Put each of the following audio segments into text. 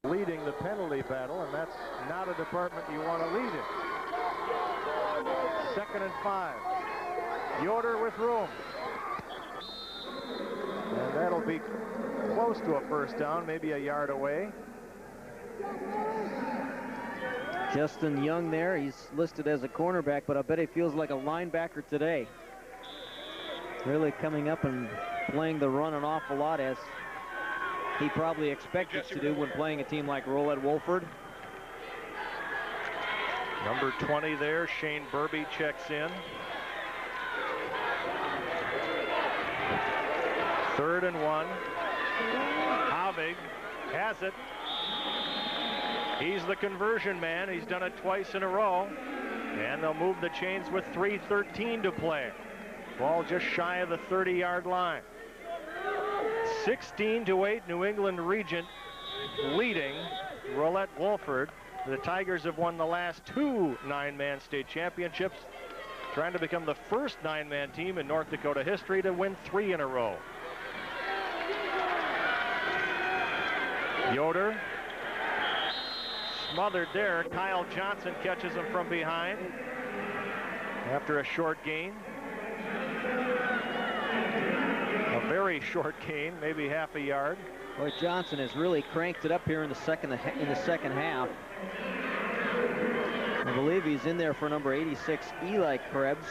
leading the penalty battle, and that's not a department you want to lead in. 2nd and 5. Yoder with room. And that'll be close to a first down, maybe a yard away. Justin Young there, he's listed as a cornerback, but I bet he feels like a linebacker today. Really coming up and playing the run an awful lot, as he probably expected to do when playing a team like Rolette Wolford. Number 20 there, Shane Burby checks in. 3rd and 1. Havig has it. He's the conversion man. He's done it twice in a row. And they'll move the chains with 3:13 to play. Ball just shy of the 30-yard line. 16-8, New England Regent leading Rolette Wolford. The Tigers have won the last 2 nine-man state championships, trying to become the first nine-man team in North Dakota history to win 3 in a row. Yoder smothered there. Kyle Johnson catches him from behind after a short gain. A very short gain, maybe half a yard. Boy, Johnson has really cranked it up here in the second half. I believe he's in there for number 86, Eli Krebs,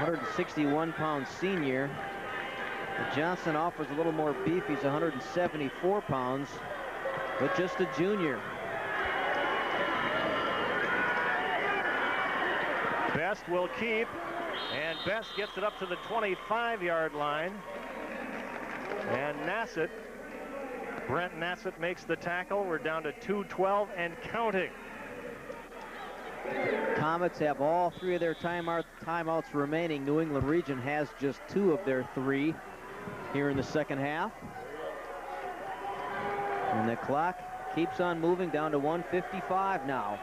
161-pound senior. But Johnson offers a little more beef. He's 174 pounds, but just a junior. Best will keep, and Best gets it up to the 25-yard line. And Nassett, Brent Nassett makes the tackle. We're down to 2:12 and counting. Comets have all 3 of their timeouts remaining. New England Region has just 2 of their 3 here in the second half. And the clock keeps on moving down to 1:55 now.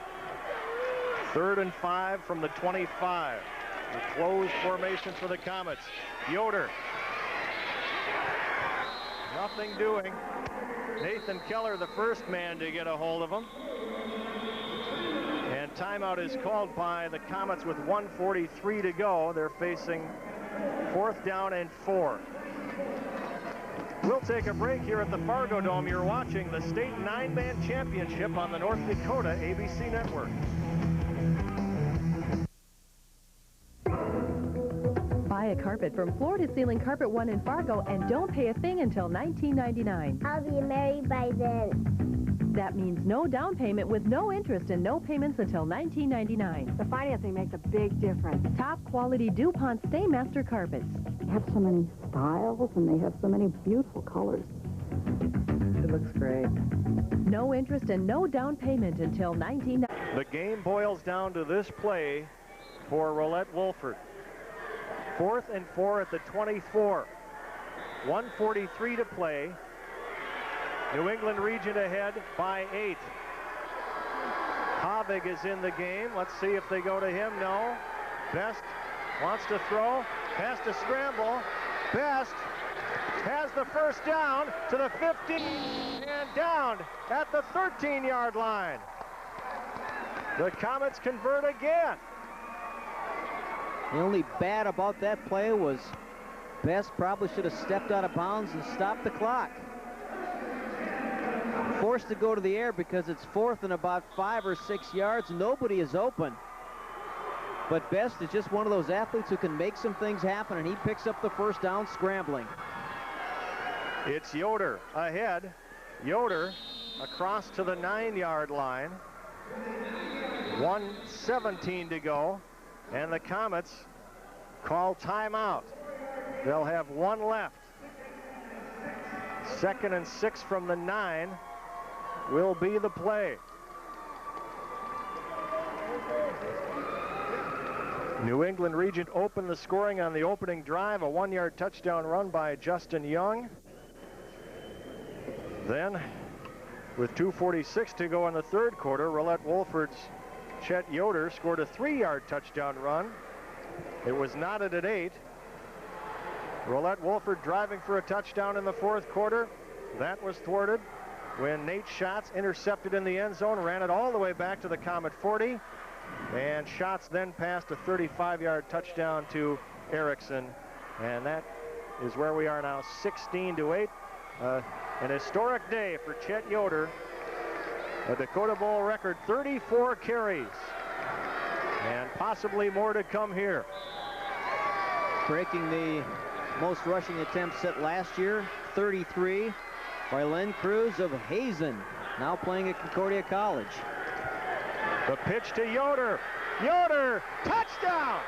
3rd and 5 from the 25. The closed formation for the Comets. Yoder. Nothing doing. Nathan Keller, the first man to get a hold of him. And timeout is called by the Comets with 1:43 to go. They're facing 4th down and 4. We'll take a break here at the Fargo Dome. You're watching the state nine-man championship on the North Dakota ABC network. Buy a carpet from Floor to Ceiling Carpet One in Fargo and don't pay a thing until $19.99. I'll be married by then. That means no down payment with no interest and no payments until $19.99. The financing makes a big difference. Top quality DuPont Staymaster carpets. They have so many styles and they have so many beautiful colors. It looks great. No interest and no down payment until $19.99. The game boils down to this play for Rolette Wolford. 4th and 4 at the 24. 1:43 to play. New England Region ahead by 8. Havig is in the game. Let's see if they go to him. No. Best wants to throw. Has to scramble. Best has the first down to the 15 and down at the 13-yard line. The Comets convert again. The only bad about that play was Best probably should have stepped out of bounds and stopped the clock. Forced to go to the air because it's 4th and about 5 or 6 yards. Nobody is open. But Best is just one of those athletes who can make some things happen, and he picks up the first down scrambling. It's Yoder ahead. Yoder across to the 9-yard line. 1:17 to go. And the Comets call timeout. They'll have 1 left. 2nd and 6 from the 9 will be the play. New England Regent opened the scoring on the opening drive, a 1-yard touchdown run by Justin Young. Then, with 2:46 to go in the 3rd quarter, Rolette Wolford's Chet Yoder scored a 3-yard touchdown run. It was knotted at 8. Rolette Wolford driving for a touchdown in the 4th quarter. That was thwarted. when Nate Schatz intercepted in the end zone, ran it all the way back to the Comet 40. And Schatz then passed a 35-yard touchdown to Erickson. And that is where we are now, 16-8. An historic day for Chet Yoder. A Dakota Bowl record 34 carries. And possibly more to come here. Breaking the most rushing attempts set last year, 33, by Len Cruz of Hazen, now playing at Concordia College. The pitch to Yoder. Yoder, touchdown!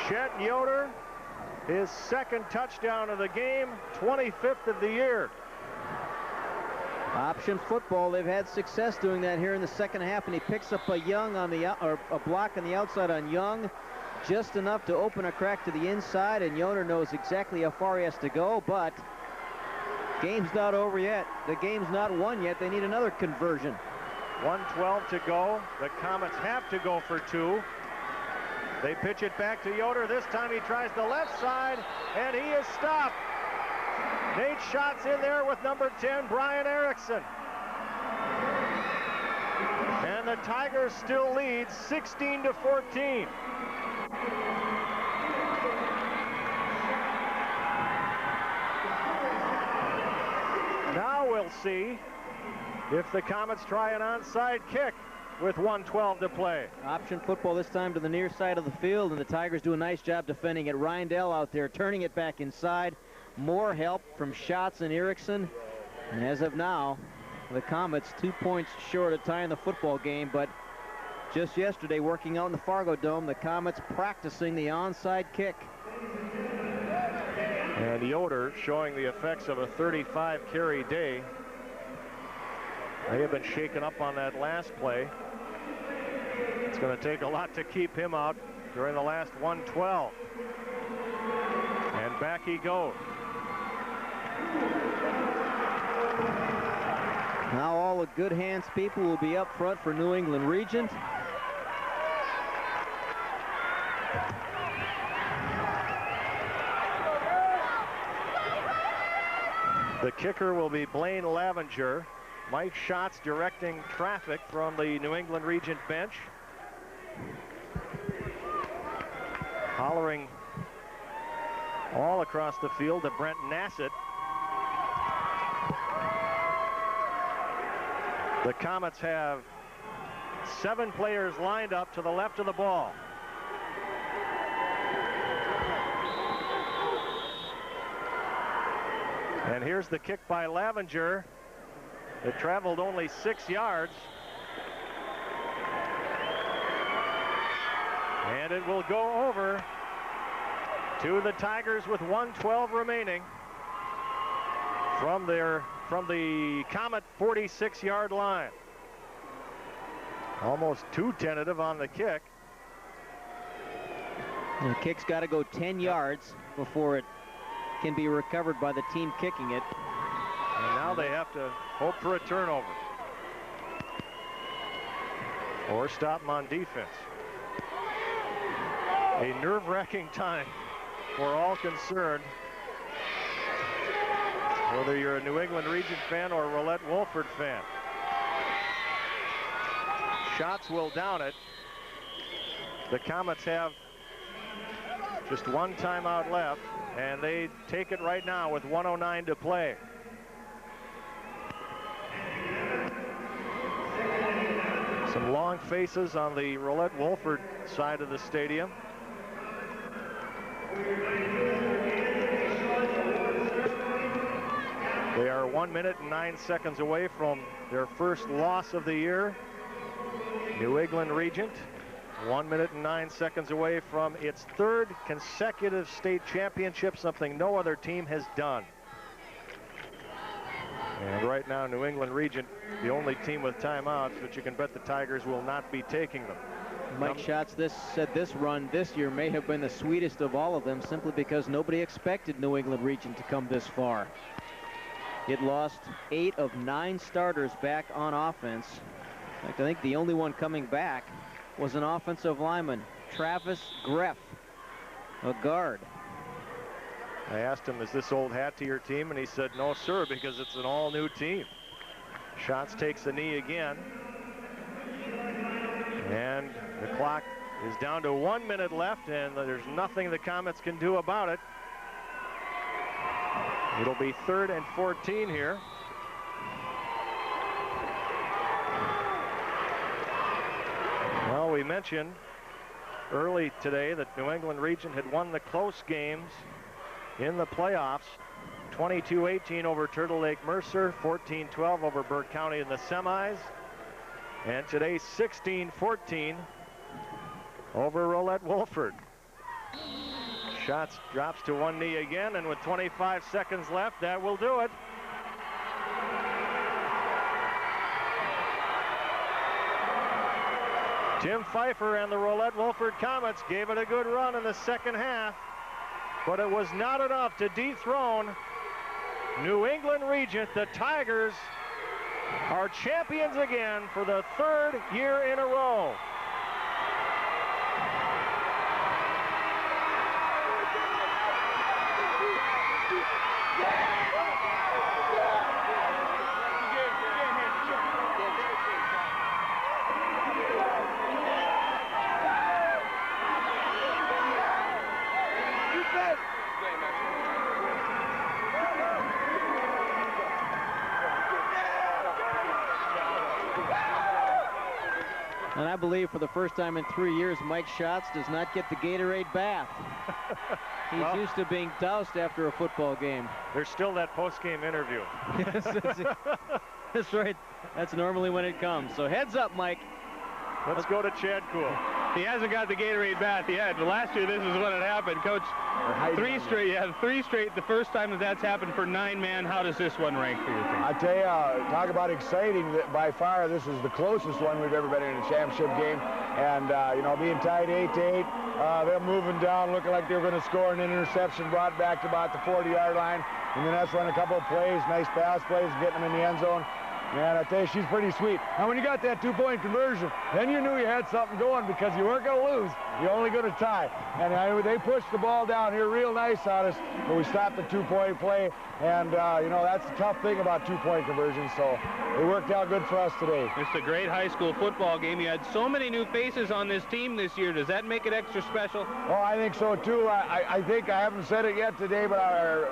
Chet Yoder, his second touchdown of the game, 25th of the year. Option football, they've had success doing that here in the second half, and he picks up a Young on the or a block on the outside on Young, just enough to open a crack to the inside, and Yoder knows exactly how far he has to go, but game's not over yet. The game's not won yet. They need another conversion. 1:12 to go. The Comets have to go for 2. They pitch it back to Yoder. This time he tries the left side, and he is stopped. Nate Schatz in there with number 10, Brian Erickson. And the Tigers still lead 16-14. Now we'll see if the Comets try an onside kick with 1:12 to play. Option football this time to the near side of the field, and the Tigers do a nice job defending it. Reindell out there turning it back inside. More help from Schatz and Erickson. And as of now, the Comets 2 points short of tying the football game, but just yesterday working out in the Fargo Dome, the Comets practicing the onside kick. And Yoder showing the effects of a 35-carry day. They have been shaken up on that last play. It's going to take a lot to keep him out during the last 1:12. And back he goes. Now all the good hands people will be up front for New England Regent. The kicker will be Blaine Lavenger. Mike Schatz directing traffic from the New England Regent bench. Hollering all across the field to Brent Nassett. The Comets have 7 players lined up to the left of the ball. And here's the kick by Lavenger. It traveled only 6 yards. And it will go over to the Tigers with 1:12 remaining from the Comet 46-yard line. Almost too tentative on the kick. The kick's got to go 10 yards before it can be recovered by the team kicking it. And now they have to hope for a turnover or stop them on defense. A nerve-wracking time for all concerned, whether you're a New England Regent fan or a Roulette Wolford fan. Schatz will down it. The Comets have just one timeout left, and they take it right now with 1:09 to play. Some long faces on the Roulette Wolford side of the stadium. They are 1 minute and 9 seconds away from their first loss of the year. New England Regent, 1 minute and 9 seconds away from its 3rd consecutive state championship, something no other team has done. And right now, New England Regent, the only team with timeouts, but you can bet the Tigers will not be taking them. Mike Schatz said this run this year may have been the sweetest of all of them, simply because nobody expected New England Regent to come this far. It lost 8 of 9 starters back on offense. In fact, I think the only one coming back was an offensive lineman, Travis Greff, a guard. I asked him, is this old hat to your team? And he said, no, sir, because it's an all-new team. Schatz takes the knee again. And the clock is down to 1 minute left, and there's nothing the Comets can do about it. It'll be 3rd and 14 here. Well, we mentioned early today that New England Region had won the close games in the playoffs. 22-18 over Turtle Lake Mercer, 14-12 over Burke County in the semis, and today 16-14 over Rolette Wolford. Schatz drops to one knee again, and with 25 seconds left, that will do it. Tim Pfeiffer and the Rolette Wolford Comets gave it a good run in the second half, but it was not enough to dethrone New England Regent. The Tigers are champions again for the 3rd year in a row. And I believe for the first time in 3 years, Mike Schatz does not get the Gatorade bath. He's used to being doused after a football game. There's still that post-game interview. Yes, that's right. That's normally when it comes. So heads up, Mike. Let's go to Chad Kuhl. He hasn't got the Gatorade bath yet, but last year this is when it happened. Coach, 3 straight. Yeah, 3 straight. The first time that's happened for 9-man. How does this one rank for your team? I tell you, talk about exciting. By far, this is the closest one we've ever been in a championship game. And, you know, being tied 8-8, they're moving down, looking like they were going to score an interception, brought back to about the 40-yard line. And then that's run a couple of plays, nice pass plays, getting them in the end zone. Man, I tell you, she's pretty sweet. And when you got that 2-point conversion, then you knew you had something going because you weren't going to lose. You're only going to tie. And they pushed the ball down here real nice on us, but we stopped the 2-point play. And, you know, that's the tough thing about 2-point conversions. So it worked out good for us today. It's a great high school football game. You had so many new faces on this team this year. Does that make it extra special? Oh, I think so, too. I think I haven't said it yet today, but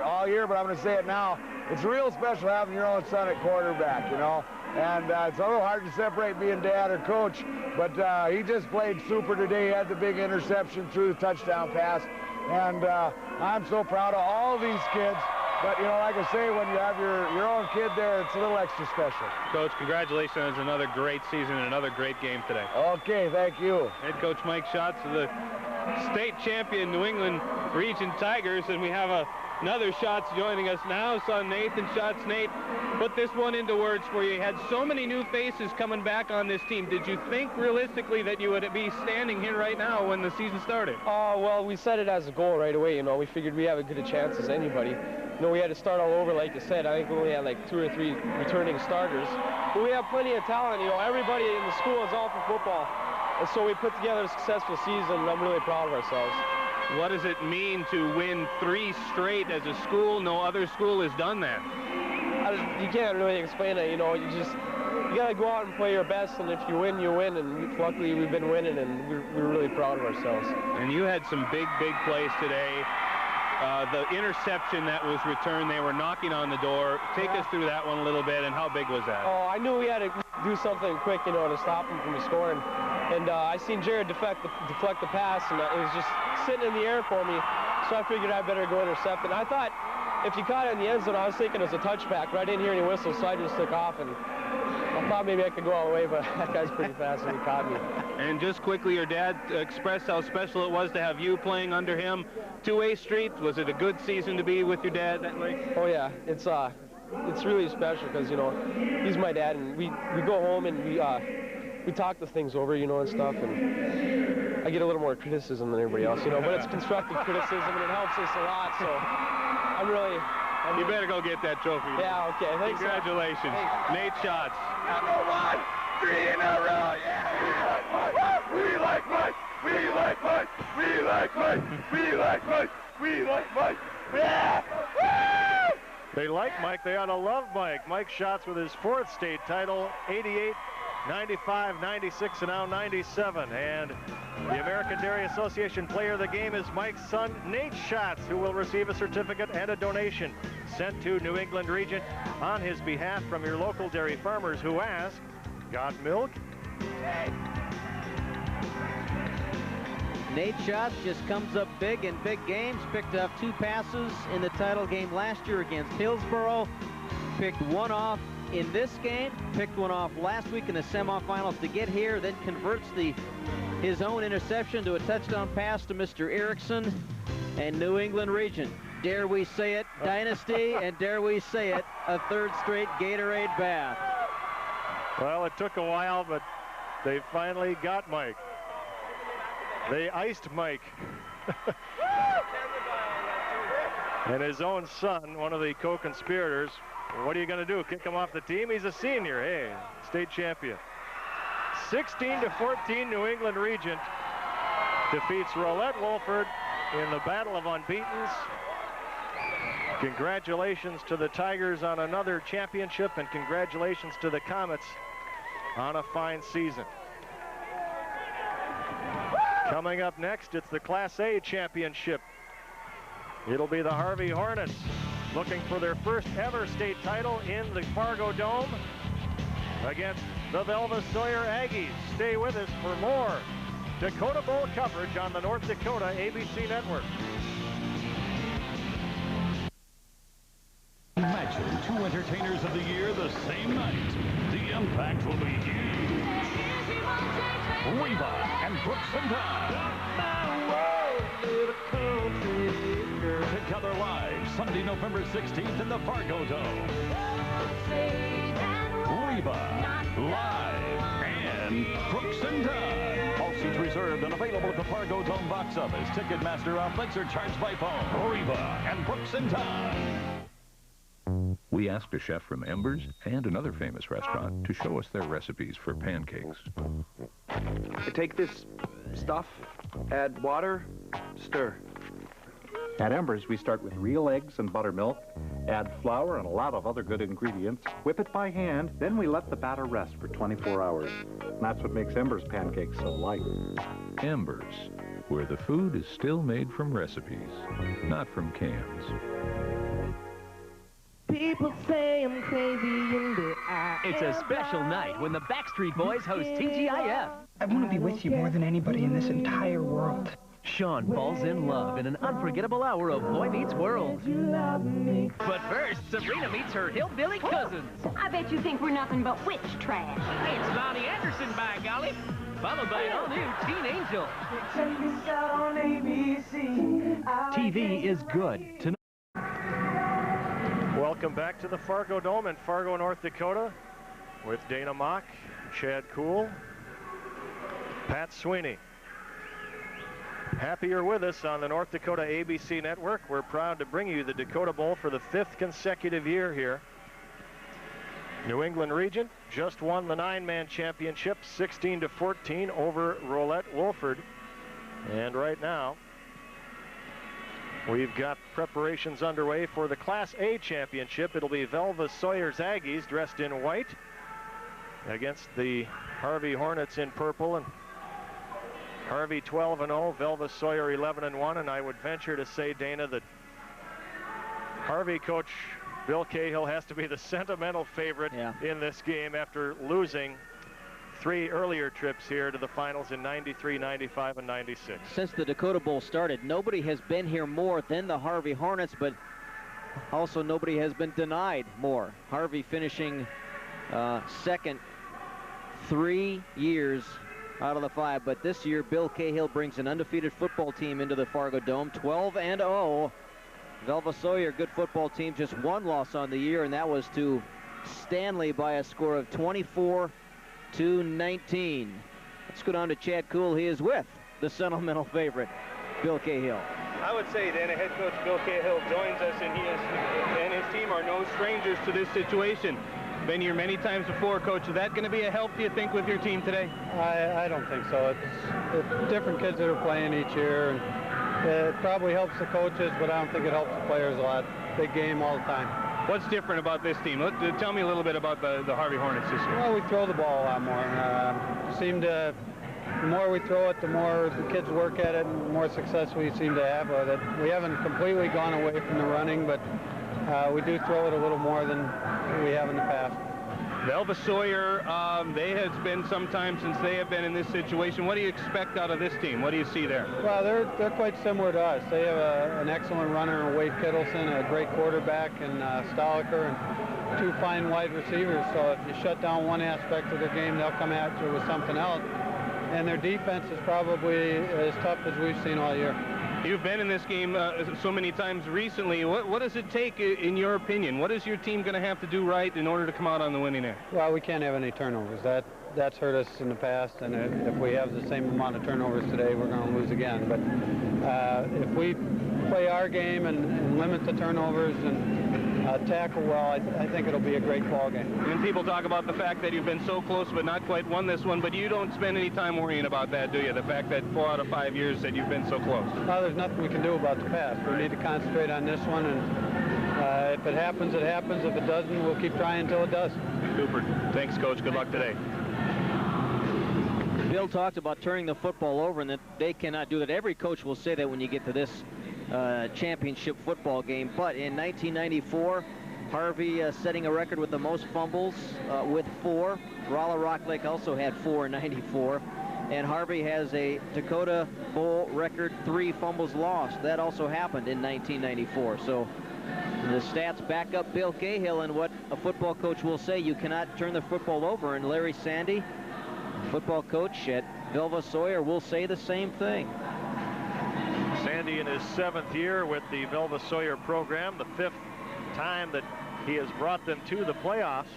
all year, but I'm going to say it now. It's real special having your own son at quarterback, you know. And it's a little hard to separate being dad or coach, but he just played super today. He had the big interception, threw the touchdown pass, and I'm so proud of all these kids. But, you know, like I say, when you have your own kid there, it's a little extra special. Coach, congratulations on another great season and another great game today. Okay, thank you. Head coach Mike Schatz of the state champion New England Region Tigers, and we have another Schatz joining us now, son Nathan Schatz. Nate, put this one into words for you. You had so many new faces coming back on this team. Did you think realistically that you would be standing here right now when the season started? Well, we set it as a goal right away. You know, we figured we have as good a chance as anybody. You know, we had to start all over, like you said. I think we only had like 2 or 3 returning starters. But we have plenty of talent. You know, everybody in the school is all for football. And so we put together a successful season, and I'm really proud of ourselves. What does it mean to win 3 straight as a school? No other school has done that. You can't really explain it. You know, you got to go out and play your best, and if you win, you win. And luckily, we've been winning, and we're really proud of ourselves. And you had some big plays today. The interception that was returned, they were knocking on the door. Take us through that one a little bit, and how big was that? Oh, I knew we had to do something quick, you know, to stop him from scoring. And I seen Jared deflect the pass, and it was just sitting in the air for me. So I figured I better go intercept it. And I thought if you caught it in the end zone, I was thinking it was a touchback, but I didn't hear any whistles, so I just took off. And I thought maybe I could go all the way, but that guy's pretty fast, and he caught me. And just quickly, your dad expressed how special it was to have you playing under him. 2A Street, was it a good season to be with your dad that way? Oh yeah, it's really special because, you know, he's my dad, and we go home and we talk the things over, you know, and stuff, and I get a little more criticism than everybody else, you know, but it's constructive criticism, and it helps us a lot, so I'm You better go get that trophy. Yeah, okay. Thanks. Congratulations. Thanks. Nate Schatz. Number 1, 3 in a row. Yeah, we like Mike. We like Mike. We like Mike. We like Mike. We like Mike. Yeah. Woo! They like Mike. They ought to love Mike. Mike Schatz with his 4th state title, 88, 95, 96, and now 97. And the American Dairy Association player of the game is Mike's son, Nate Schatz, who will receive a certificate and a donation sent to New England Region on his behalf from your local dairy farmers who ask, got milk? Nate Schatz just comes up big in big games. Picked up 2 passes in the title game last year against Hillsboro. Picked 1 off in this game. Picked 1 off last week in the semifinals to get here. Then converts his own interception to a touchdown pass to Mr. Erickson and New England Region. Dare we say it, Dynasty, and dare we say it, a 3rd straight Gatorade bath. Well, it took a while, but they finally got Mike. They iced Mike. And his own son, one of the co-conspirators. What are you going to do? Kick him off the team? He's a senior. Hey, state champion. 16-14, New England Regent defeats Rolette Wolford in the Battle of Unbeatens. Congratulations to the Tigers on another championship, and congratulations to the Comets on a fine season. Coming up next, it's the Class A championship. It'll be the Harvey Hornets looking for their first ever state title in the Fargo Dome against the Velva Sawyer Aggies. Stay with us for more Dakota Bowl coverage on the North Dakota ABC Network. Imagine 2 entertainers of the year the same night. The impact will be huge. Reba and Brooks and Dunn. Together live Sunday, November 16th in the Fargo Dome. Reba live and Brooks and Dunn. All seats reserved and available at the Fargo Dome box office. Ticketmaster outlets are charged by phone. Reba and Brooks and Dunn. We asked a chef from Embers and another famous restaurant to show us their recipes for pancakes. You take this stuff, add water, stir. At Embers, we start with real eggs and buttermilk, add flour and a lot of other good ingredients, whip it by hand, then we let the batter rest for 24 hours. And that's what makes Embers pancakes so light. Embers, where the food is still made from recipes, not from cans. People say I'm crazy in the eye. It's a special night when the Backstreet Boys host TGIF. I want to be with you more than anybody in this entire world. Sean falls in love in an unforgettable hour of Boy Meets World. But first, Sabrina meets her hillbilly cousins. I bet you think we're nothing but witch trash. It's Bonnie Anderson, by golly, followed by an all-new Teen Angel. Check this out on ABC. TV is good tonight. Welcome back to the Fargo Dome in Fargo, North Dakota, with Dana Mock, Chad Kuhl, Pat Sweeney. Happy you're with us on the North Dakota ABC Network. We're proud to bring you the Dakota Bowl for the 5th consecutive year here. New England Region just won the 9-man championship, 16-14 over Rolette Wolford. And right now, we've got preparations underway for the Class A championship. It'll be Velva Sawyer Aggies dressed in white against the Harvey Hornets in purple. And Harvey 12-0, Velva Sawyer 11-1, and I would venture to say, Dana, that Harvey coach Bill Cahill has to be the sentimental favorite in this game after losing 3 earlier trips here to the finals in 93, 95, and 96. Since the Dakota Bowl started, nobody has been here more than the Harvey Hornets, but also nobody has been denied more. Harvey finishing second 3 years out of the 5, but this year Bill Cahill brings an undefeated football team into the Fargo Dome, 12-0. Velva Sawyer, good football team, just 1 loss on the year, and that was to Stanley by a score of 24-19. Let's go down to Chad Kuhl. He is with the sentimental favorite, Bill Cahill. I would say then head coach Bill Cahill joins us, and he and his team are no strangers to this situation. Been here many times before, Coach. Is that going to be a help, do you think, with your team today? I don't think so. It's different kids that are playing each year, and it probably helps the coaches, but I don't think it helps the players a lot. Big game all the time. What's different about this team? Tell me a little bit about the Harvey Hornets this year. Well, we throw the ball a lot more. The more we throw it, the more the kids work at it, and the more success we seem to have with it. We haven't completely gone away from the running, but we do throw it a little more than we have in the past. Velva Sawyer, they has been some time since they have been in this situation. What do you expect out of this team? What do you see there? Well, they're quite similar to us. They have an excellent runner in Wade Kittleson, a great quarterback in Stoliker, and 2 fine wide receivers. So if you shut down one aspect of their game, they'll come at you with something else. And their defense is probably as tough as we've seen all year. You've been in this game so many times recently. What does it take, in your opinion? What is your team going to have to do right in order to come out on the winning end? Well, we can't have any turnovers. That's hurt us in the past, and if we have the same amount of turnovers today, we're going to lose again. But if we play our game and limit the turnovers and tackle well, I think it'll be a great ball game. And people talk about the fact that you've been so close but not quite won this one, but you don't spend any time worrying about that, do you? The fact that 4 out of 5 years that you've been so close. Well, there's nothing we can do about the past. We need to concentrate on this one, and if it happens, it happens. If it doesn't, we'll keep trying until it does. Super. Thanks, Coach. Good luck today. Bill talked about turning the football over, and that they cannot do that. Every coach will say that when you get to this championship football game. But in 1994, Harvey setting a record with the most fumbles with 4. Rolla Rock Lake also had 4 in 94. And Harvey has a Dakota Bowl record 3 fumbles lost. That also happened in 1994. So the stats back up Bill Cahill, and what a football coach will say: you cannot turn the football over. And Larry Sandy, football coach at Velva Sawyer, will say the same thing. Sandy in his 7th year with the Velva Sawyer program, the 5th time that he has brought them to the playoffs.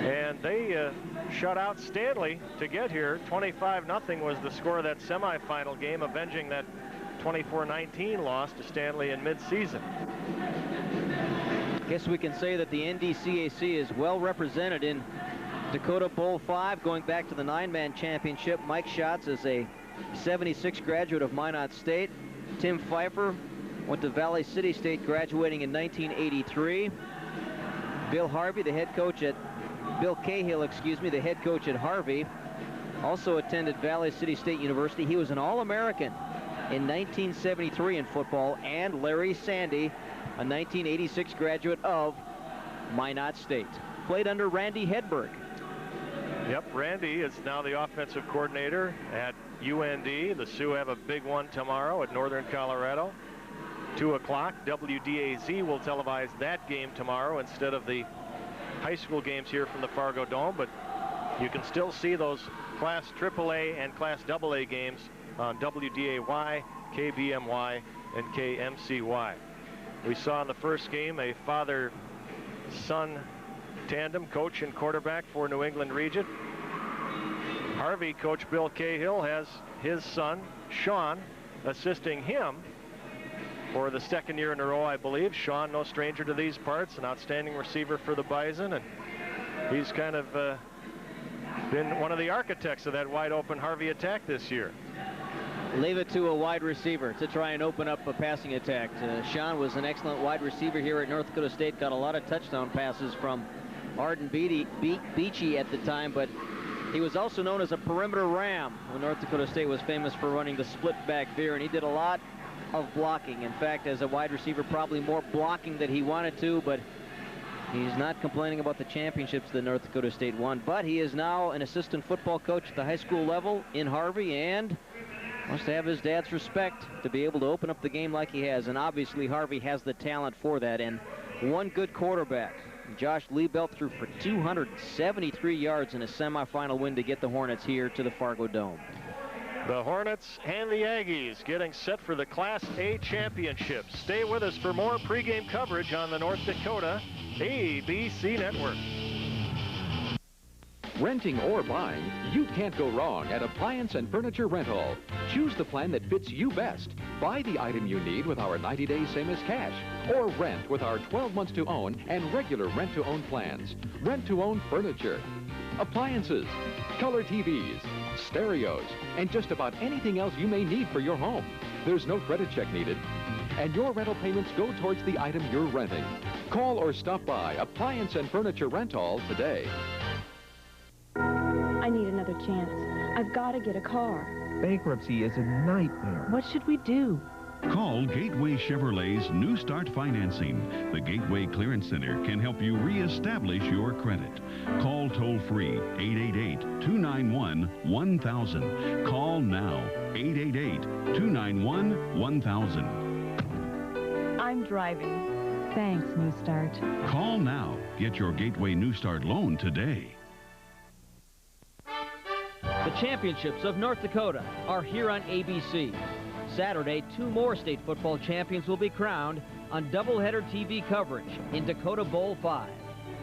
And they shut out Stanley to get here. 25-0 was the score of that semifinal game, avenging that 24-19 loss to Stanley in mid-season. Guess we can say that the NDCAC is well represented in Dakota Bowl 5, going back to the 9-man championship. Mike Schatz is a 76 graduate of Minot State. Tim Pfeiffer went to Valley City State, graduating in 1983. Bill Harvey, the head coach at Bill Cahill, excuse me, the head coach at Harvey, also attended Valley City State University. He was an All-American in 1973 in football. And Larry Sandy, a 1986 graduate of Minot State, played under Randy Hedberg. Yep, Randy is now the offensive coordinator at UND. The Sioux have a big one tomorrow at Northern Colorado. 2 o'clock. WDAZ will televise that game tomorrow instead of the high school games here from the Fargo Dome, but you can still see those Class AAA and Class AA games on WDAY, KBMY, and KMCY. We saw in the first game a father-son tandem, coach and quarterback for New England Region. Harvey, Coach Bill Cahill, has his son, Sean, assisting him for the 2nd year in a row, I believe. Sean, no stranger to these parts, an outstanding receiver for the Bison, and he's kind of been one of the architects of that wide-open Harvey attack this year. Leave it to a wide receiver to try and open up a passing attack. Sean was an excellent wide receiver here at North Dakota State, got a lot of touchdown passes from Arden Beachy at the time, but he was also known as a perimeter ram when North Dakota State was famous for running the split back veer, and he did a lot of blocking. In fact, as a wide receiver, probably more blocking than he wanted to, but he's not complaining about the championships that North Dakota State won. But he is now an assistant football coach at the high school level in Harvey, and wants to have his dad's respect to be able to open up the game like he has. And obviously Harvey has the talent for that, and one good quarterback. Josh Liebelt threw for 273 yards in a semifinal win to get the Hornets here to the Fargo Dome. The Hornets and the Aggies getting set for the Class A championship. Stay with us for more pregame coverage on the North Dakota ABC Network. Renting or buying, you can't go wrong at Appliance and Furniture Rental. Choose the plan that fits you best. Buy the item you need with our 90 days same as cash, or rent with our 12 months to own and regular rent to own plans. Rent to own furniture, appliances, color TVs, stereos, and just about anything else you may need for your home. There's no credit check needed, and your rental payments go towards the item you're renting. Call or stop by Appliance and Furniture Rental today. I need another chance. I've got to get a car. Bankruptcy is a nightmare. What should we do? Call Gateway Chevrolet's New Start Financing. The Gateway Clearance Center can help you reestablish your credit. Call toll-free 888-291-1000. Call now 888-291-1000. I'm driving. Thanks, New Start. Call now. Get your Gateway New Start loan today. The championships of North Dakota are here on ABC. Saturday, 2 more state football champions will be crowned on doubleheader TV coverage in Dakota Bowl 5.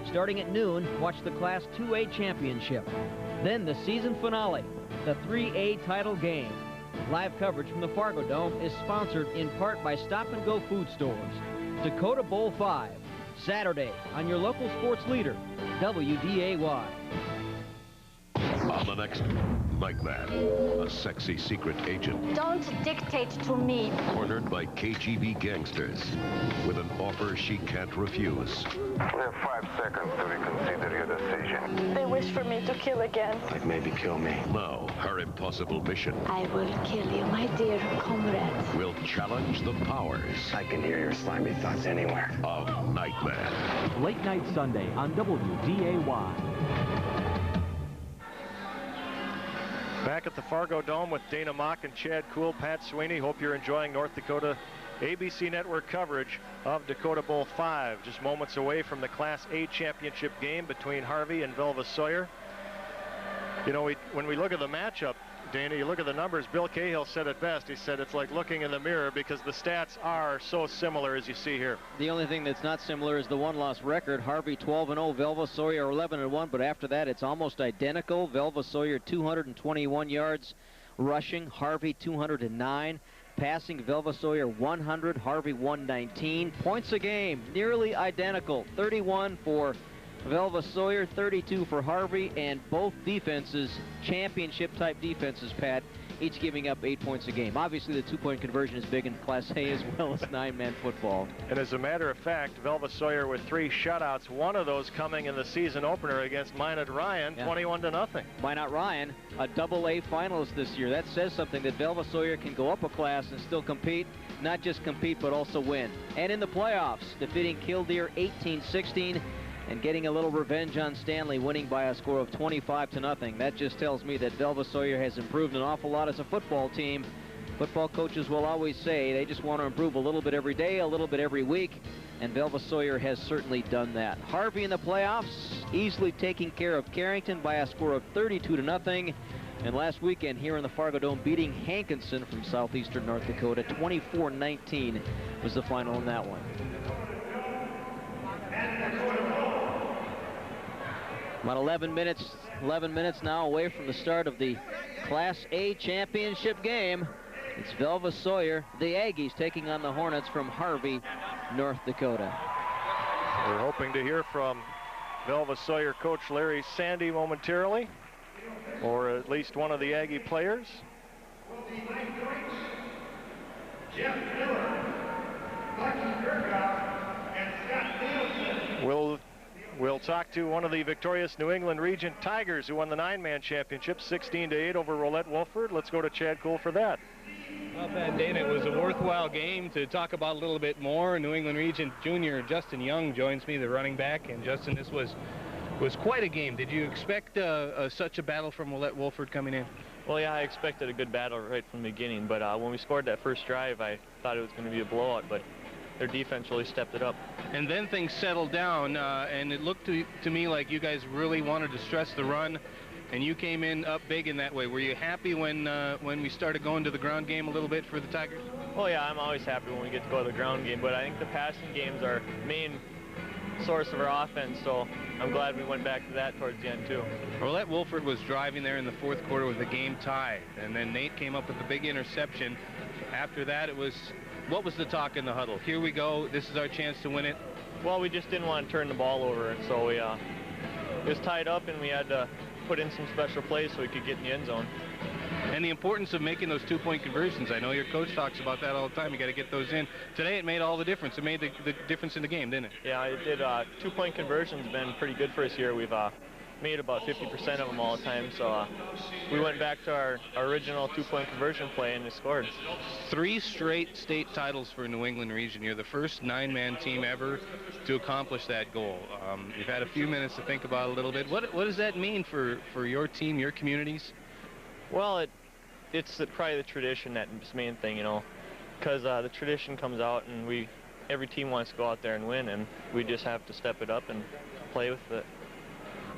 Starting at noon, watch the Class 2A championship. Then the season finale, the 3A title game. Live coverage from the Fargo Dome is sponsored in part by Stop and Go Food Stores. Dakota Bowl 5, Saturday on your local sports leader, WDAY. On the next Nightman, a sexy secret agent. Don't dictate to me. Cornered by KGB gangsters with an offer she can't refuse. We have 5 seconds to reconsider your decision. They wish for me to kill again. Like maybe kill me. Now, her impossible mission. I will kill you, my dear comrades. Will challenge the powers. I can hear your slimy thoughts anywhere. Of Nightman. Late night Sunday on WDAY. Back at the Fargo Dome with Dana Mock and Chad Kuhl, Pat Sweeney. Hope you're enjoying North Dakota ABC Network coverage of Dakota Bowl 5. Just moments away from the Class A championship game between Harvey and Velva Sawyer. You know, when we look at the matchup, Dana, you look at the numbers, Bill Cahill said it best. He said it's like looking in the mirror because the stats are so similar as you see here. The only thing that's not similar is the one-loss record. Harvey 12-0, Velva Sawyer 11-1, but after that it's almost identical. Velva Sawyer 221 yards rushing, Harvey 209. Passing, Velva Sawyer 100, Harvey 119. Points a game, nearly identical. 31 for Velva Sawyer, 32 for Harvey, and both defenses, championship-type defenses, Pat, each giving up 8 points a game. Obviously, the two-point conversion is big in Class A as well as 9-man football. And as a matter of fact, Velva Sawyer with 3 shutouts, one of those coming in the season opener against Minot Ryan, 21-0. Minot Ryan, a Double-A finalist this year. That says something that Velva Sawyer can go up a class and still compete, not just compete, but also win. And in the playoffs, defeating Killdeer 18-16, and getting a little revenge on Stanley, winning by a score of 25-0. That just tells me that Velva Sawyer has improved an awful lot as a football team. Football coaches will always say they just want to improve a little bit every day, a little bit every week, and Velva Sawyer has certainly done that. Harvey in the playoffs, easily taking care of Carrington by a score of 32-0. And last weekend here in the Fargo Dome, beating Hankinson from southeastern North Dakota, 24-19 was the final in that one. About 11 minutes now away from the start of the Class A championship game. It's Velva Sawyer, the Aggies, taking on the Hornets from Harvey, North Dakota. We're hoping to hear from Velva Sawyer coach Larry Sandy momentarily, or at least one of the Aggie players. Jeff Miller, Lucky Kirkhoff, and Scott Nielsen. We'll talk to one of the victorious New England Region Tigers who won the 9-man championship 16-8 over Rolette Wolford. Let's go to Chad Kuhl for that. Well, Pat, Dana, it was a worthwhile game to talk about a little bit more. New England Region junior Justin Young joins me, the running back. And Justin, this was quite a game. Did you expect such a battle from Rolette Wolford coming in? Well, yeah, I expected a good battle right from the beginning. But when we scored that first drive, I thought it was going to be a blowout. But their defense really stepped it up. And then things settled down, and it looked to me like you guys really wanted to stress the run, and you came in up big in that way. Were you happy when we started going to the ground game a little bit for the Tigers? Well, yeah, I'm always happy when we get to go to the ground game, but I think the passing game's our main source of our offense, so I'm glad we went back to that towards the end too. Roulette Wolford was driving there in the fourth quarter with the game tie, and then Nate came up with a big interception. After that, it was, what was the talk in the huddle? Here we go, this is our chance to win it. Well, we just didn't want to turn the ball over, and so we it was tied up, and we had to put in some special plays so we could get in the end zone. And the importance of making those two-point conversions. I know your coach talks about that all the time. You got to get those in. Today it made all the difference. It made the difference in the game, didn't it? Yeah, it did. Two-point conversions have been pretty good for us here. We've made about 50% of them all the time. So we went back to our original two-point conversion play and we scored. 3 straight state titles for New England region. You're the first 9-man team ever to accomplish that goal. You've had a few minutes to think about it a little bit. What does that mean for your team, your communities? Well, it's probably the tradition that's the main thing, you know, because the tradition comes out and every team wants to go out there and win, and we just have to step it up and play with it.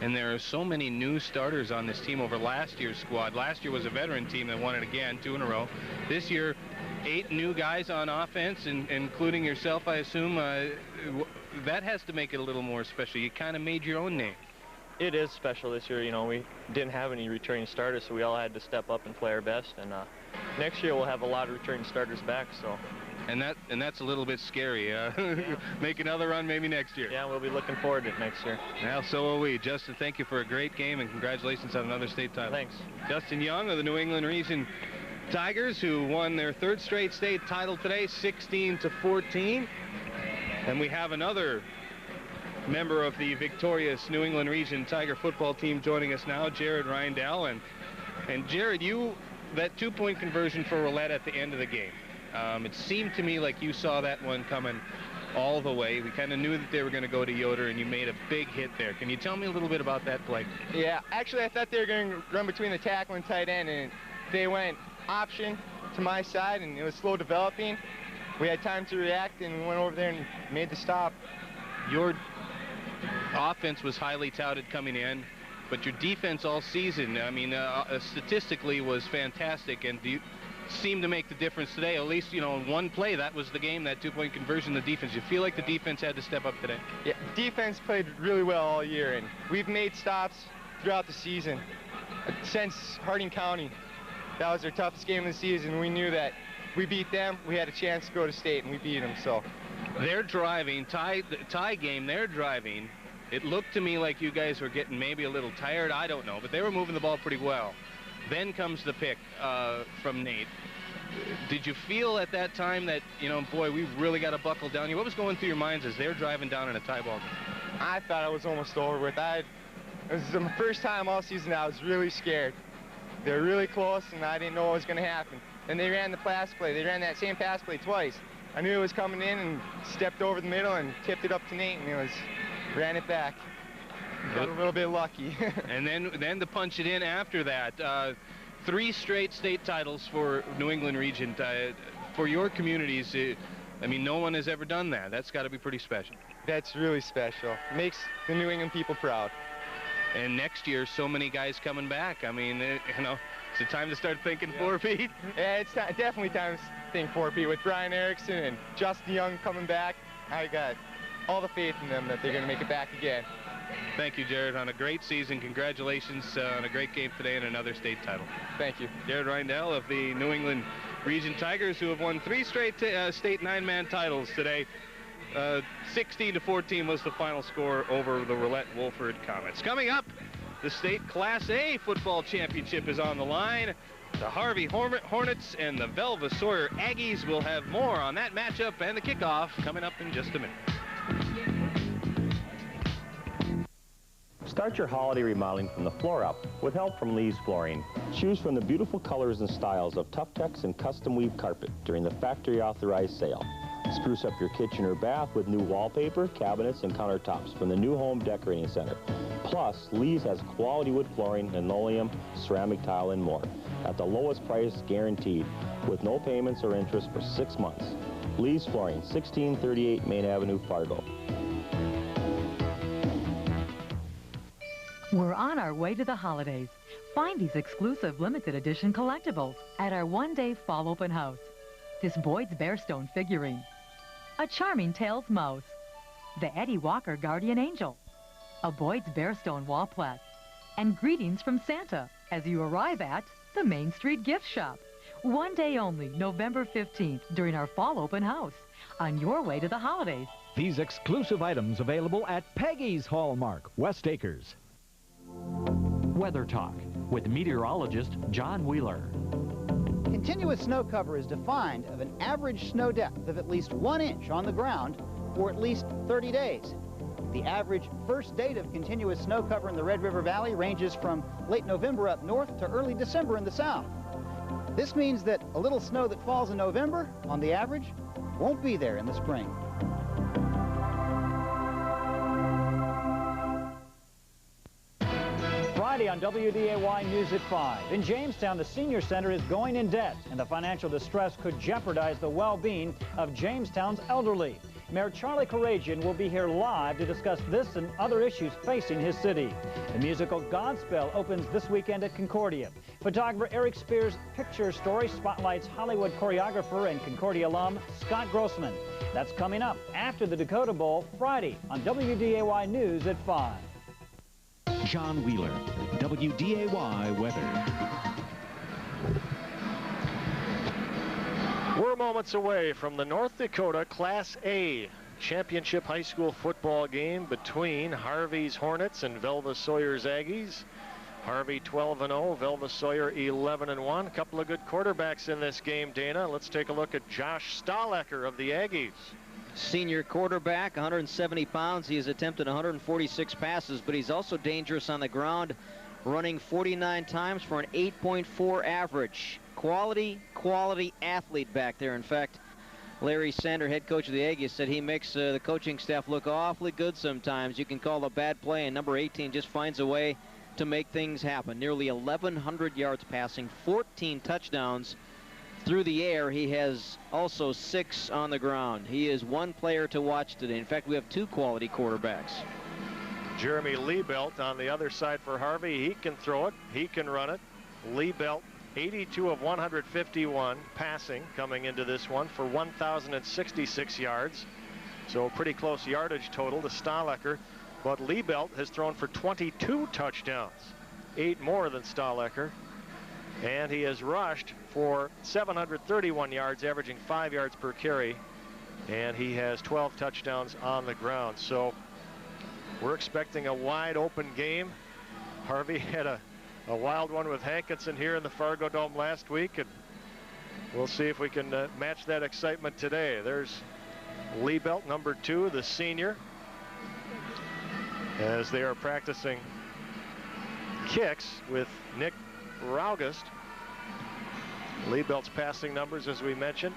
And there are so many new starters on this team over last year's squad. Last year was a veteran team that won it again, 2 in a row. This year, 8 new guys on offense, including yourself, I assume. That has to make it a little more special. You kind of made your own name. It is special this year. You know, we didn't have any returning starters, so we all had to step up and play our best. And next year we'll have a lot of returning starters back. So. And that's a little bit scary. Make another run maybe next year. Yeah, we'll be looking forward to it next year. Well, so will we. Justin, thank you for a great game, and congratulations on another state title. Thanks. Justin Young of the New England Region Tigers, who won their 3rd straight state title today, 16-14. And we have another member of the victorious New England Region Tiger football team joining us now, Jared Reindell. And Jared, that 2-point conversion for Roulette at the end of the game. It seemed to me like you saw that one coming all the way. We kind of knew that they were going to go to Yoder, and you made a big hit there. Can you tell me a little bit about that play? Yeah, actually I thought they were going to run between the tackle and tight end, and they went option to my side, and it was slow developing. We had time to react, and we went over there and made the stop. Your offense was highly touted coming in, but your defense all season, I mean, statistically was fantastic, and you seemed to make the difference today. At least, you know, in one play, that was the game, that 2-point conversion, the defense. You feel like the defense had to step up today? Yeah, defense played really well all year, and we've made stops throughout the season. Since Harding County, that was their toughest game of the season. We knew that we beat them, we had a chance to go to state, and we beat them, so. They're driving, tie game, they're driving. It looked to me like you guys were getting maybe a little tired, I don't know, but they were moving the ball pretty well. Then comes the pick from Nate. Did you feel at that time that, you know, boy, we really got to buckle down here? What was going through your minds as they're driving down in a tie ball game? I thought I was almost over with. It was the first time all season I was really scared. They were really close, and I didn't know what was going to happen. Then they ran the pass play. They ran that same pass play twice. I knew it was coming in and stepped over the middle and tipped it up to Nate, and ran it back. Got a little bit lucky. And then to punch it in after that. 3 straight state titles for New England Region. For your communities, I mean, no one has ever done that. That's got to be pretty special. That's really special. Makes the New England people proud. And next year, so many guys coming back. I mean, you know, it's time to start thinking 4-peat. Yeah, it's definitely time to think 4-peat. With Brian Erickson and Justin Young coming back, I got all the faith in them that they're going to make it back again. Thank you, Jared, on a great season. Congratulations on a great game today and another state title. Thank you. Jared Reindell of the New England Region Tigers, who have won 3 straight state 9-man titles today. 16-14 was the final score over the Roulette Wolford Comets. Coming up, the state Class A football championship is on the line. The Harvey Hornets and the Velva Sawyer Aggies will have more on that matchup and the kickoff coming up in just a minute. Start your holiday remodeling from the floor up with help from Lee's Flooring. Choose from the beautiful colors and styles of Tough Tex and custom weave carpet during the factory authorized sale. Spruce up your kitchen or bath with new wallpaper, cabinets, and countertops from the New Home Decorating Center. Plus, Lee's has quality wood flooring, linoleum, ceramic tile, and more at the lowest price guaranteed with no payments or interest for 6 months. Lee's Flooring, 1638 Main Avenue, Fargo. We're on our way to the holidays. Find these exclusive limited edition collectibles at our one-day fall open house. This Boyd's Bearstone figurine, a charming Tails mouse, the Eddie Walker Guardian Angel, a Boyd's Bearstone wall plaque, and greetings from Santa as you arrive at the Main Street Gift Shop. One day only, November 15th, during our fall open house, on your way to the holidays. These exclusive items available at Peggy's Hallmark, West Acres. Weather Talk with meteorologist John Wheeler. Continuous snow cover is defined of an average snow depth of at least 1 inch on the ground for at least 30 days. The average first date of continuous snow cover in the Red River Valley ranges from late November up north to early December in the south. This means that a little snow that falls in November, on the average, won't be there in the spring. Friday on WDAY News at 5. In Jamestown, the Senior Center is going in debt, and the financial distress could jeopardize the well-being of Jamestown's elderly. Mayor Charlie Couragean will be here live to discuss this and other issues facing his city. The musical Godspell opens this weekend at Concordia. Photographer Eric Spears' picture story spotlights Hollywood choreographer and Concordia alum Scott Grossman. That's coming up after the Dakota Bowl Friday on WDAY News at 5. John Wheeler, WDAY Weather. We're moments away from the North Dakota Class A championship high school football game between Harvey's Hornets and Velva Sawyer's Aggies. Harvey 12-0, Velva Sawyer 11-1. A couple of good quarterbacks in this game, Dana. Let's take a look at Josh Stahlecker of the Aggies. Senior quarterback, 170 pounds. He has attempted 146 passes, but he's also dangerous on the ground, running 49 times for an 8.4 average. Quality athlete back there. In fact, Larry Sander, head coach of the Aggies, said he makes the coaching staff look awfully good sometimes. You can call a bad play, and number 18 just finds a way to make things happen. Nearly 1,100 yards passing, 14 touchdowns through the air. He has also 6 on the ground. He is one player to watch today. In fact, we have 2 quality quarterbacks. Jeremy Liebelt on the other side for Harvey. He can throw it. He can run it. Liebelt, 82 of 151 passing coming into this one for 1,066 yards. So pretty close yardage total to Stahlecker. But Liebelt has thrown for 22 touchdowns, 8 more than Stahlecker. And he has rushed for 731 yards, averaging 5 yards per carry. And he has 12 touchdowns on the ground. So we're expecting a wide open game. Harvey had a wild one with Hankinson here in the Fargo Dome last week, and we'll see if we can match that excitement today. There's Liebelt, number 2, the senior, as they are practicing kicks with Nick Raugust. Liebelt's passing numbers, as we mentioned.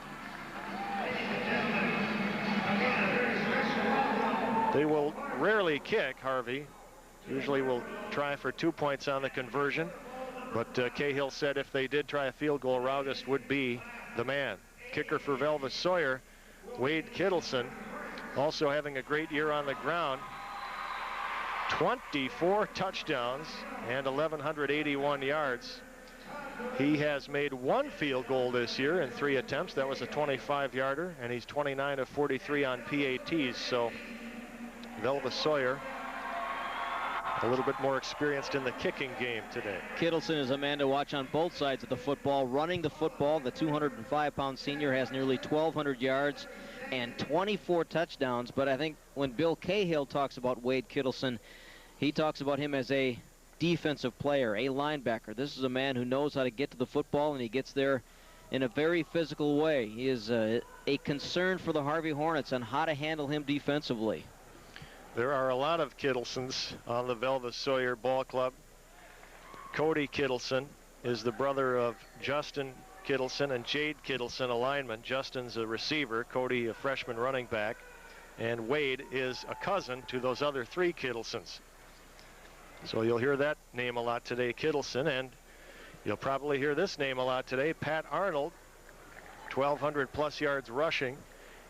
They will rarely kick, Harvey. Usually will try for 2 points on the conversion. But Cahill said if they did try a field goal, Raugust would be the man. Kicker for Velva Sawyer, Wade Kittleson, also having a great year on the ground. 24 touchdowns and 1,181 yards. He has made 1 field goal this year in 3 attempts. That was a 25-yarder, and he's 29 of 43 on PATs. So Velva Sawyer a little bit more experienced in the kicking game today. Kittleson is a man to watch on both sides of the football. Running the football, the 205-pound senior has nearly 1,200 yards and 24 touchdowns. But I think when Bill Cahill talks about Wade Kittleson, he talks about him as a defensive player, a linebacker. This is a man who knows how to get to the football, and he gets there in a very physical way. He is a concern for the Harvey Hornets on how to handle him defensively. There are a lot of Kittlesons on the Velva Sawyer Ball Club. Cody Kittleson is the brother of Justin Kittleson and Jade Kittleson, a lineman. Justin's a receiver, Cody a freshman running back, and Wade is a cousin to those other 3 Kittlesons. So you'll hear that name a lot today, Kittleson, and you'll probably hear this name a lot today, Pat Arnold, 1,200 plus yards rushing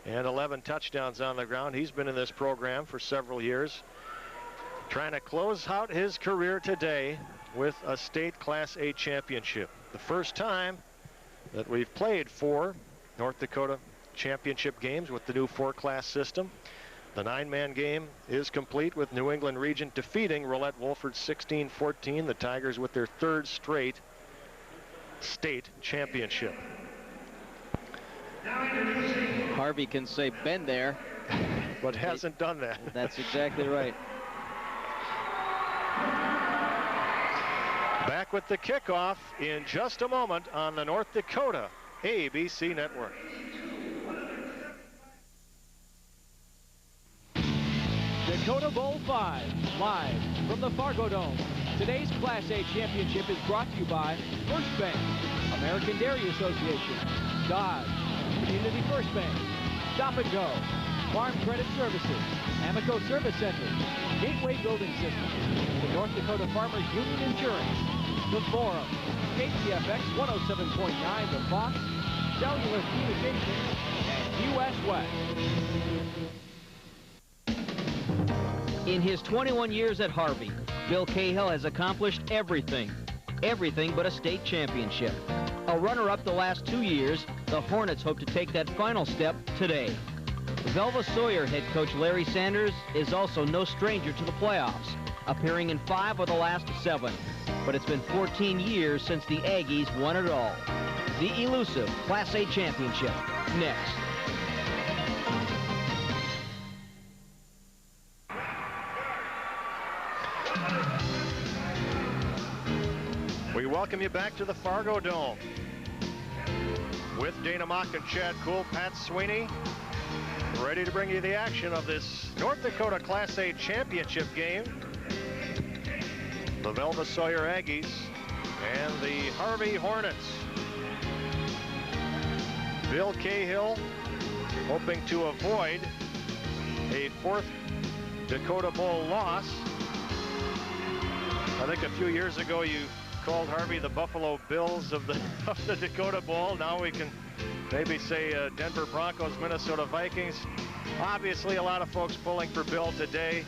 and 11 touchdowns on the ground. He's been in this program for several years, trying to close out his career today with a state Class A championship. The first time that we've played 4 North Dakota championship games with the new 4-class system. The 9-man game is complete with New England Regent defeating Roulette Wolford 16-14. The Tigers with their 3rd straight state championship. Harvey can say been there, but hasn't done that. That's exactly right. Back with the kickoff in just a moment on the North Dakota ABC Network. Dakota Bowl 5, live from the Fargo Dome. Today's Class A championship is brought to you by First Bank, American Dairy Association, Dodge, Community First Bank, Stop and Go, Farm Credit Services, Amico Service Center, Gateway Building Systems, the North Dakota Farmers Union Insurance, The Forum, KTFX 107.9 The Fox, Cellular Communications, and U.S. West. In his 21 years at Harvey, Bill Cahill has accomplished everything but a state championship. A runner-up the last 2 years, the Hornets hope to take that final step today. Velva Sawyer head coach Larry Sanders is also no stranger to the playoffs, appearing in 5 of the last 7. But it's been 14 years since the Aggies won it all. The elusive Class A championship, next. We welcome you back to the Fargo Dome with Dana Mock and Chad Kuhl, Pat Sweeney, ready to bring you the action of this North Dakota Class A championship game. The Velva Sawyer Aggies and the Harvey Hornets. Bill Cahill hoping to avoid a 4th Dakota Bowl loss. I think a few years ago you called Harvey the Buffalo Bills of the Dakota Bowl. Now we can maybe say Denver Broncos, Minnesota Vikings. Obviously a lot of folks pulling for Bill today.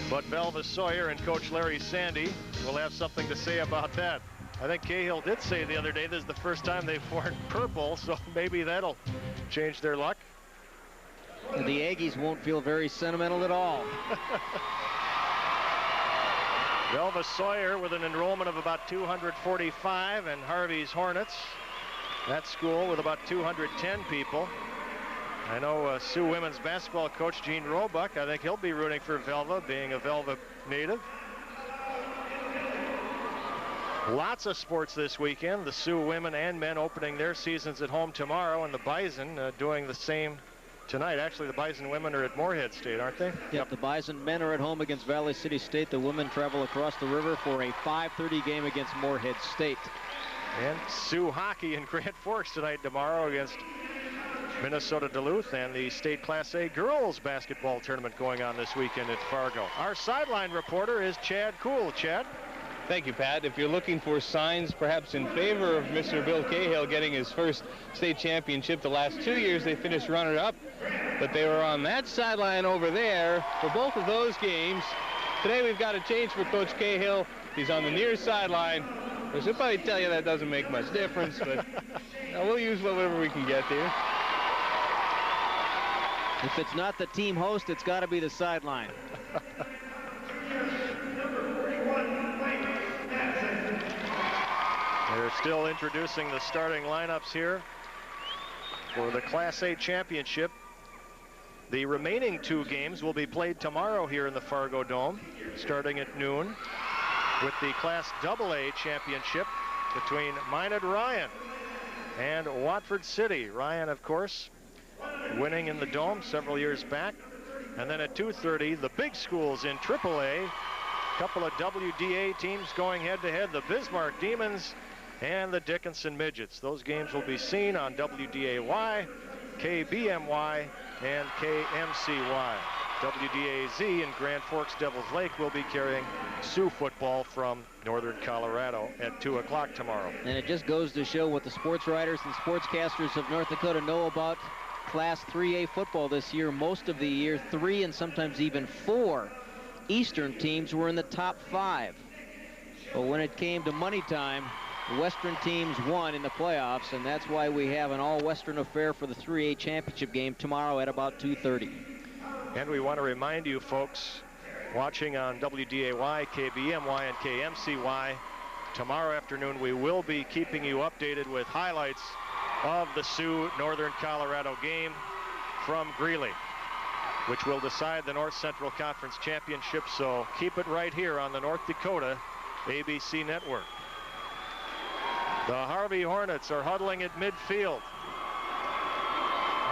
But Velva Sawyer and Coach Larry Sandy will have something to say about that. I think Cahill did say the other day this is the first time they've worn purple, so maybe that'll change their luck. The Aggies won't feel very sentimental at all. Velva Sawyer with an enrollment of about 245, and Harvey's Hornets, that school with about 210 people. I know Sioux women's basketball coach Gene Roebuck, I think he'll be rooting for Velva, being a Velva native. Lots of sports this weekend. The Sioux women and men opening their seasons at home tomorrow, and the Bison doing the same tonight. Actually, the Bison women are at Moorhead State, aren't they? Yep, the Bison men are at home against Valley City State. The women travel across the river for a 5:30 game against Moorhead State. And Sioux hockey in Grand Forks tonight, tomorrow against Minnesota Duluth, and the state Class A girls basketball tournament going on this weekend at Fargo. Our sideline reporter is Chad Kuhl. Chad? Thank you, Pat. If you're looking for signs perhaps in favor of Mr. Bill Cahill getting his first state championship, the last 2 years they finished runner-up, but they were on that sideline over there for both of those games. Today we've got a change for Coach Cahill. He's on the near sideline. Which will probably tell you that doesn't make much difference, but we'll use whatever we can get here. If it's not the team host, it's got to be the sideline. They're still introducing the starting lineups here for the Class A championship. The remaining 2 games will be played tomorrow here in the Fargo Dome, starting at noon, with the Class AA championship between Minot Ryan and Watford City. Ryan, of course, winning in the Dome several years back. And then at 2:30, the big schools in AAA. A couple of WDA teams going head-to-head, the Bismarck Demons and the Dickinson Midgets. Those games will be seen on WDAY, KBMY, and KMCY. WDAZ in Grand Forks Devils Lake will be carrying Sioux football from northern Colorado at 2 o'clock tomorrow. And it just goes to show what the sports writers and sportscasters of North Dakota know about Class 3A football this year. Most of the year, 3 and sometimes even 4 Eastern teams were in the top 5. But when it came to money time, Western teams won in the playoffs, and that's why we have an all-Western affair for the 3A championship game tomorrow at about 2:30. And we want to remind you folks watching on WDAY, KBMY, and KMCY, tomorrow afternoon we will be keeping you updated with highlights of the Sioux Northern Colorado game from Greeley, which will decide the North Central Conference Championship. So keep it right here on the North Dakota ABC Network. The Harvey Hornets are huddling at midfield.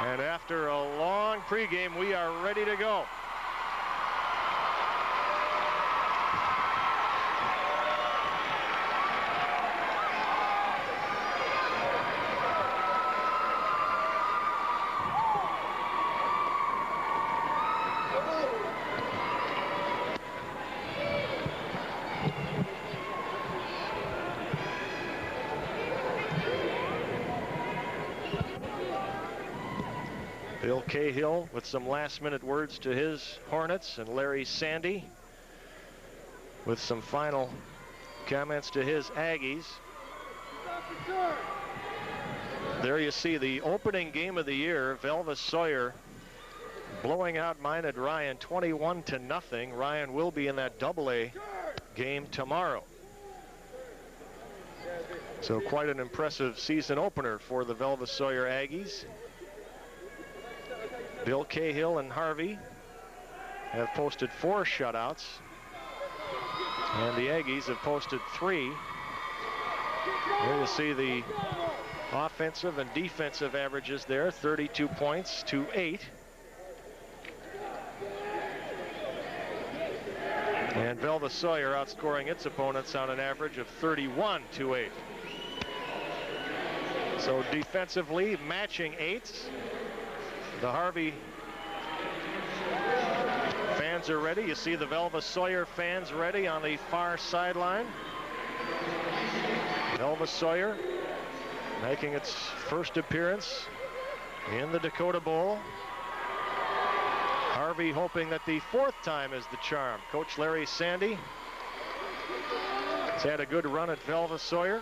And after a long pregame, we are ready to go. Bill Cahill with some last-minute words to his Hornets, and Larry Sandy with some final comments to his Aggies. There you see the opening game of the year, Velva Sawyer blowing out Minot Ryan 21-0. Ryan will be in that AA game tomorrow. So quite an impressive season opener for the Velva Sawyer Aggies. Bill Cahill and Harvey have posted 4 shutouts, and the Aggies have posted 3. There you see the offensive and defensive averages there, 32 points to 8. And Velva Sawyer outscoring its opponents on an average of 31-8. So defensively matching 8s. The Harvey fans are ready. You see the Velva Sawyer fans ready on the far sideline. Velva Sawyer making its first appearance in the Dakota Bowl. Harvey hoping that the 4th time is the charm. Coach Larry Sandy has had a good run at Velva Sawyer.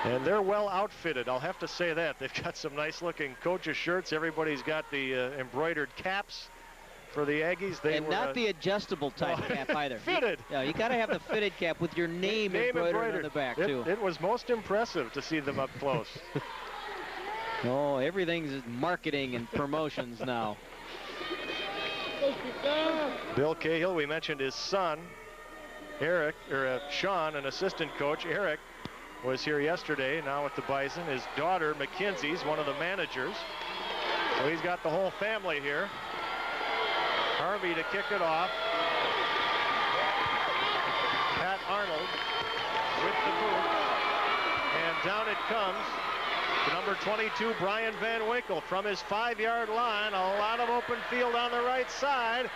And they're well outfitted, I'll have to say that. They've got some nice looking coaches shirts. Everybody's got the embroidered caps for the Aggies. They and were, not the adjustable type cap either. Fitted. Yeah, you got to have the fitted cap with your name embroidered on the back too. It was most impressive to see them up close. Oh, everything's marketing and promotions now. Bill Cahill, we mentioned his son, Eric, or Sean, an assistant coach. Eric was here yesterday, now with the Bison. His daughter, Mackenzie's one of the managers. So he's got the whole family here. Harvey to kick it off. Pat Arnold with the boot. And down it comes. Number 22, Brian Van Winkle from his 5-yard line. A lot of open field on the right side.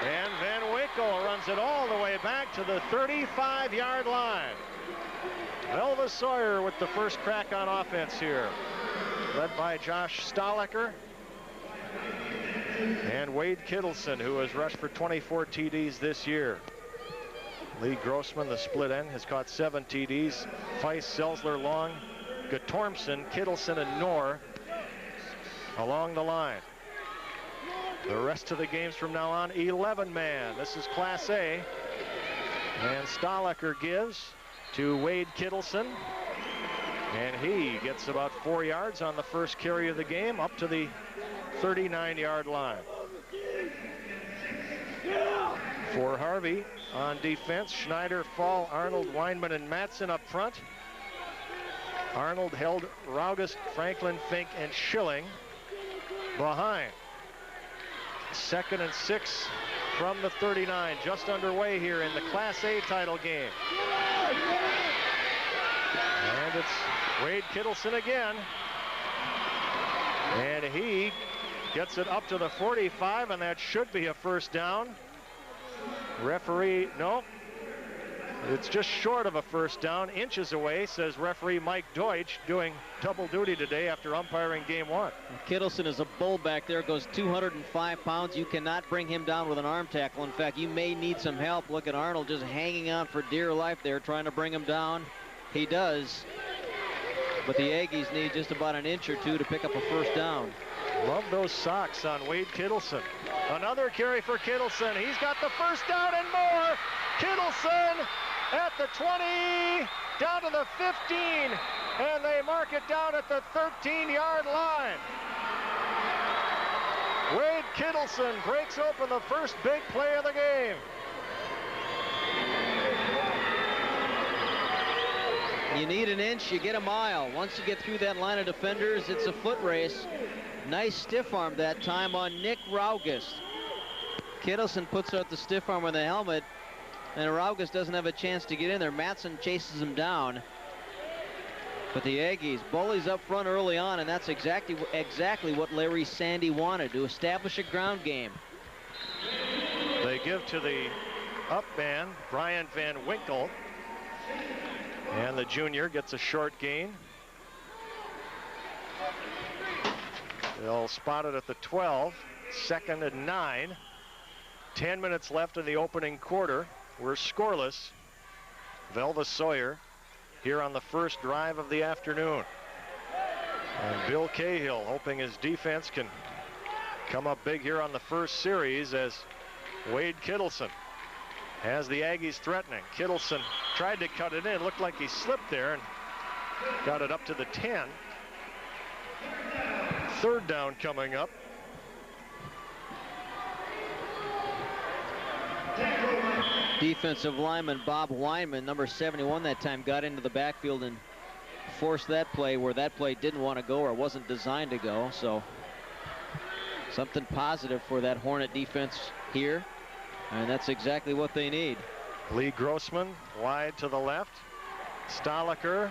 And Van Winkle runs it all the way back to the 35-yard line. Velva Sawyer with the first crack on offense here, led by Josh Stahlecker and Wade Kittleson, who has rushed for 24 TDs this year. Lee Grossman, the split end, has caught 7 TDs. Feist, Selzler, Long, Gatormson, Kittleson, and Knorr along the line. The rest of the games from now on, 11-man. This is Class A. And Stahlecker gives to Wade Kittleson, and he gets about 4 yards on the first carry of the game, up to the 39-yard line. For Harvey on defense, Schneider, Fall, Arnold, Weinman, and Matson up front. Arnold held Raugust, Franklin, Fink, and Schilling behind. 2nd and 6 from the 39, just underway here in the Class A title game. And it's Wade Kittleson again. And he gets it up to the 45, and that should be a first down. Referee, no. It's just short of a first down, inches away, says referee Mike Deutsch, doing double duty today after umpiring game 1. Kittleson is a bull back there, goes 205 pounds. You cannot bring him down with an arm tackle. In fact, you may need some help. Look at Arnold just hanging on for dear life there, trying to bring him down. He does. But the Aggies need just about an inch or two to pick up a first down. Love those socks on Wade Kittleson. Another carry for Kittleson. He's got the first down and more. Kittleson at the 20, down to the 15, and they mark it down at the 13-yard line. Wade Kittleson breaks open the first big play of the game. You need an inch, you get a mile. Once you get through that line of defenders, it's a foot race. Nice stiff arm that time on Nick Raugus. Kittleson puts out the stiff arm with the helmet, and Raugus doesn't have a chance to get in there. Matson chases him down. But the Aggies, bullies up front early on, and that's exactly what Larry Sandy wanted, to establish a ground game. They give to the up man, Brian Van Winkle. And the junior gets a short gain. They'll spot it at the 12, 2nd and 9. 10 minutes left in the opening quarter. We're scoreless. Velva Sawyer here on the first drive of the afternoon. And Bill Cahill hoping his defense can come up big here on the first series as Wade Kittleson has the Aggies threatening. Kittleson tried to cut it in. Looked like he slipped there and got it up to the 10. Third down coming up. Defensive lineman Bob Weinman, number 71 that time, got into the backfield and forced that play where that play didn't want to go or wasn't designed to go. So something positive for that Hornet defense here, and that's exactly what they need. Lee Grossman wide to the left. Stoliker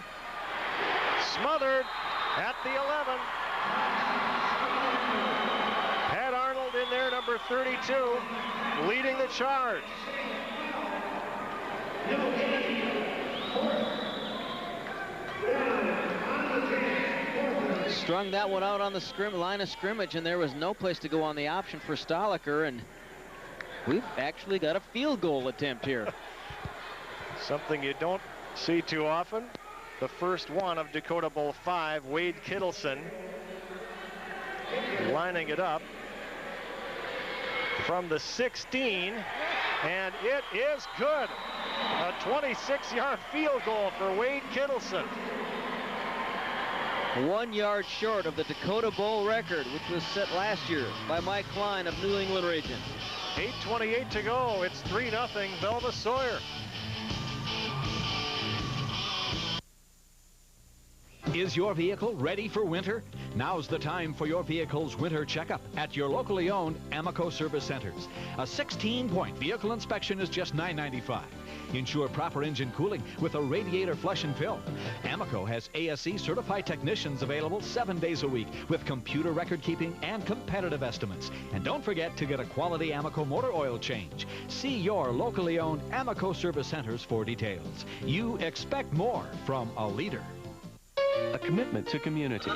smothered at the 11. Pat Arnold in there, number 32, leading the charge. Strung that one out on the line of scrimmage, and there was no place to go on the option for Stoliker, and we've actually got a field goal attempt here. Something you don't see too often. The first one of Dakota Bowl 5, Wade Kittleson lining it up from the 16, and it is good. A 26-yard field goal for Wade Kittleson. 1 yard short of the Dakota Bowl record, which was set last year by Mike Klein of New England Region. 8:28 to go. It's 3-0 Velva Sawyer. Is your vehicle ready for winter? Now's the time for your vehicle's winter checkup at your locally owned Amoco Service Centers. A 16-point vehicle inspection is just $9.95. Ensure proper engine cooling with a radiator flush and fill. Amoco has ASE certified technicians available 7 days a week with computer record keeping and competitive estimates. And don't forget to get a quality Amoco motor oil change. See your locally owned Amoco Service Centers for details. You expect more from a leader. A commitment to community.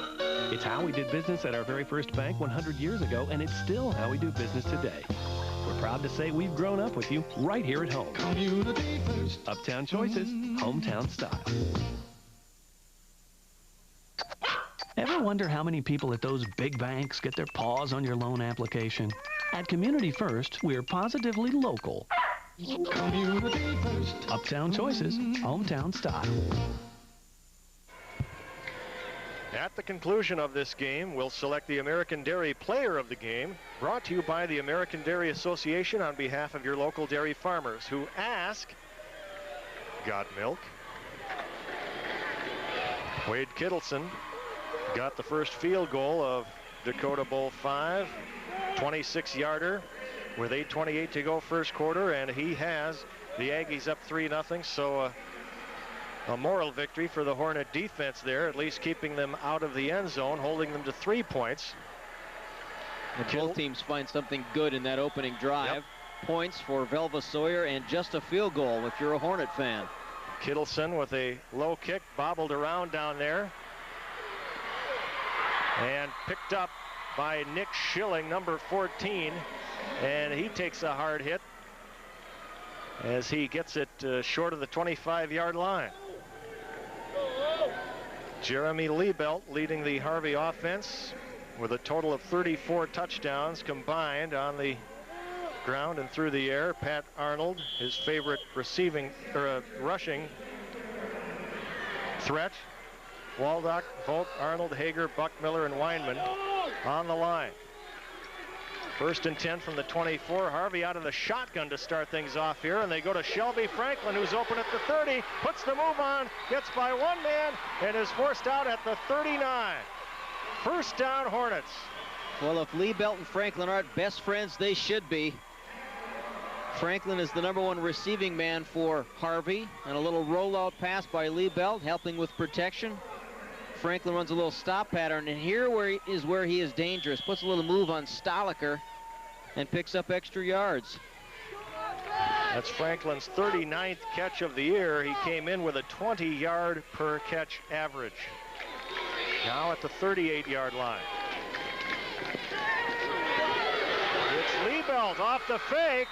It's how we did business at our very first bank 100 years ago, and it's still how we do business today. We're proud to say we've grown up with you right here at home. Community first. Uptown choices, hometown style. Ever wonder how many people at those big banks get their paws on your loan application? At Community First, we're positively local. Community First. Uptown choices, hometown style. At the conclusion of this game, we'll select the American Dairy Player of the Game, brought to you by the American Dairy Association on behalf of your local dairy farmers who ask, got milk? Wade Kittleson got the first field goal of Dakota Bowl 5, 26-yarder with 8:28 to go first quarter, and he has the Aggies up 3-0, so a moral victory for the Hornet defense there, at least keeping them out of the end zone, holding them to 3 points. And both teams find something good in that opening drive. Yep. points for Velva Sawyer and just a field goal if you're a Hornet fan. Kittleson with a low kick, bobbled around down there. And picked up by Nick Schilling, number 14. And he takes a hard hit as he gets it short of the 25-yard line. Jeremy Liebelt leading the Harvey offense with a total of 34 touchdowns combined on the ground and through the air. Pat Arnold, his favorite rushing threat. Waldock, Volk, Arnold, Hager, Buckmiller, and Weinman on the line. 1st and 10 from the 24. Harvey out of the shotgun to start things off here, and they go to Shelby Franklin, who's open at the 30, puts the move on, gets by one man, and is forced out at the 39. 1st down, Hornets. Well, if Liebelt and Franklin aren't best friends, they should be. Franklin is the #1 receiving man for Harvey, and a little rollout pass by Liebelt, helping with protection. Franklin runs a little stop pattern, and here where he is dangerous. Puts a little move on Stoliker and picks up extra yards. That's Franklin's 39th catch of the year. He came in with a 20-yard per catch average. Now at the 38-yard line. It's Liebelt off the fake,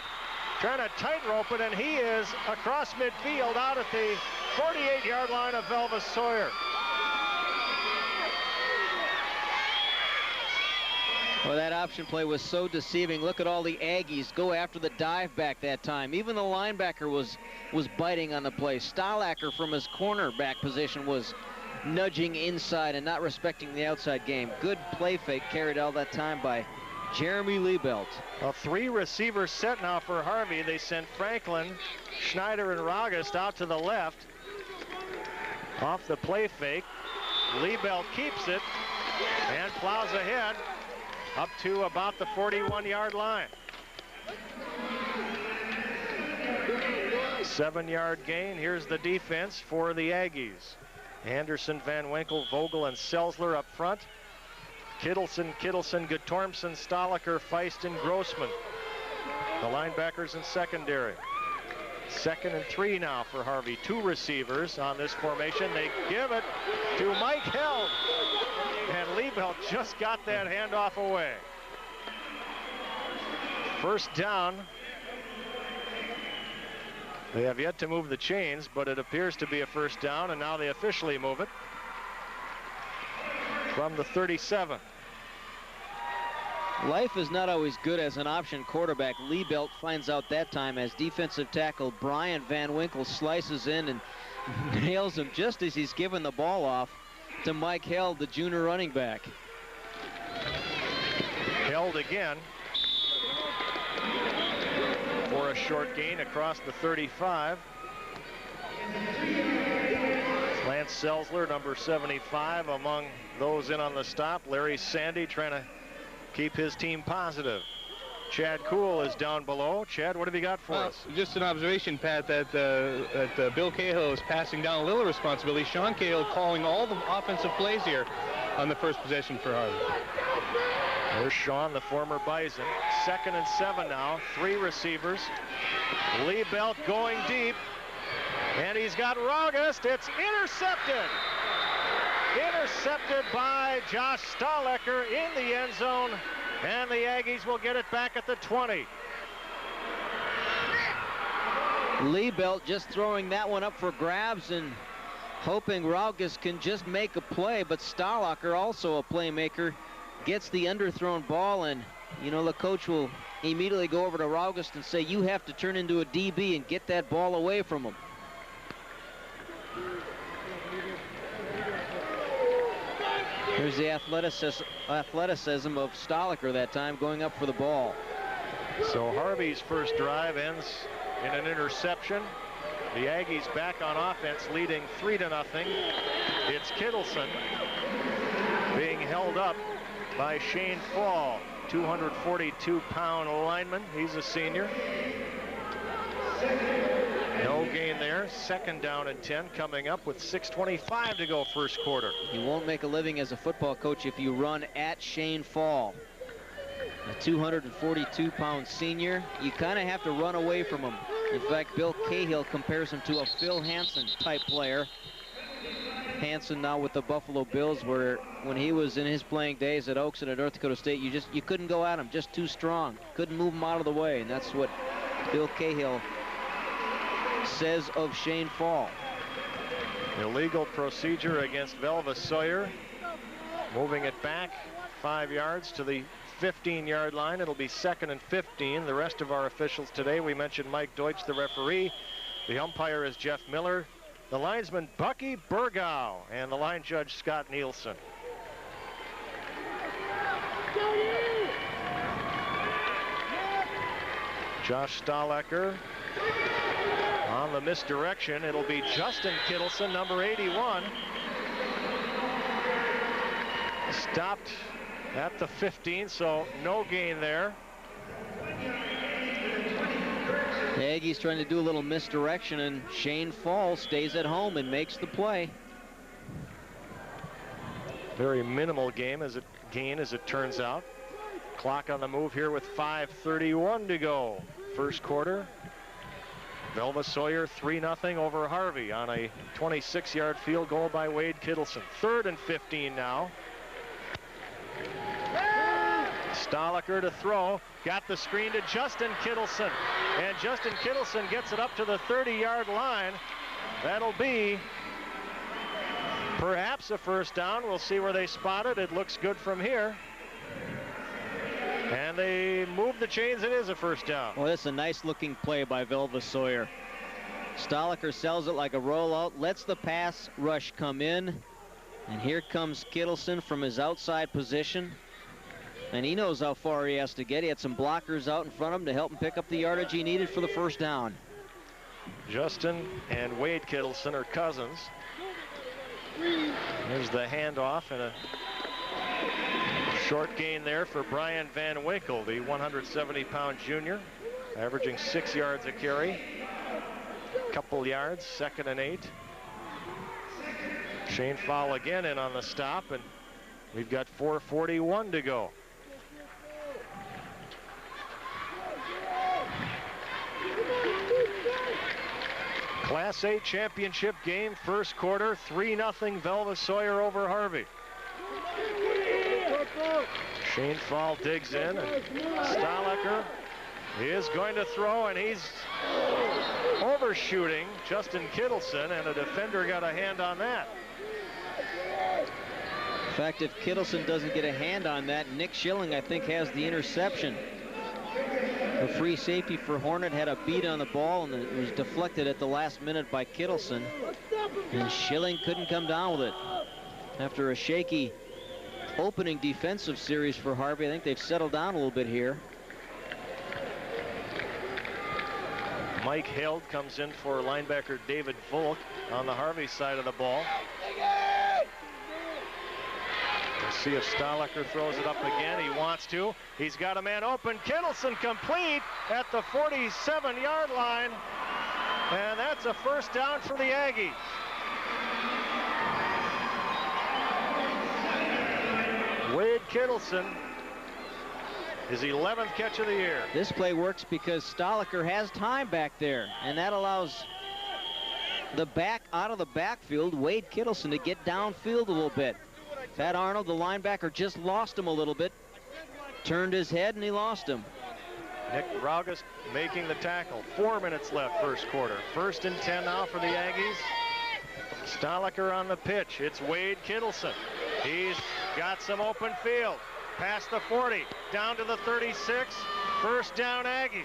trying to tightrope it, and he is across midfield out at the 48-yard line of Velva Sawyer. Well, that option play was so deceiving. Look at all the Aggies go after the dive back that time. Even the linebacker was biting on the play. Stolacker from his cornerback position was nudging inside and not respecting the outside game. Good play fake carried all that time by Jeremy Liebelt. A 3-receiver set now for Harvey. They sent Franklin, Schneider, and Raugust out to the left. Off the play fake. Liebelt keeps it and plows ahead up to about the 41-yard line. 7-yard gain. Here's the defense for the Aggies. Anderson, Van Winkle, Vogel, and Selzler up front. Kittleson, Guttormson, Stoliker, Feist, and Grossman. The linebackers in secondary. 2nd and 3 now for Harvey. 2 receivers on this formation. They give it to Mike Held. And Liebelt just got that handoff away. 1st down. They have yet to move the chains, but it appears to be a 1st down, and now they officially move it from the 37. Life is not always good as an option quarterback. Liebelt finds out that time as defensive tackle Brian Van Winkle slices in and nails him just as he's given the ball off to Mike Held, the junior running back. Held again for a short gain across the 35. Lance Selzler, number 75, among those in on the stop. Larry Sandy trying to keep his team positive. Chad Kuhl is down below. Chad, what have you got for us? Just an observation, Pat, that Bill Cahill is passing down a little responsibility. Sean Cahill calling all the offensive plays here on the first possession for Harvey. There's Sean, the former Bison. 2nd and 7 now. 3 receivers. Liebelt going deep. And he's got Raugust. It's intercepted. Intercepted by Josh Stoliker in the end zone. And the Aggies will get it back at the 20. Liebelt just throwing that one up for grabs and hoping Raugust can just make a play, but Stoliker, also a playmaker, gets the underthrown ball, and you know the coach will immediately go over to Raugust and say, you have to turn into a DB and get that ball away from him. Here's the athleticism of Stoliker that time, going up for the ball. So Harvey's first drive ends in an interception. The Aggies back on offense, leading 3-0. It's Kittleson being held up by Shane Fall, 242-pound lineman. He's a senior. No gain there. 2nd down and 10 coming up with 6:25 to go first quarter. You won't make a living as a football coach if you run at Shane Fall. A 242-pound senior. You kind of have to run away from him. In fact, Bill Cahill compares him to a Phil Hansen type player. Hansen now with the Buffalo Bills, where when he was in his playing days at Oaks and at North Dakota State, you couldn't go at him, just too strong. Couldn't move him out of the way, and that's what Bill Cahill says of Shane Fall. Illegal procedure against Velva Sawyer. Moving it back 5 yards to the 15-yard line. It'll be 2nd and 15. The rest of our officials today, we mentioned Mike Deutsch, the referee. The umpire is Jeff Miller. The linesman, Bucky Burgow, and the line judge, Scott Nielsen. Josh Stahlecker on the misdirection. It'll be Justin Kittleson, number 81. Stopped at the 15, so no gain there. The Aggies trying to do a little misdirection, and Shane Fall stays at home and makes the play. Very minimal gain as it turns out. Clock on the move here with 5:31 to go. First quarter. Velva Sawyer 3-0 over Harvey on a 26-yard field goal by Wade Kittleson. 3rd and 15 now. Stahlecker to throw, got the screen to Justin Kittleson, and Justin Kittleson gets it up to the 30-yard line. That'll be perhaps a first down. We'll see where they spot it. It looks good from here. And they move the chains. It is a first down. Well, that's a nice looking play by Velva Sawyer. Stahlecker sells it like a rollout, lets the pass rush come in, and here comes Kittleson from his outside position. And he knows how far he has to get. He had some blockers out in front of him to help him pick up the yardage he needed for the first down. Justin and Wade Kittleson are cousins. Here's the handoff, and a short gain there for Brian Van Winkle, the 170-pound junior, averaging 6 yards a carry. Couple yards, 2nd and 8. Shane Fall again in on the stop, and we've got 4:41 to go. Class A championship game, first quarter, 3-0 Velva Sawyer over Harvey. Shane Fall digs in, and Stahlecker is going to throw, and he's overshooting Justin Kittleson, and a defender got a hand on that. In fact, if Kittleson doesn't get a hand on that, Nick Schilling, I think, has the interception. The free safety for Hornet had a beat on the ball, and it was deflected at the last minute by Kittleson. And Schilling couldn't come down with it. After a shaky opening defensive series for Harvey, I think they've settled down a little bit here. Mike Held comes in for linebacker David Volk on the Harvey side of the ball. We'll see if Stahlecker throws it up again. He wants to. He's got a man open. Kittleson complete at the 47-yard line. And that's a first down for the Aggies. Wade Kittleson, his 11th catch of the year. This play works because Stahlecker has time back there, and that allows the back out of the backfield, Wade Kittleson, to get downfield a little bit. Pat Arnold, the linebacker, just lost him a little bit. Turned his head and he lost him. Nick Raugus making the tackle. 4 minutes left first quarter. 1st and 10 now for the Aggies. Stahlecker on the pitch. It's Wade Kittleson. He's got some open field. Past the 40, down to the 36. First down Aggies.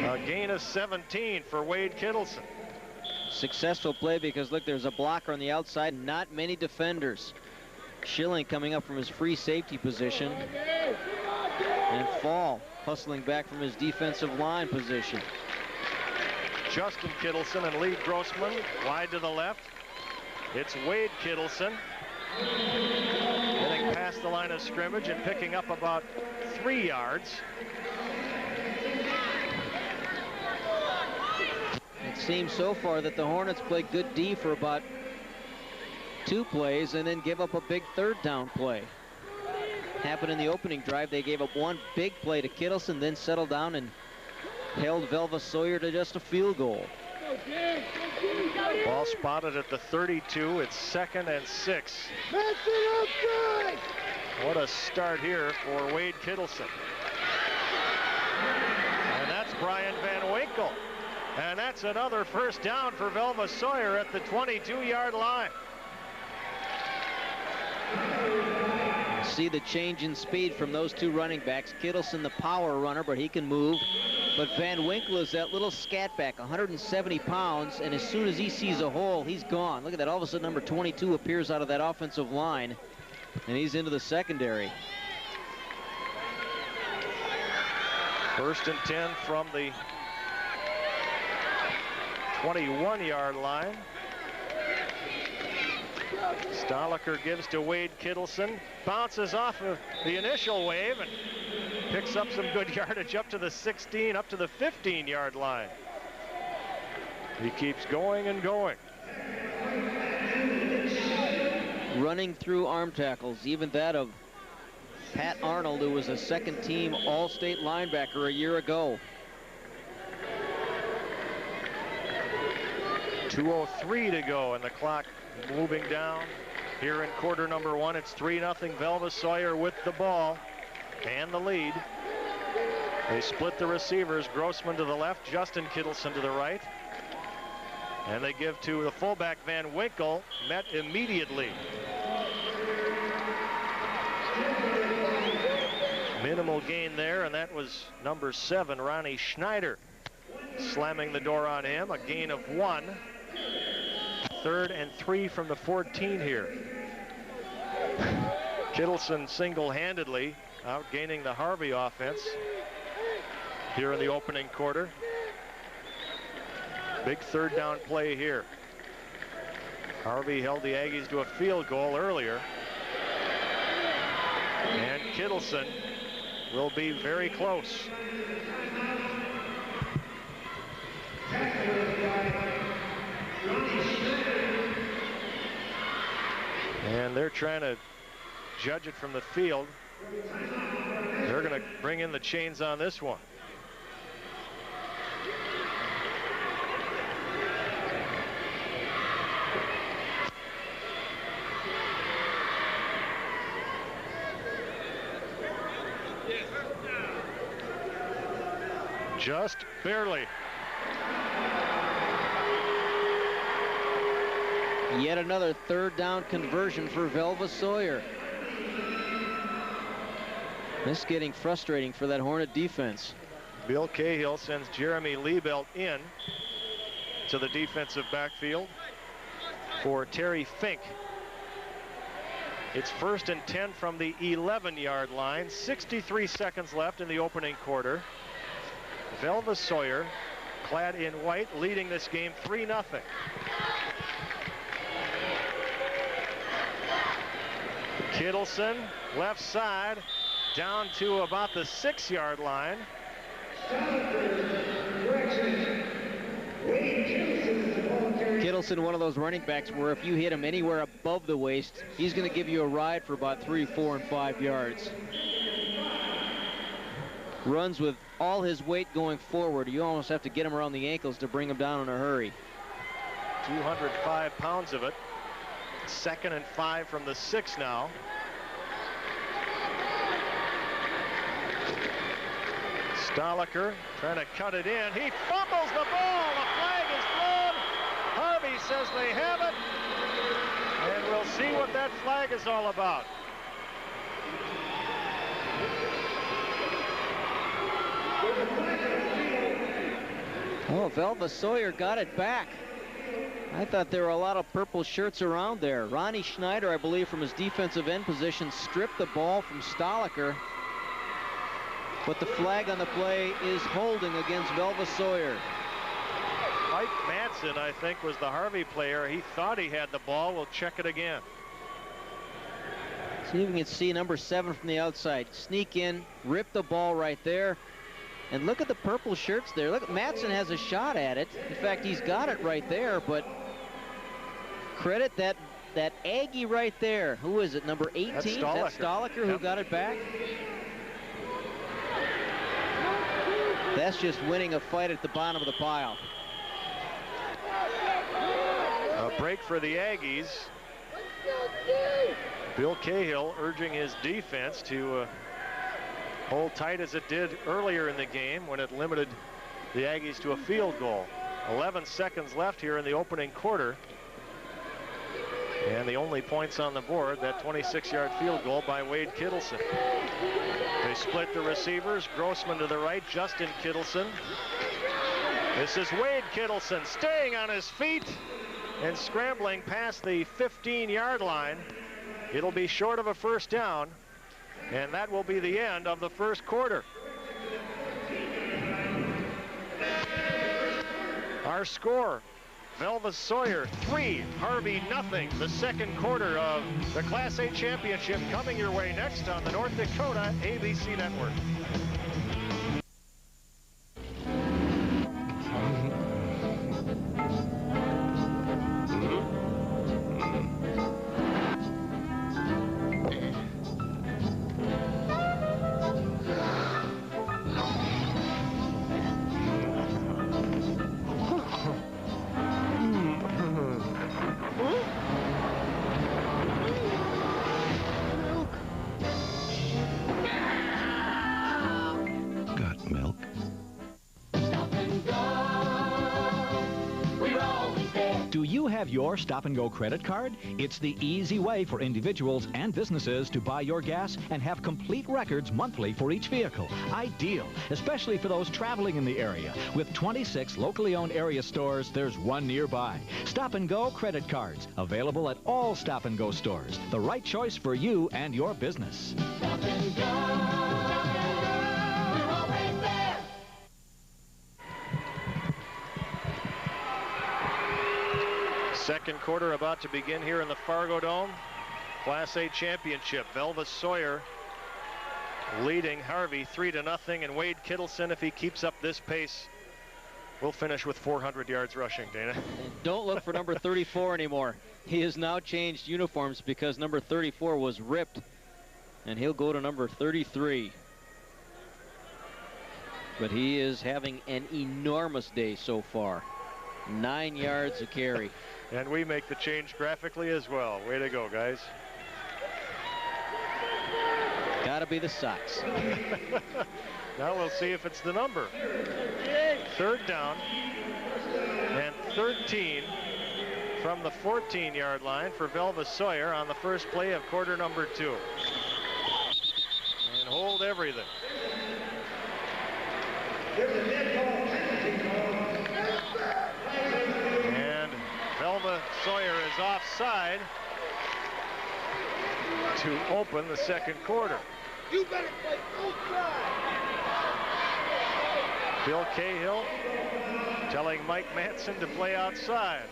A gain of 17 for Wade Kittleson. Successful play because, look, there's a blocker on the outside, not many defenders. Schilling coming up from his free safety position. And Fall hustling back from his defensive line position. Justin Kittleson and Lee Grossman wide to the left. It's Wade Kittleson getting past the line of scrimmage and picking up about 3 yards. It seems so far that the Hornets play good D for about 2 plays and then give up a big third down play. Happened in the opening drive. They gave up 1 big play to Kittleson, then settled down and held Velva Sawyer to just a field goal. Ball spotted at the 32. It's 2nd and 6. What a start here for Wade Kittleson. And that's Brian Van Winkle. And that's another first down for Velva Sawyer at the 22-yard line. See the change in speed from those 2 running backs. Kittleson, the power runner, but he can move. But Van Winkle is that little scat back, 170 pounds, and as soon as he sees a hole, he's gone. Look at that. All of a sudden, number 22 appears out of that offensive line, and he's into the secondary. 1st and 10 from the 21-yard line. Stoliker gives to Wade Kittleson, bounces off of the initial wave and picks up some good yardage up to the 16, up to the 15-yard line. He keeps going and going. Running through arm tackles, even that of Pat Arnold, who was a 2nd-team All-State linebacker a year ago. 2:03 to go, and the clock moving down here in quarter number 1. It's 3-0 Velva Sawyer with the ball and the lead. They split the receivers. Grossman to the left, Justin Kittleson to the right. And they give to the fullback Van Winkle, met immediately. Minimal gain there, and that was number 7, Ronnie Schneider, slamming the door on him. A gain of 1. 3rd and 3 from the 14 here. Kittleson single-handedly outgaining the Harvey offense here in the opening quarter. Big 3rd down play here. Harvey held the Aggies to a field goal earlier. And Kittleson will be very close. And they're trying to judge it from the field. They're going to bring in the chains on this one. Just barely. Yet another 3rd down conversion for Velva Sawyer. This is getting frustrating for that Hornet defense. Bill Cahill sends Jeremy Liebelt in to the defensive backfield for Terry Fink. It's 1st and 10 from the 11-yard line. 63 seconds left in the opening quarter. Velva Sawyer, clad in white, leading this game 3-0. Kittleson, left side, down to about the 6-yard line. Kittleson, one of those running backs where if you hit him anywhere above the waist, he's going to give you a ride for about 3, 4, and 5 yards. Runs with all his weight going forward. You almost have to get him around the ankles to bring him down in a hurry. 205 pounds of it. 2nd and 5 from the 6 now. Stoliker trying to cut it in. He fumbles the ball. The flag is thrown. Harvey says they have it. And we'll see what that flag is all about. Oh, Velva Sawyer got it back. I thought there were a lot of purple shirts around there. Ronnie Schneider, I believe, from his defensive end position, stripped the ball from Stoliker. But the flag on the play is holding against Velva Sawyer. Mike Madsen, I think, was the Harvey player. He thought he had the ball. We'll check it again. See if we can see number 7 from the outside. Sneak in, rip the ball right there. And look at the purple shirts there. Look, Matson has a shot at it. In fact, he's got it right there, but credit that Aggie right there. Who is it, number 18? That's Stoliker who got it back? That's just winning a fight at the bottom of the pile. A break for the Aggies. Bill Cahill urging his defense to hold tight as it did earlier in the game when it limited the Aggies to a field goal. 11 seconds left here in the opening quarter. And the only points on the board, that 26-yard field goal by Wade Kittleson. They split the receivers. Grossman to the right, Justin Kittleson. This is Wade Kittleson staying on his feet and scrambling past the 15-yard line. It'll be short of a first down, and that will be the end of the first quarter. Our score, Velva Sawyer 3, Harvey nothing. The second quarter of the Class A championship coming your way next on the North Dakota ABC Network. Your Stop and Go credit card? It's the easy way for individuals and businesses to buy your gas and have complete records monthly for each vehicle. Ideal, especially for those traveling in the area. With 26 locally owned area stores, there's one nearby. Stop and Go credit cards, available at all Stop and Go stores. The right choice for you and your business. Stop and Go. Second quarter about to begin here in the Fargo Dome. Class A championship. Velva Sawyer leading Harvey 3-0, and Wade Kittleson, if he keeps up this pace, will finish with 400 yards rushing, Dana. And don't look for number 34 anymore. He has now changed uniforms because number 34 was ripped, and he'll go to number 33. But he is having an enormous day so far. 9 yards a carry. And we make the change graphically as well. Way to go, guys. Gotta be the socks. Now we'll see if it's the number. Third down and 13 from the 14-yard line for Velva Sawyer on the first play of quarter number 2. And hold everything. Velva Sawyer is offside to open the second quarter. You better play full drive. Bill Cahill telling Mike Matson to play outside.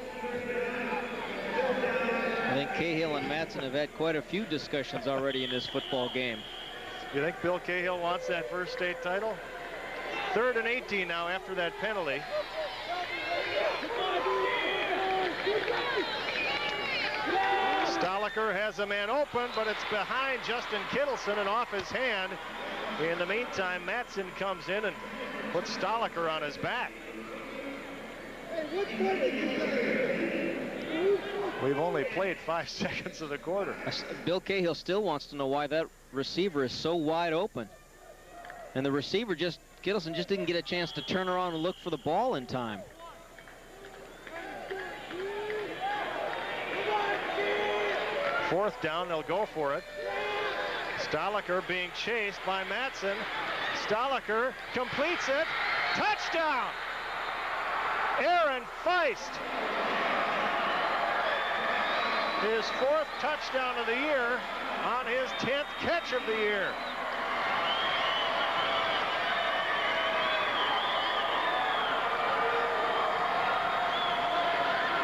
I think Cahill and Matson have had quite a few discussions already in this football game. You think Bill Cahill wants that first state title? 3rd and 18 now after that penalty. Stoliker has a man open, but it's behind Justin Kittleson and off his hand. In the meantime, Matson comes in and puts Stoliker on his back. We've only played 5 seconds of the quarter. Bill Cahill still wants to know why that receiver is so wide open. And the receiver Kittleson just didn't get a chance to turn around and look for the ball in time. Fourth down, they'll go for it. Stoliker being chased by Matson. Stoliker completes it. Touchdown! Aaron Feist. His 4th touchdown of the year on his 10th catch of the year.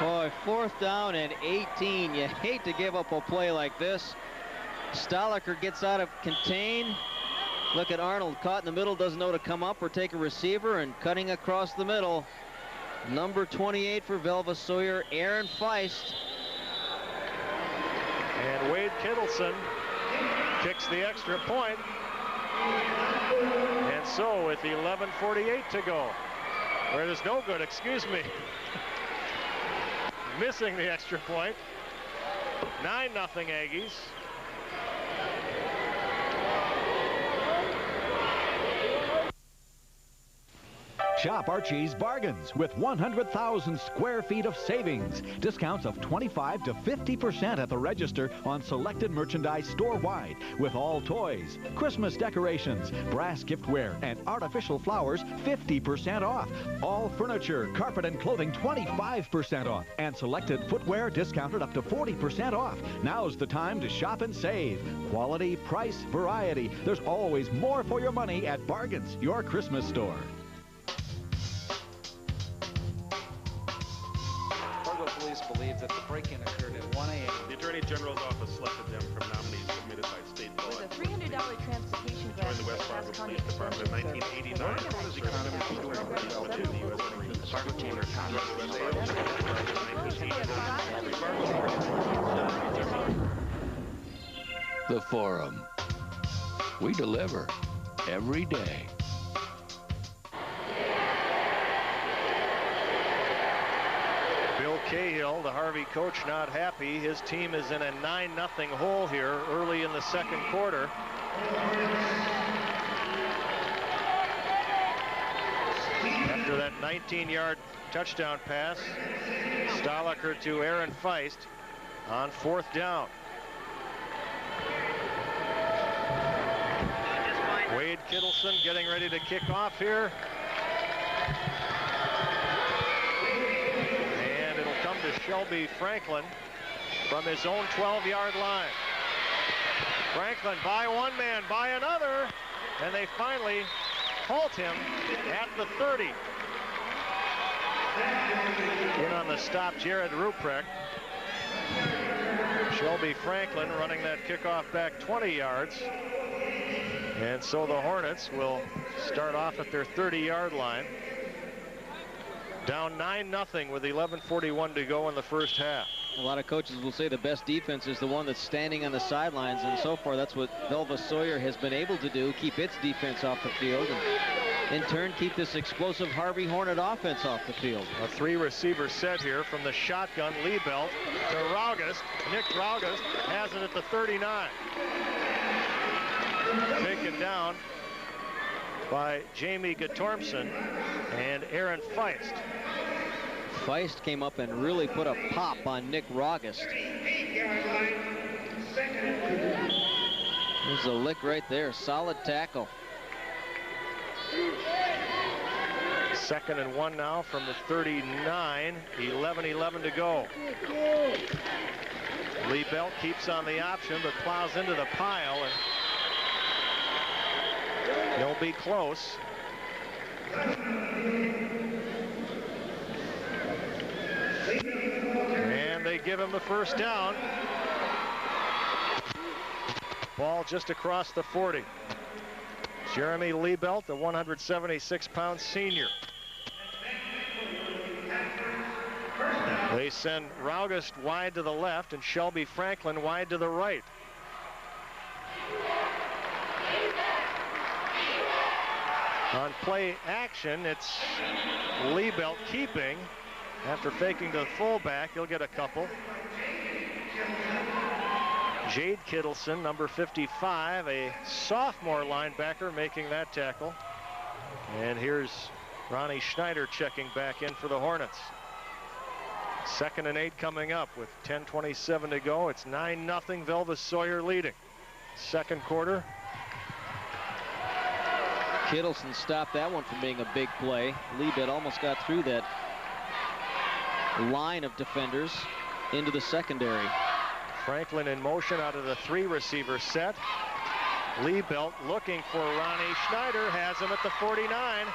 Boy, 4th down and 18. You hate to give up a play like this. Stoliker gets out of contain, Look at Arnold, caught in the middle, doesn't know to come up or take a receiver, and cutting across the middle. Number 28 for Velva Sawyer, Aaron Feist. And Wade Kittleson kicks the extra point. And so with 11:48 to go, or there's no good, excuse me, missing the extra point, 9-0 Aggies. Shop Archie's Bargains with 100,000 square feet of savings. Discounts of 25 to 50% at the register on selected merchandise store-wide with all toys, Christmas decorations, brass giftware, and artificial flowers 50% off. All furniture, carpet, and clothing 25% off. And selected footwear discounted up to 40% off. Now's the time to shop and save. Quality, price, variety. There's always more for your money at Bargains, your Christmas store. Police believe that the break-in occurred at 1 a.m. The Attorney General's office selected them from nominees submitted by state law. With a $300 transportation grant Joined the West Fargo Police Department in 1989. The Forum. We deliver every day. Bill Cahill, the Harvey coach, not happy. His team is in a 9-0 hole here early in the second quarter. After that 19-yard touchdown pass, Stahlecker to Aaron Feist on 4th down. Wade Kittleson getting ready to kick off here. To Shelby Franklin from his own 12-yard line. Franklin by one man, by another, and they finally halt him at the 30. In on the stop, Jared Ruprecht. Shelby Franklin running that kickoff back 20 yards. And so the Hornets will start off at their 30-yard line. Down 9-0 with 11:41 to go in the first half. A lot of coaches will say the best defense is the one that's standing on the sidelines, and so far that's what Velva Sawyer has been able to do, keep its defense off the field, and in turn keep this explosive Harvey Hornet offense off the field. A 3-receiver set here from the shotgun. Liebelt to Raugust. Nick Raugust has it at the 39. Taken down by Jamie Gatormson and Aaron Feist. Feist came up and really put a pop on Nick Raugust. There's a lick right there, solid tackle. 2nd and 1 now from the 39, 11:11 to go. Liebelt keeps on the option but plows into the pile, and he'll be close. And they give him the first down. Ball just across the 40. Jeremy Liebelt, the 176-pound senior. They send Raugust wide to the left and Shelby Franklin wide to the right. On play action, it's Liebelt keeping. After faking to the fullback, he'll get a couple. Jade Kittleson, number 55, a sophomore linebacker, making that tackle. And here's Ronnie Schneider checking back in for the Hornets. 2nd and 8 coming up with 10:27 to go. It's 9-0, Velva Sawyer leading. Second quarter. Kittleson stopped that one from being a big play. Liebelt almost got through that line of defenders into the secondary. Franklin in motion out of the 3-receiver set. Liebelt looking for Ronnie Schneider, has him at the 49.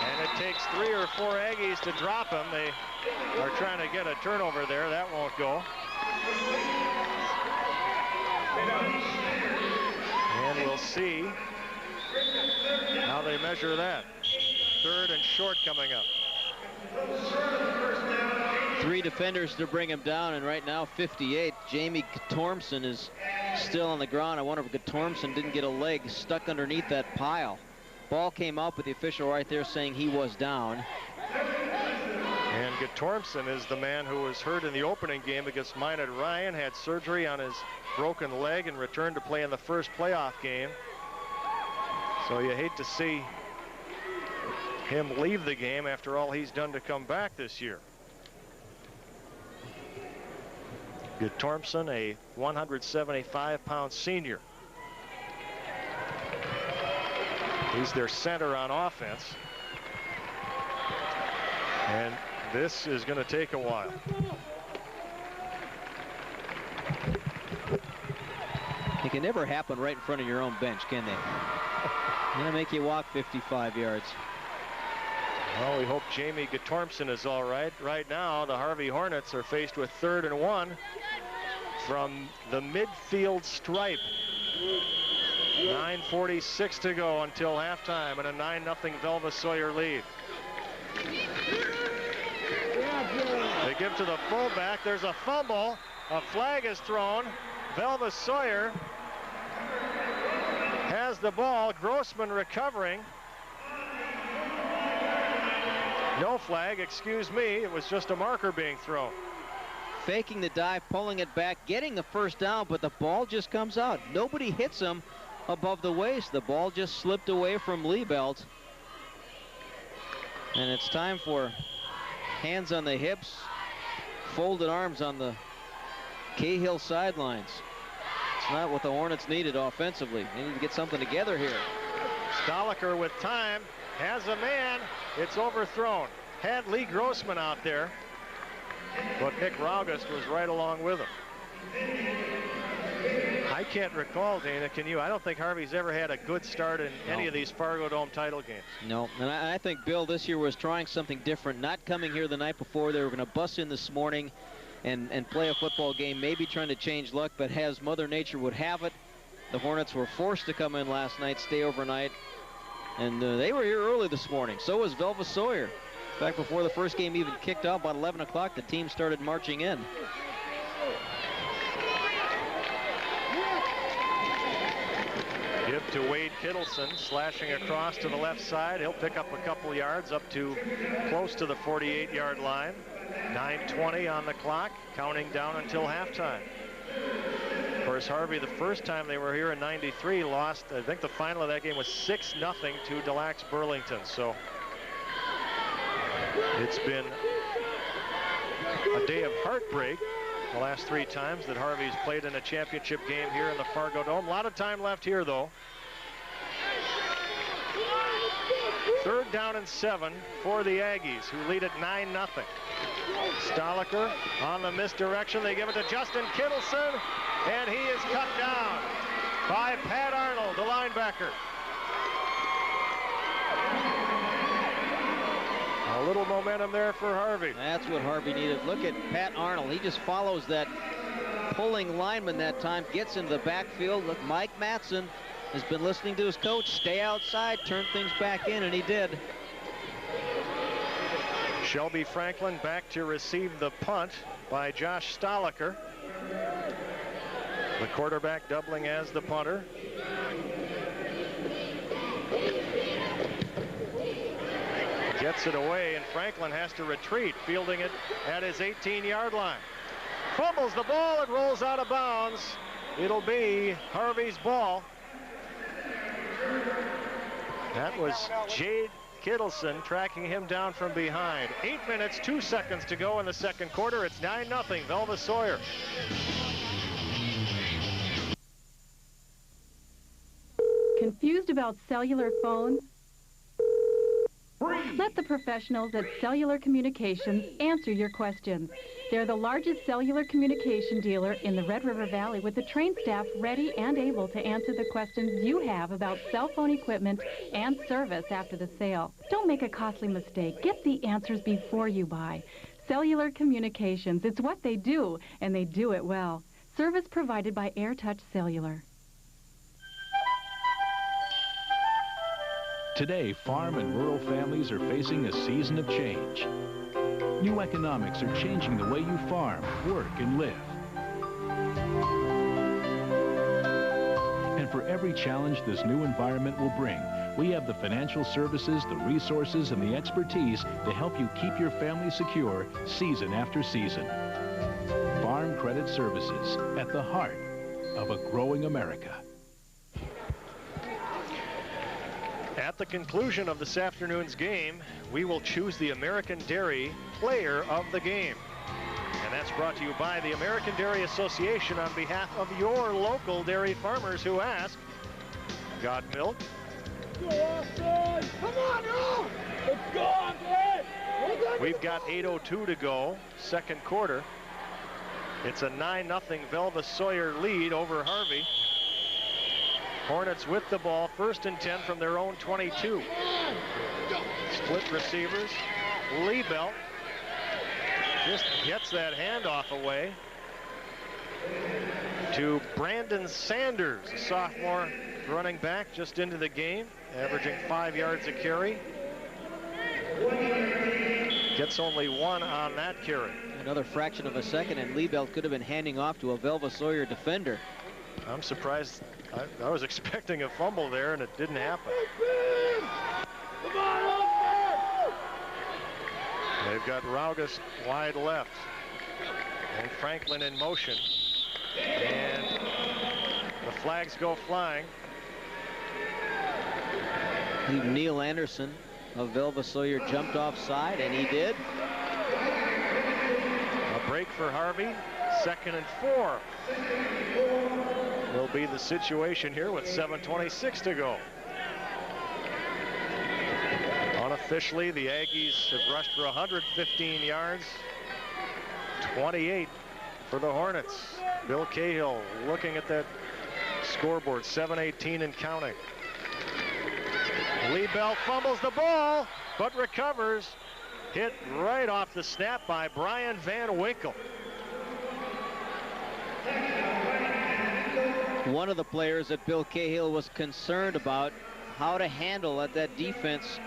And it takes 3 or 4 Aggies to drop him. They are trying to get a turnover there. That won't go. And And we'll see how they measure that. 3rd and short coming up. 3 defenders to bring him down, and right now 58. Jamie Guttormson is still on the ground. I wonder if Guttormson didn't get a leg stuck underneath that pile. Ball came out, but the official right there saying he was down. And Guttormson is the man who was hurt in the opening game against Minot Ryan, had surgery on his broken leg and returned to play in the first playoff game. So you hate to see him leave the game after all he's done to come back this year. Guttormson, a 175-pound senior. He's their center on offense. And this is going to take a while. It can never happen right in front of your own bench, can they? Going to make you walk 55 yards. Well, we hope Jamie Guttormson is all right. Right now, the Harvey Hornets are faced with 3rd and 1 from the midfield stripe. 9:46 to go until halftime and a 9-0 Velva Sawyer lead. They give to the fullback. There's a fumble. A flag is thrown. Velva Sawyer has the ball. Grossman recovering. No flag, excuse me. It was just a marker being thrown. Faking the dive, pulling it back, getting the first down, but the ball just comes out. Nobody hits him above the waist. The ball just slipped away from Liebelt. And it's time for hands on the hips, folded arms on the Cahill sidelines. It's not what the Hornets needed offensively. They need to get something together here. Stoliker with time, has a man. It's overthrown. Had Lee Grossman out there, but Nick Raugust was right along with him. I can't recall, Dana, can you? I don't think Harvey's ever had a good start in any of these Fargo Dome title games. No, and I think Bill this year was trying something different, not coming here the night before. They were going to bus in this morning and play a football game, maybe trying to change luck, but as Mother Nature would have it, the Hornets were forced to come in last night, stay overnight, and they were here early this morning. So was Velva Sawyer. In fact, before the first game even kicked off, about 11 o'clock, the team started marching in. Give to Wade Kittleson, slashing across to the left side. He'll pick up a couple yards up to close to the 48-yard line. 9:20 on the clock, counting down until halftime. Of course, Harvey, the first time they were here in '93, lost, I think the final of that game was 6-0 to Delax Burlington. So it's been a day of heartbreak the last 3 times that Harvey's played in a championship game here in the Fargo Dome. A lot of time left here, though. 3rd down and 7 for the Aggies, who lead at 9-0. Stoliker on the misdirection. They give it to Justin Kittleson, and he is cut down by Pat Arnold, the linebacker. A little momentum there for Harvey. That's what Harvey needed. Look at Pat Arnold. He just follows that pulling lineman that time, gets into the backfield. Look, Mike Matson has been listening to his coach. Stay outside, turn things back in, and he did. Shelby Franklin back to receive the punt by Josh Stoliker. The quarterback doubling as the punter. Gets it away, and Franklin has to retreat, fielding it at his 18-yard line. Fumbles the ball, it rolls out of bounds. It'll be Harvey's ball. That was Jade Kittleson tracking him down from behind. 8 minutes, 2 seconds to go in the second quarter. It's 9-0, Velva Sawyer. Confused about cellular phones? Let the professionals at Cellular Communications answer your questions. They're the largest cellular communication dealer in the Red River Valley, with the trained staff ready and able to answer the questions you have about cell phone equipment and service after the sale. Don't make a costly mistake. Get the answers before you buy. Cellular Communications, it's what they do, and they do it well. Service provided by AirTouch Cellular. Today, farm and rural families are facing a season of change. New economics are changing the way you farm, work, and live. And for every challenge this new environment will bring, we have the financial services, the resources, and the expertise to help you keep your family secure season after season. Farm Credit Services, at the heart of a growing America. At the conclusion of this afternoon's game, we will choose the American Dairy Player of the Game. And that's brought to you by the American Dairy Association on behalf of your local dairy farmers who ask, got milk? Come on, no! Let's go, man! We've got 8:02 to go, second quarter. It's a 9-0 Velva Sawyer lead over Harvey. Hornets with the ball, 1st and 10 from their own 22. Split receivers. Liebelt just gets that handoff away to Brandon Sanders, a sophomore running back just into the game, averaging 5 yards a carry. Gets only 1 on that carry. Another fraction of a second, and Liebelt could have been handing off to a Velva Sawyer defender. I'm surprised. I was expecting a fumble there, and it didn't happen. Come on, They've got Raugus wide left, and Franklin in motion, and the flags go flying. Neil Anderson of Velva Sawyer jumped offside, and he did. A break for Harvey. 2nd and 4 will be the situation here with 7:26 to go. Unofficially, the Aggies have rushed for 115 yards, 28 for the Hornets. Bill Cahill looking at that scoreboard, 7:18 and counting. Liebelt fumbles the ball, but recovers. Hit right off the snap by Brian Van Winkle. One of the players that Bill Cahill was concerned about how to handle at that defense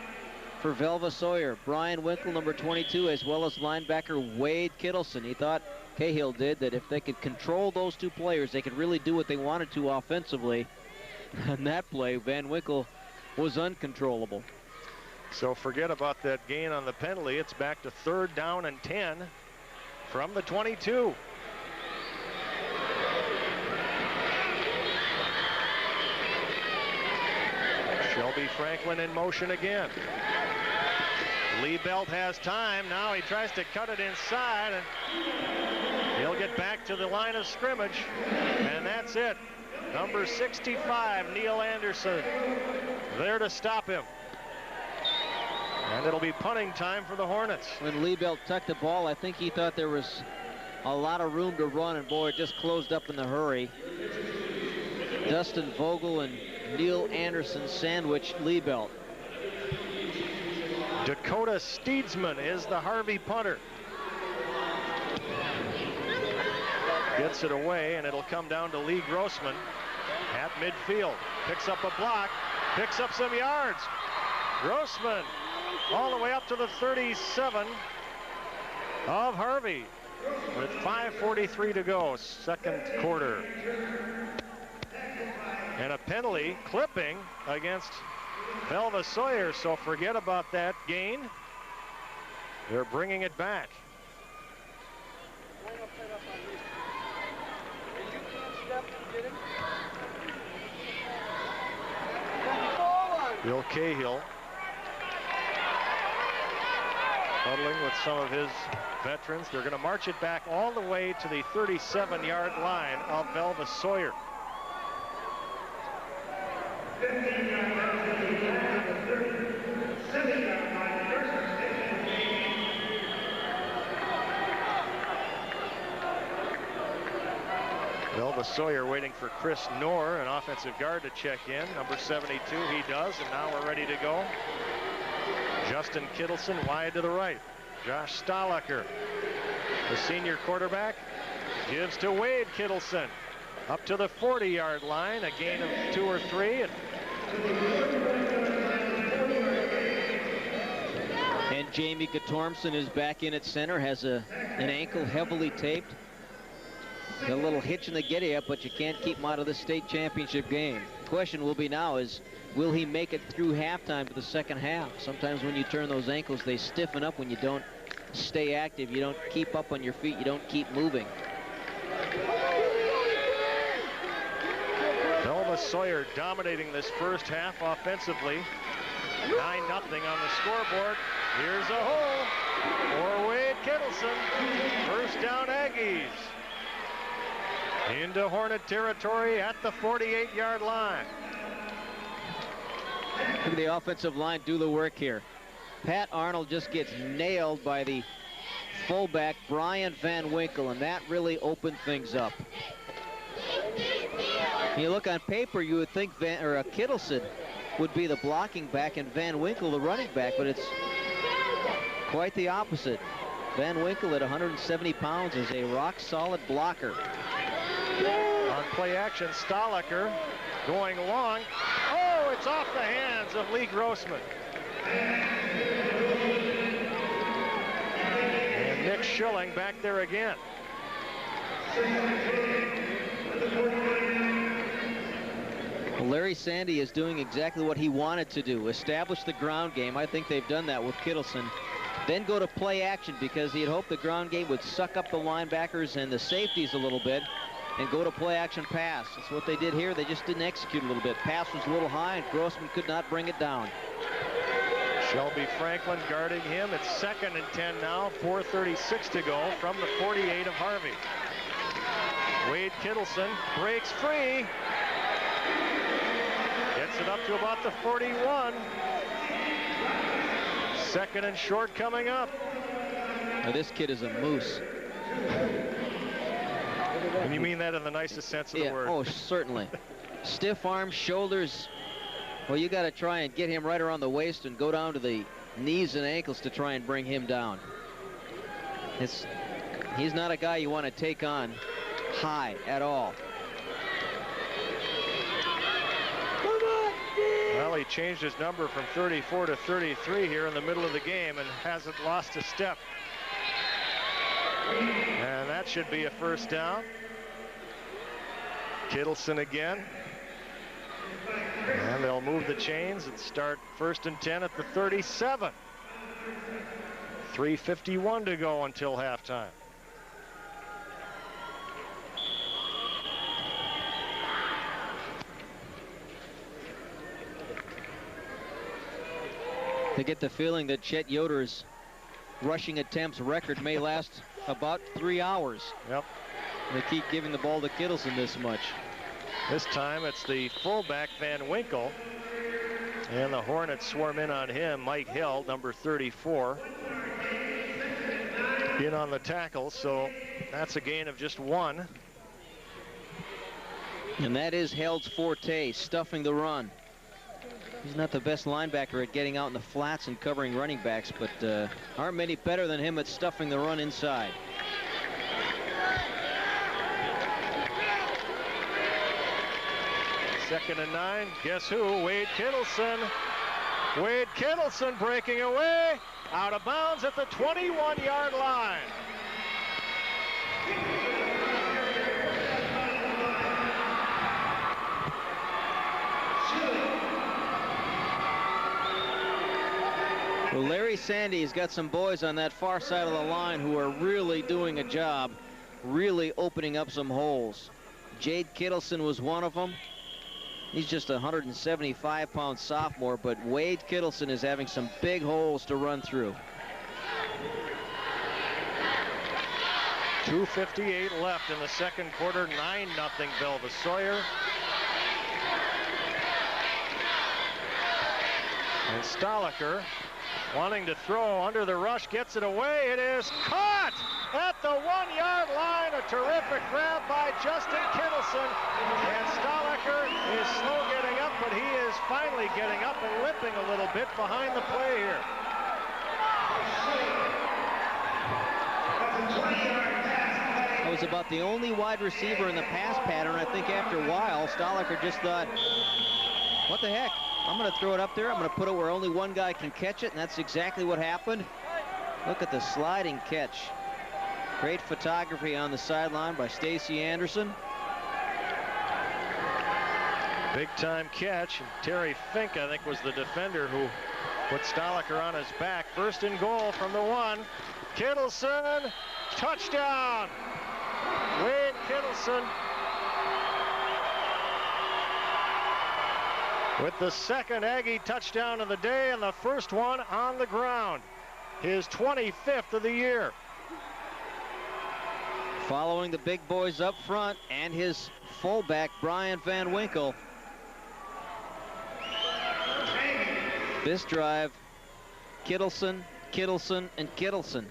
for Velva Sawyer. Brian Winkle, number 22, as well as linebacker Wade Kittleson. He thought, Cahill did, that if they could control those two players, they could really do what they wanted to offensively. And that play, Van Winkle was uncontrollable. So forget about that gain on the penalty. It's back to 3rd down and 10 from the 22. Shelby Franklin in motion again. Liebelt has time. Now he tries to cut it inside, and he'll get back to the line of scrimmage, and that's it. Number 65, Neil Anderson, there to stop him. And it'll be punting time for the Hornets. When Liebelt tucked the ball, I think he thought there was a lot of room to run, and boy, it just closed up in the hurry. Dustin Vogel and Neil Anderson sandwich Liebelt. Dakota Steedsman is the Harvey punter. Gets it away, and it'll come down to Lee Grossman at midfield. Picks up a block, picks up some yards. Grossman all the way up to the 37 of Harvey with 5:43 to go, second quarter. And a penalty clipping against Velva Sawyer, so forget about that gain. They're bringing it back. Bill Cahill huddling with some of his veterans. They're going to march it back all the way to the 37-yard line of Velva Sawyer. Velva Sawyer waiting for Chris Knorr, an offensive guard, to check in. Number 72, he does, and now we're ready to go. Justin Kittleson wide to the right. Josh Stahlecker, the senior quarterback, gives to Wade Kittleson. Up to the 40-yard line, a gain of 2 or 3. Jamie Gatormson is back in at center, has an ankle heavily taped. Got a little hitch in the giddy up, but you can't keep him out of the state championship game. The question will be now is, will he make it through halftime to the second half? Sometimes when you turn those ankles, they stiffen up when you don't stay active. You don't keep up on your feet. You don't keep moving. Velva Sawyer dominating this first half offensively. 9-0 on the scoreboard. Here's a hole for Wade Kittleson. First down Aggies. Into Hornet territory at the 48-yard line. Look at the offensive line do the work here. Pat Arnold just gets nailed by the fullback Brian Van Winkle, and that really opened things up. You look on paper, you would think Kittleson would be the blocking back and Van Winkle the running back, but it's quite the opposite. Van Winkle at 170 pounds is a rock-solid blocker. On play action, Stoliker going long. Oh, it's off the hands of Lee Grossman. And Nick Schilling back there again. Well, Larry Sandy is doing exactly what he wanted to do, establish the ground game. I think they've done that with Kittleson. Then go to play action, because he had hoped the ground game would suck up the linebackers and the safeties a little bit and go to play action pass. That's what they did here. They just didn't execute a little bit. Pass was a little high and Grossman could not bring it down. Shelby Franklin guarding him. It's 2nd and 10 now. 4:36 to go from the 48 of Harvey. Wade Kittleson breaks free. Gets it up to about the 41. 2nd and short coming up. Now, this kid is a moose. And you mean that in the nicest sense of the word. Oh, certainly. Stiff arms, shoulders. Well, you got to try and get him right around the waist and go down to the knees and ankles to try and bring him down. He's not a guy you want to take on high at all. Well, he changed his number from 34 to 33 here in the middle of the game and hasn't lost a step. And that should be a first down. Kittleson again. And they'll move the chains and start 1st and 10 at the 37. 3:51 to go until halftime. They get the feeling that Chet Yoder's rushing attempts record may last about 3 hours. Yep. They keep giving the ball to Kittleson this much. This time it's the fullback Van Winkle, and the Hornets swarm in on him. Mike Hill, number 34, in on the tackle, so that's a gain of just 1. And that is Held's forte, stuffing the run. He's not the best linebacker at getting out in the flats and covering running backs, but aren't many better than him at stuffing the run inside. Second and 9. Guess who? Wade Kittleson. Wade Kittleson breaking away. Out of bounds at the 21-yard line. Well, Larry Sandy's got some boys on that far side of the line who are really doing a job, really opening up some holes. Jade Kittleson was one of them. He's just a 175-pound sophomore, but Wade Kittleson is having some big holes to run through. 2:58 left in the second quarter. 9-0 Velva Sawyer. And Stoliker wanting to throw under the rush, gets it away. It is caught at the 1-yard line. A terrific grab by Justin Kittleson. And Stoliker is slow getting up, but he is finally getting up and limping a little bit behind the play here. That was about the only wide receiver in the pass pattern. I think after a while, Stoliker just thought, what the heck? I'm going to throw it up there. I'm going to put it where only one guy can catch it, and that's exactly what happened. Look at the sliding catch. Great photography on the sideline by Stacy Anderson. Big time catch. And Terry Fink, I think, was the defender who put Stoliker on his back. First and goal from the 1. Kittleson, touchdown. Wade Kittleson with the second Aggie touchdown of the day and the first one on the ground. His 25th of the year. Following the big boys up front and his fullback, Brian Van Winkle. This drive, Kittleson, Kittleson, and Kittleson.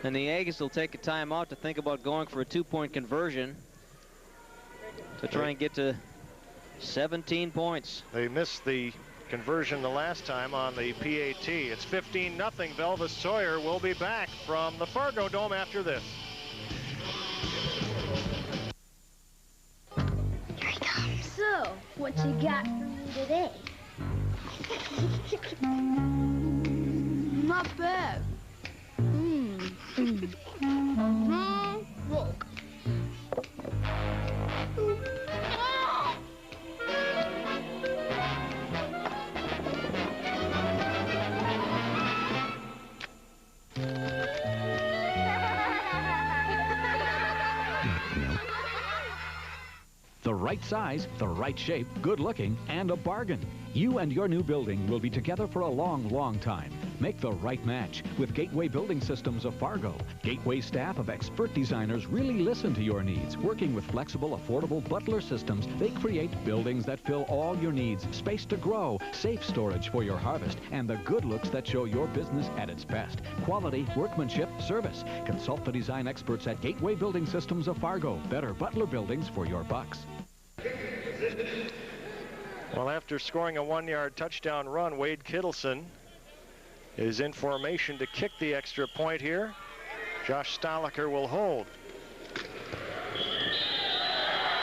And the Aggies will take a timeout to think about going for a 2-point conversion to try and get to 17 points. They missed the conversion the last time on the PAT. It's 15-0. Velva Sawyer will be back from the Fargo Dome after this. So, what you got for me today? Not bad. Look. The right size, the right shape, good looking, and a bargain. You and your new building will be together for a long, long time. Make the right match with Gateway Building Systems of Fargo. Gateway staff of expert designers really listen to your needs. Working with flexible, affordable Butler systems, they create buildings that fill all your needs. Space to grow, safe storage for your harvest, and the good looks that show your business at its best. Quality, workmanship, service. Consult the design experts at Gateway Building Systems of Fargo. Better Butler buildings for your bucks. Well, after scoring a 1-yard touchdown run, Wade Kittleson is in formation to kick the extra point here. Josh Stoliker will hold.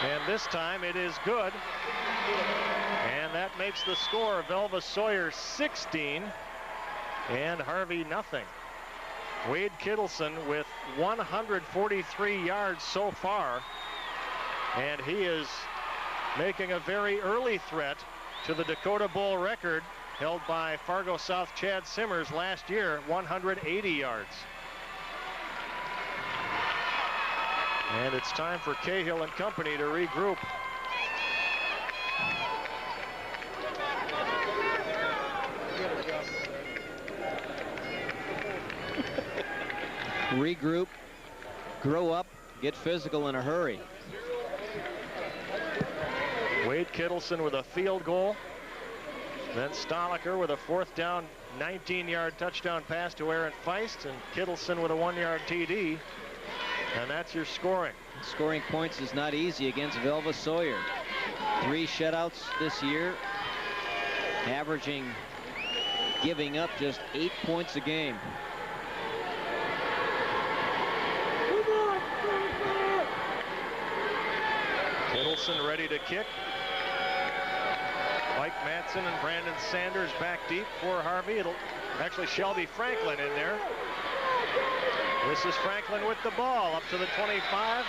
And this time it is good. And that makes the score Velva Sawyer 16 and Harvey nothing. Wade Kittleson with 143 yards so far. And he is making a very early threat to the Dakota Bowl record held by Fargo South Chad Simmers last year, 180 yards. And it's time for Cahill and company to regroup. Regroup, grow up, get physical in a hurry. Wade Kittleson with a field goal. Then Stoliker with a 4th down, 19-yard touchdown pass to Aaron Feist, and Kittleson with a 1-yard TD. And that's your scoring. Scoring points is not easy against Velva Sawyer. 3 shutouts this year, giving up just 8 points a game. Kittleson ready to kick. Mike Matson and Brandon Sanders back deep for Harvey. It'll actually Shelby Franklin in there. This is Franklin with the ball up to the 25,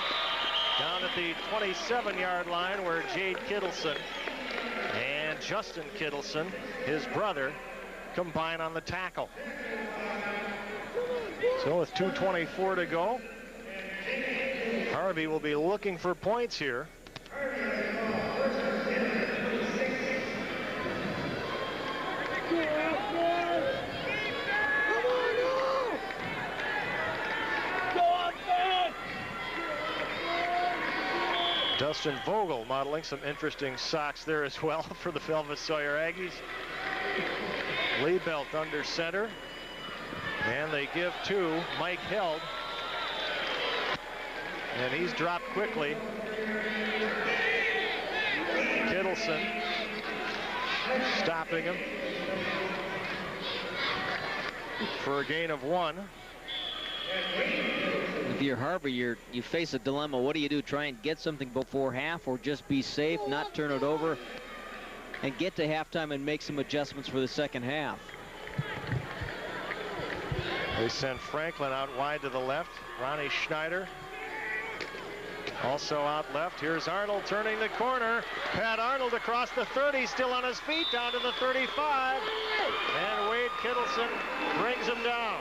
down at the 27-yard line where Jade Kittleson and Justin Kittleson, his brother, combine on the tackle. So with 2:24 to go, Harvey will be looking for points here. Dustin Vogel modeling some interesting socks there as well for the Velva Sawyer Aggies. Lee Belt under center. And they give to Mike Held. And he's dropped quickly. Kittleson stopping him for a gain of 1. If you're Harvey, you face a dilemma. What do you do? Try and get something before half, or just be safe, not turn it over, and get to halftime and make some adjustments for the second half? They send Franklin out wide to the left. Ronnie Schneider also out left. Here's Arnold turning the corner. Pat Arnold across the 30, still on his feet, down to the 35. And Wade Kittleson brings him down.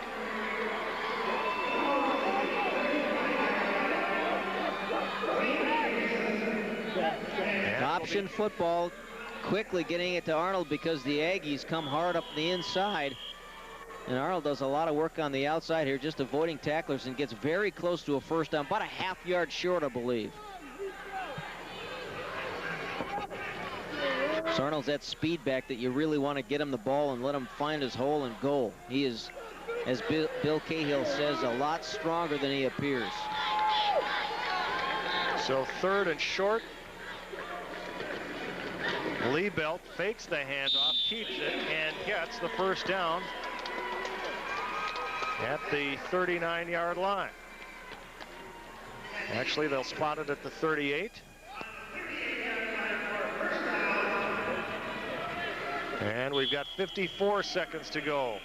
Option football, quickly getting it to Arnold because the Aggies come hard up the inside. And Arnold does a lot of work on the outside here, just avoiding tacklers, and gets very close to a first down, about a half-yard short, I believe. So Arnold's that speed back that you really want to get him the ball and let him find his hole and goal. He is, as Bill Cahill says, a lot stronger than he appears. So 3rd and short. Liebelt fakes the handoff, keeps it, and gets the first down at the 39-yard line. Actually, they'll spot it at the 38. And we've got 54 seconds to go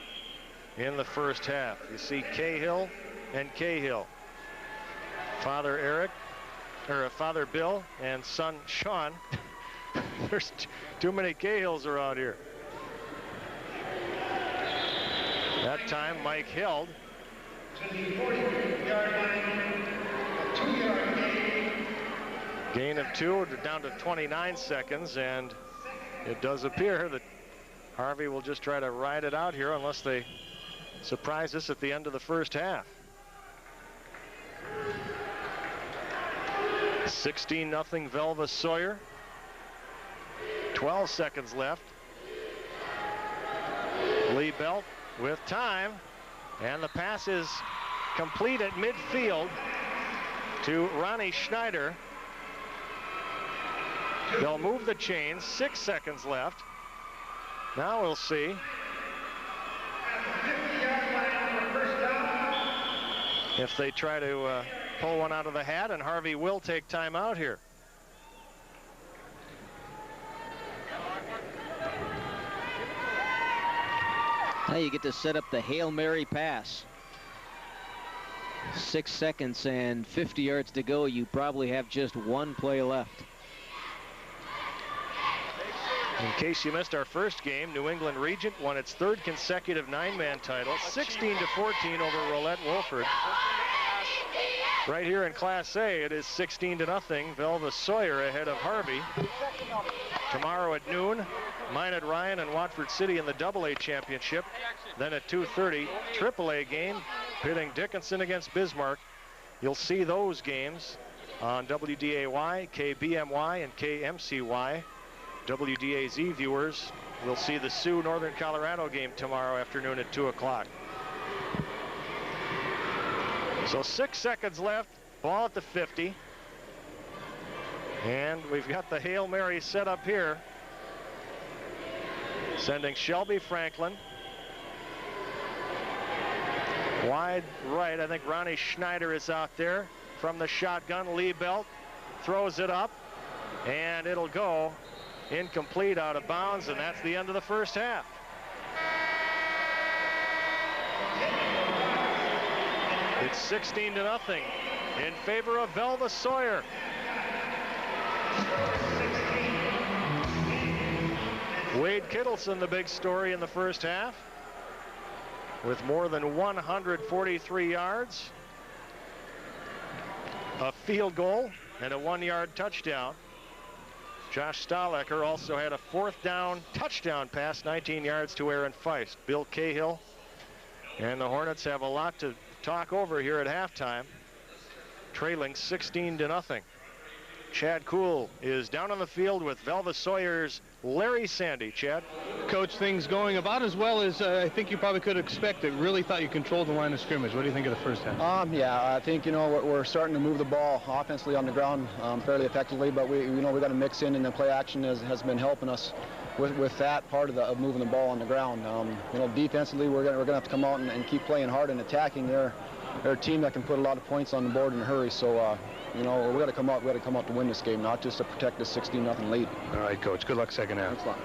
in the first half. You see Cahill and Cahill. Father Bill and son Sean. There's too many Cahills around here. That time, Mike held. Gain of 2, down to 29 seconds, and it does appear that Harvey will just try to ride it out here unless they surprise us at the end of the first half. 16-0 Velva Sawyer. 12 seconds left. Liebelt with time, and the pass is complete at midfield to Ronnie Schneider. They'll move the chains. 6 seconds left. Now we'll see. If they try to pull one out of the hat, and Harvey will take time out here. Now you get to set up the Hail Mary pass. 6 seconds and 50 yards to go. You probably have just one play left. In case you missed our first game, New England Regent won its 3rd consecutive 9-man title, 16-14 over Rolette Wolford. Right here in Class A, it is 16-0. Velva Sawyer ahead of Harvey. Tomorrow at noon, Minot Ryan and Watford City in the AA championship. Then at 2:30, AAA game, pitting Dickinson against Bismarck. You'll see those games on WDAY, KBMY, and KMCY. WDAZ viewers will see the Sioux Northern Colorado game tomorrow afternoon at 2 o'clock. So 6 seconds left, ball at the 50. And we've got the Hail Mary set up here. Sending Shelby Franklin. Wide right, I think Ronnie Schneider is out there. From the shotgun, Liebelt throws it up, and it'll go incomplete, out of bounds, and that's the end of the first half. It's 16-0 in favor of Velva Sawyer. Wade Kittleson, the big story in the first half, with more than 143 yards, a field goal, and a 1-yard touchdown. Josh Stahlecker also had a 4th down touchdown pass, 19 yards to Aaron Feist. Bill Cahill and the Hornets have a lot to talk over here at halftime, trailing 16-0. Chad Kuhl is down on the field with Velva Sawyer's Larry Sandy. Chad? Coach, things going about as well as I think you probably could expect. It really thought you controlled the line of scrimmage. What do you think of the first half? Yeah, I think, we're starting to move the ball offensively on the ground fairly effectively, but we got to mix in, and the play action has been helping us with that part of moving the ball on the ground. Defensively, we're gonna have to come out and keep playing hard and attacking. They're a team that can put a lot of points on the board in a hurry. So we got to come out to win this game, not just to protect this 16-0 lead. All right, Coach. Good luck second half. Thanks a lot.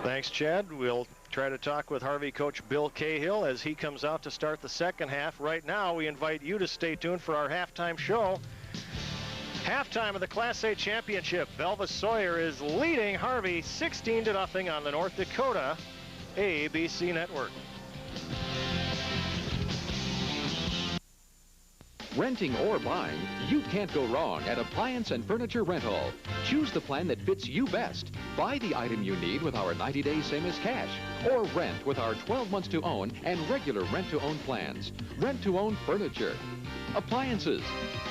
Thanks, Chad. We'll Try to talk with Harvey coach Bill Cahill as he comes out to start the second half. Right now, we invite you to stay tuned for our halftime show. Halftime of the Class A championship. Velva Sawyer is leading Harvey 16-0 on the North Dakota ABC network. Renting or buying, you can't go wrong at Appliance and Furniture Rental. Choose the plan that fits you best. Buy the item you need with our 90 days same as cash, or rent with our 12 months to own and regular rent to own plans. Rent to own furniture, appliances,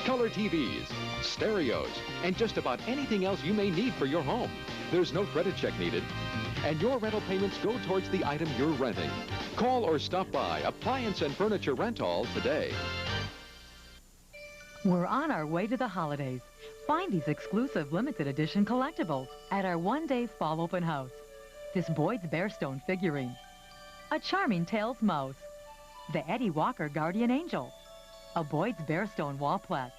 color TVs, stereos, and just about anything else you may need for your home. There's no credit check needed, and your rental payments go towards the item you're renting. Call or stop by Appliance and Furniture Rental today. We're on our way to the holidays. Find these exclusive limited edition collectibles at our one-day fall open house. This Boyd's Bearstone figurine, a charming Tails mouse, the Eddie Walker Guardian Angel, a Boyd's Bearstone wall plaque,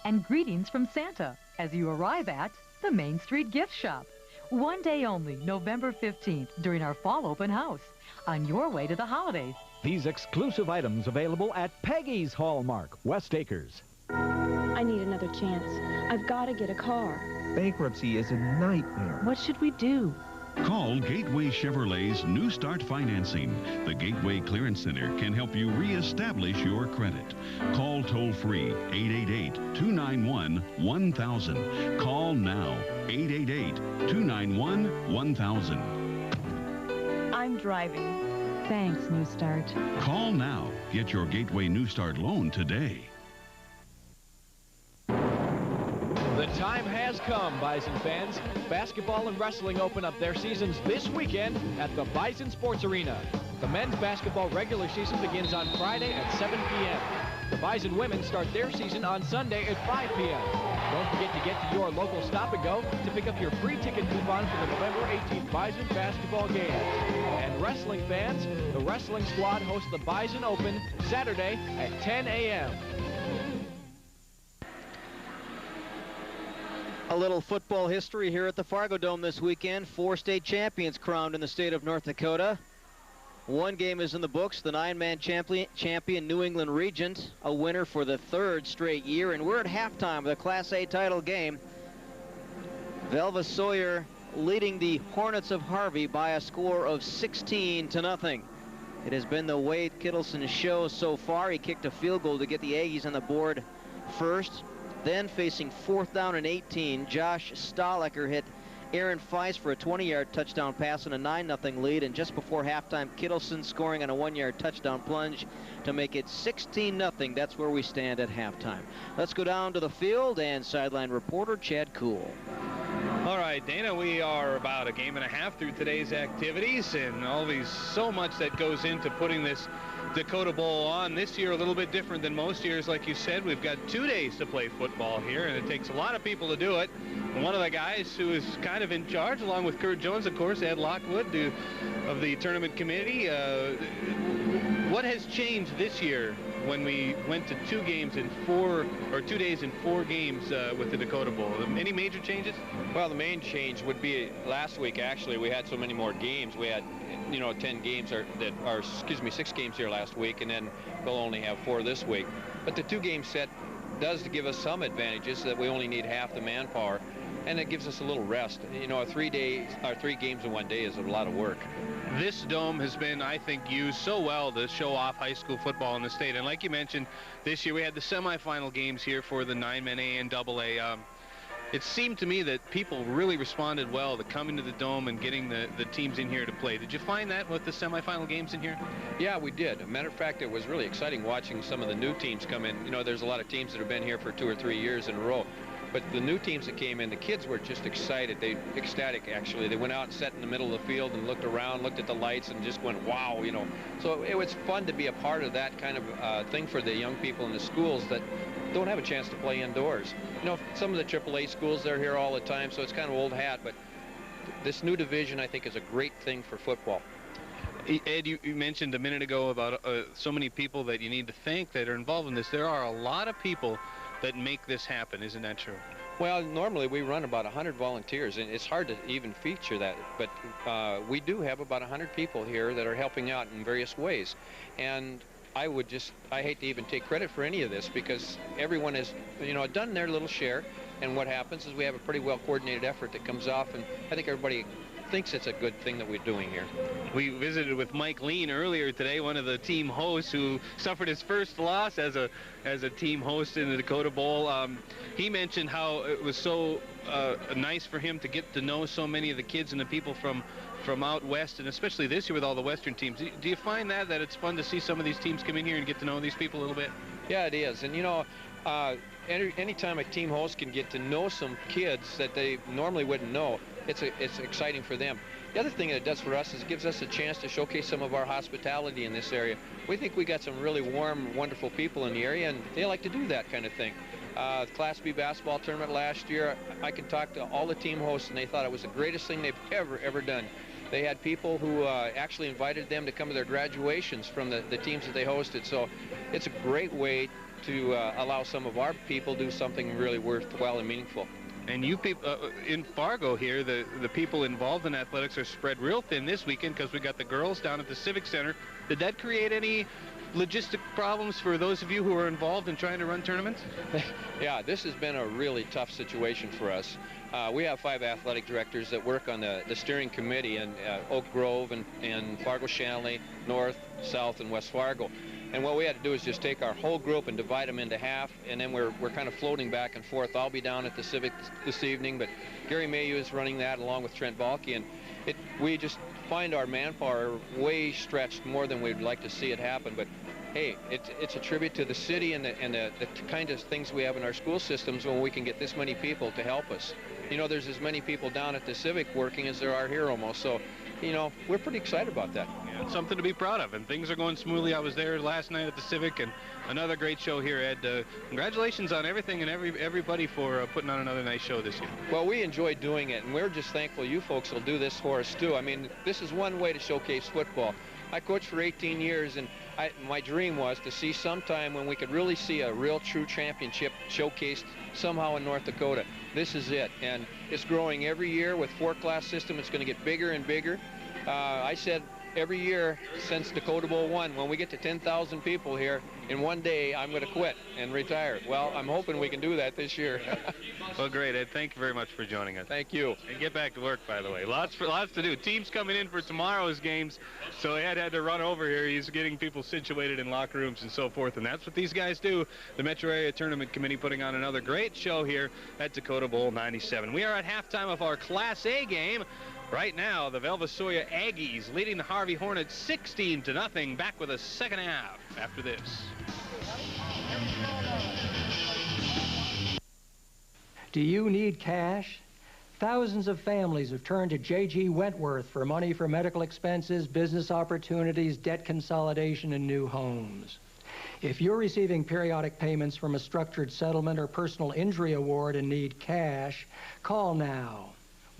and greetings from Santa as you arrive at the Main Street Gift Shop. One day only, November 15th, during our fall open house. On your way to the holidays. These exclusive items available at Peggy's Hallmark, West Acres. I need another chance. I've got to get a car. Bankruptcy is a nightmare. What should we do? Call Gateway Chevrolet's New Start Financing. The Gateway Clearance Center can help you reestablish your credit. Call toll-free 888-291-1000. Call now 888-291-1000. I'm driving. Thanks, New Start. Call now. Get your Gateway New Start loan today. The time has come, Bison fans. Basketball and wrestling open up their seasons this weekend at the Bison Sports Arena. The men's basketball regular season begins on Friday at 7 p.m. The Bison women start their season on Sunday at 5 p.m. Don't forget to get to your local Stop and Go to pick up your free ticket coupon for the November 18th Bison basketball game. And wrestling fans, the wrestling squad hosts the Bison Open Saturday at 10 a.m. A little football history here at the Fargo Dome this weekend. 4 state champions crowned in the state of North Dakota. One game is in the books, the 9-man champion New England Regent, a winner for the 3rd straight year. And we're at halftime of the Class A title game. Velva Sawyer leading the Hornets of Harvey by a score of 16-0. It has been the Wade Kittleson show so far. He kicked a field goal to get the Aggies on the board first. Then facing 4th down and 18, Josh Stahlecker hit Aaron Feist for a 20-yard touchdown pass and a 9-0 lead. And just before halftime, Kittleson scoring on a 1-yard touchdown plunge to make it 16-0. That's where we stand at halftime. Let's go down to the field and sideline reporter Chad Kuhl. All right, Dana, we are about a game and a half through today's activities, and so much that goes into putting this Dakota Bowl on. This year a little bit different than most years. Like you said, we've got 2 days to play football here, and it takes a lot of people to do it. And one of the guys who is kind of in charge, along with Kurt Jones, of course, Ed Lockwood of the tournament committee. What has changed this year when we went to 2 days in 4 games with the Dakota Bowl? Any major changes? Well, the main change would be last week. Actually, we had so many more games. We had 10 games 6 games here last week, and then we'll only have 4 this week. But the 2-game set does give us some advantages, that we only need half the manpower, and it gives us a little rest. 3 games in 1 day is a lot of work. This dome has been, I think, used so well to show off high school football in the state. And like you mentioned, this year we had the semifinal games here for the 9-man A and AA. It seemed to me that people really responded well to coming to the Dome and getting the teams in here to play. Did you find that with the semifinal games in here? Yeah, we did. As a matter of fact, it was really exciting watching some of the new teams come in. There's a lot of teams that have been here for 2 or 3 years in a row. But the new teams that came in, the kids were just excited. Ecstatic, actually. They went out and sat in the middle of the field and looked around, looked at the lights, and just went, wow, So it was fun to be a part of that kind of thing for the young people in the schools that don't have a chance to play indoors. Some of the AAA schools, they're here all the time, so it's kind of old hat. But this new division, I think, is a great thing for football. Ed, you mentioned a minute ago about so many people that you need to thank that are involved in this. There are a lot of people that make this happen. Isn't that true? Well, normally we run about 100 volunteers, and it's hard to even feature that, but we do have about 100 people here that are helping out in various ways. And I hate to even take credit for any of this, because everyone has, done their little share, and what happens is we have a pretty well-coordinated effort that comes off, and I think everybody thinks it's a good thing that we're doing here. We visited with Mike Lean earlier today, one of the team hosts who suffered his first loss as a team host in the Dakota Bowl. He mentioned how it was so nice for him to get to know so many of the kids and the people from out west, and especially this year with all the Western teams. Do you find that it's fun to see some of these teams come in here and get to know these people a little bit? Yeah, it is. And anytime a team host can get to know some kids that they normally wouldn't know, it's exciting for them. The other thing that it does for us is it gives us a chance to showcase some of our hospitality in this area. We think we got some really warm, wonderful people in the area, and they like to do that kind of thing. The Class B basketball tournament last year, I can talk to all the team hosts, and they thought it was the greatest thing they've ever done. They had people who actually invited them to come to their graduations from the teams that they hosted. So it's a great way to allow some of our people to do something really worthwhile and meaningful. And you people in Fargo here, the people involved in athletics are spread real thin this weekend because we got the girls down at the Civic Center. Did that create any logistic problems for those of you who are involved in trying to run tournaments? Yeah, this has been a really tough situation for us. We have 5 athletic directors that work on the steering committee in Oak Grove and Fargo Shanley, North, South, and West Fargo. And what we had to do is just take our whole group and divide them into half, and then we're kind of floating back and forth. I'll be down at the Civic this evening, but Gary Mayu is running that along with Trent Balke, and we just find our manpower way stretched more than we'd like to see it happen. But hey, it's a tribute to the city and the kind of things we have in our school systems when we can get this many people to help us. There's as many people down at the Civic working as there are here almost, so we're pretty excited about that. Yeah, it's something to be proud of, and things are going smoothly. I was there last night at the Civic, and another great show here, Ed. Congratulations on everything and everybody for putting on another nice show this year. Well, we enjoy doing it, and we're just thankful you folks will do this for us too. I mean, this is one way to showcase football. I coached for 18 years, and my dream was to see sometime when we could really see a real true championship showcased somehow in North Dakota. This is it, and it's growing every year with 4-class system. It's going to get bigger and bigger. I said every year since Dakota Bowl 1, when we get to 10,000 people here in one day, I'm going to quit and retire. Well, I'm hoping we can do that this year. Well, great, Ed. Thank you very much for joining us. Thank you. And get back to work, by the way. Lots to do. Teams coming in for tomorrow's games, so Ed had to run over here. He's getting people situated in locker rooms and so forth, and that's what these guys do. The Metro Area Tournament Committee putting on another great show here at Dakota Bowl 97. We are at halftime of our Class A game. Right now, the Velva Sawyer Aggies leading the Harvey Hornets 16-0. Back with a second half after this. Do you need cash? Thousands of families have turned to J.G. Wentworth for money for medical expenses, business opportunities, debt consolidation, and new homes. If you're receiving periodic payments from a structured settlement or personal injury award and need cash, call now.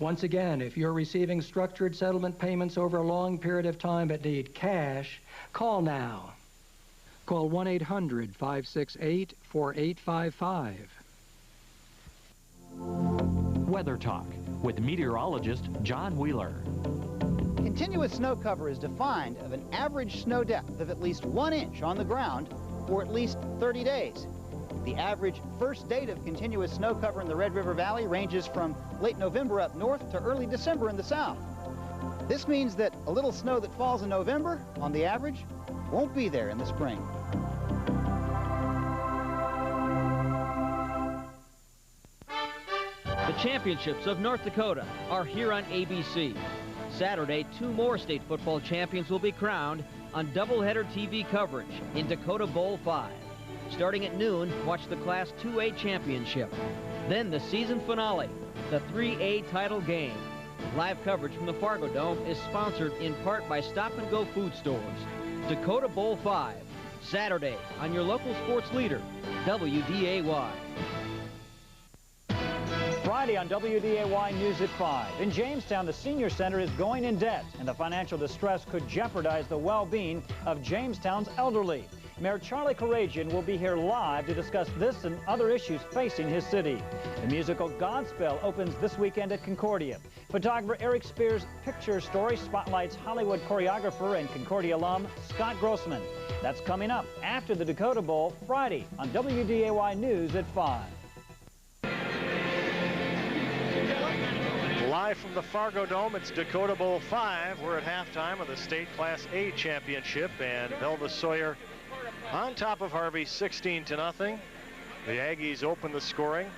Once again, if you're receiving structured settlement payments over a long period of time but need cash, call now. Call 1-800-568-4855. Weather Talk with meteorologist John Wheeler. Continuous snow cover is defined of an average snow depth of at least 1 inch on the ground for at least 30 days. The average first date of continuous snow cover in the Red River Valley ranges from late November up north to early December in the south. This means that a little snow that falls in November, on the average, won't be there in the spring. The championships of North Dakota are here on ABC. Saturday, 2 more state football champions will be crowned on doubleheader TV coverage in Dakota Bowl 5. Starting at noon, watch the Class 2A championship. Then the season finale, the 3A title game. Live coverage from the Fargo Dome is sponsored in part by Stop and Go food stores. Dakota Bowl 5, Saturday on your local sports leader, WDAY. Friday on WDAY News at 5. In Jamestown, the Senior Center is going in debt, and the financial distress could jeopardize the well-being of Jamestown's elderly. Mayor Charlie Couragean will be here live to discuss this and other issues facing his city. The musical Godspell opens this weekend at Concordia. Photographer Eric Spears' picture story spotlights Hollywood choreographer and Concordia alum Scott Grossman. That's coming up after the Dakota Bowl Friday on WDAY News at 5. Live from the Fargo Dome, it's Dakota Bowl 5. We're at halftime of the state Class A championship, and Velva Sawyer on top of Harvey 16-0. The Aggies open the scoring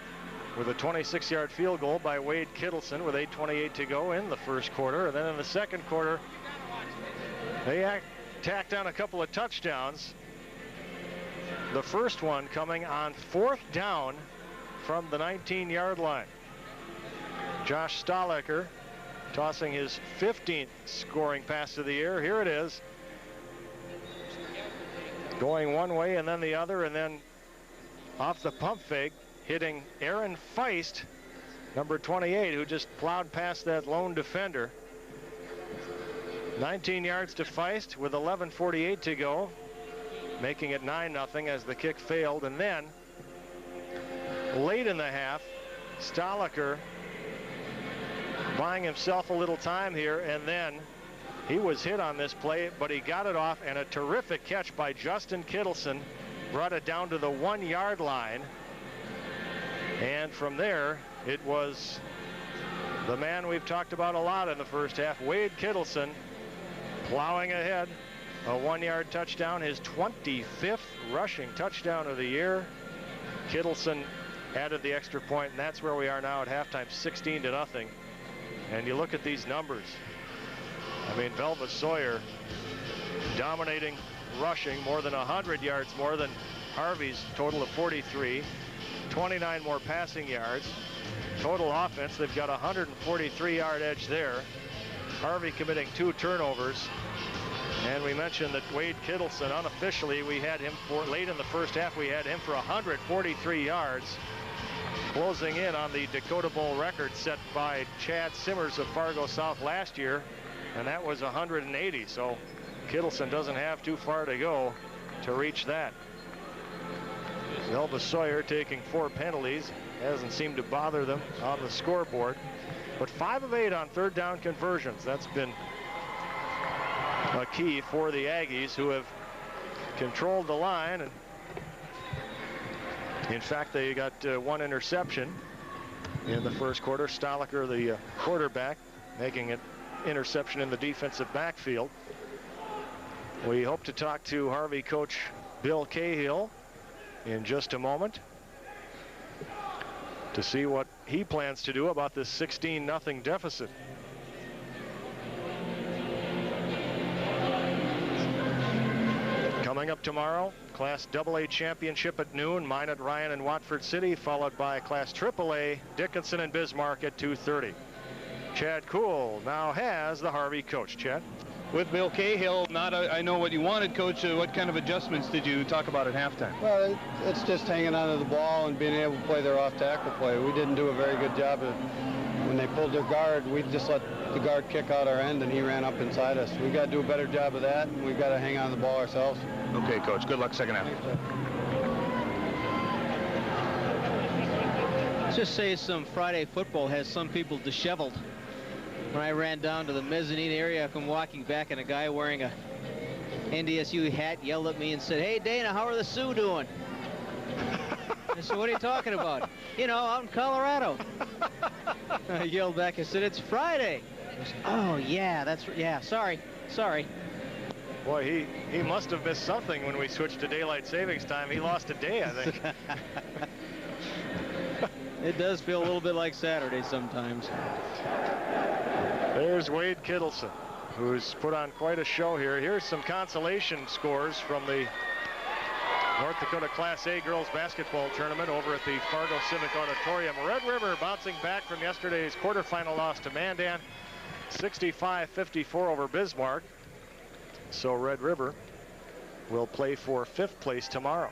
with a 26-yard field goal by Wade Kittleson with 8:28 to go in the first quarter. And then in the second quarter, they tacked on a couple of touchdowns. The first one coming on 4th down from the 19-yard line. Josh Stahlecker tossing his 15th scoring pass of the year. Here it is. Going one way and then the other, and then off the pump fake, hitting Aaron Feist, number 28, who just plowed past that lone defender. 19 yards to Feist with 11:48 to go, making it 9-0 as the kick failed. And then late in the half, Stahlecker buying himself a little time here, and then he was hit on this play, but he got it off, and a terrific catch by Justin Kittleson brought it down to the 1-yard line. And from there, it was the man we've talked about a lot in the first half, Wade Kittleson, plowing ahead. A 1-yard touchdown, his 25th rushing touchdown of the year. Kittleson added the extra point, and that's where we are now at halftime, 16-0. And you look at these numbers. I mean, Velva Sawyer dominating rushing, more than 100 yards more than Harvey's total of 43. 29 more passing yards. Total offense, they've got a 143-yard edge there. Harvey committing 2 turnovers. And we mentioned that Wade Kittleson, unofficially, we had him for late in the first half, we had him for 143 yards. Closing in on the Dakota Bowl record set by Chad Simmers of Fargo South last year, and that was 180. So Kittleson doesn't have too far to go to reach that. Velva Sawyer taking 4 penalties, hasn't seemed to bother them on the scoreboard, but 5 of 8 on 3rd down conversions. That's been a key for the Aggies, who have controlled the line. And in fact, they got 1 interception in the first quarter. Stahlecker, the quarterback, making an interception in the defensive backfield. We hope to talk to Harvey coach Bill Cahill in just a moment to see what he plans to do about this 16-0 deficit. Coming up tomorrow, Class AA championship at noon, mine at Ryan and Watford City, followed by Class AAA, Dickinson and Bismarck at 2:30. Chad Kuhl now has the Harvey coach. Chad? With Bill Cahill, I know what you wanted, Coach. What kind of adjustments did you talk about at halftime? Well, it's just hanging onto the ball and being able to play their off-tackle play. We didn't do a very good job of, when they pulled their guard, we just let the guard kick out our end and he ran up inside us. We got to do a better job of that, and we've got to hang on the ball ourselves. Okay, Coach. Good luck second half. Let's just say some Friday football has some people disheveled. When I ran down to the mezzanine area, I come walking back, and a guy wearing a NDSU hat yelled at me and said, "Hey, Dana, how are the Sioux doing?" I said, "What are you talking about?" "You know, out in Colorado." I yelled back, I said, "It's Friday." He goes, "Oh, yeah, yeah, sorry. Boy, he must have missed something when we switched to daylight savings time. He lost a day, I think. It does feel a little bit like Saturday sometimes. There's Wade Kittleson, who's put on quite a show here. Here's some consolation scores from the North Dakota Class A girls basketball tournament over at the Fargo Civic Auditorium. Red River bouncing back from yesterday's quarterfinal loss to Mandan, 65-54 over Bismarck. So Red River will play for 5th place tomorrow.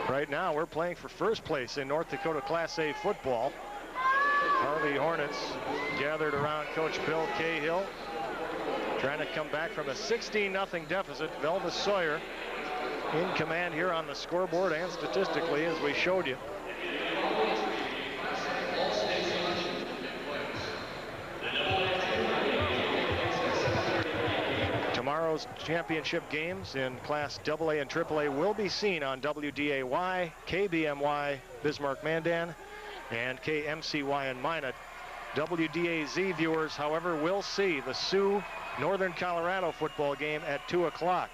Right now, we're playing for 1st place in North Dakota Class A football. Harvey Hornets gathered around Coach Bill Cahill. trying to come back from a 16-0 deficit. Velva Sawyer in command here on the scoreboard and statistically, as we showed you. Tomorrow's championship games in Class AA and AAA will be seen on WDAY, KBMY, Bismarck-Mandan, and KMCY in Minot. WDAZ viewers, however, will see the Sioux Northern Colorado football game at 2 o'clock.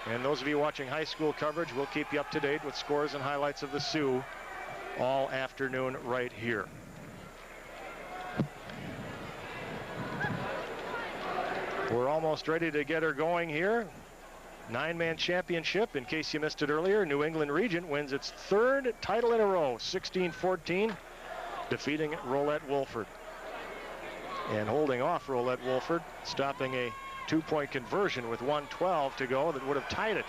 And those of you watching high school coverage, will keep you up to date with scores and highlights of the Sioux all afternoon right here. We're almost ready to get her going here. 9-man championship, in case you missed it earlier. New England Regent wins its 3rd title in a row, 16-14, defeating Rolette Wolford. And holding off Rolette Wolford, stopping a 2-point conversion with 1:12 to go that would have tied it.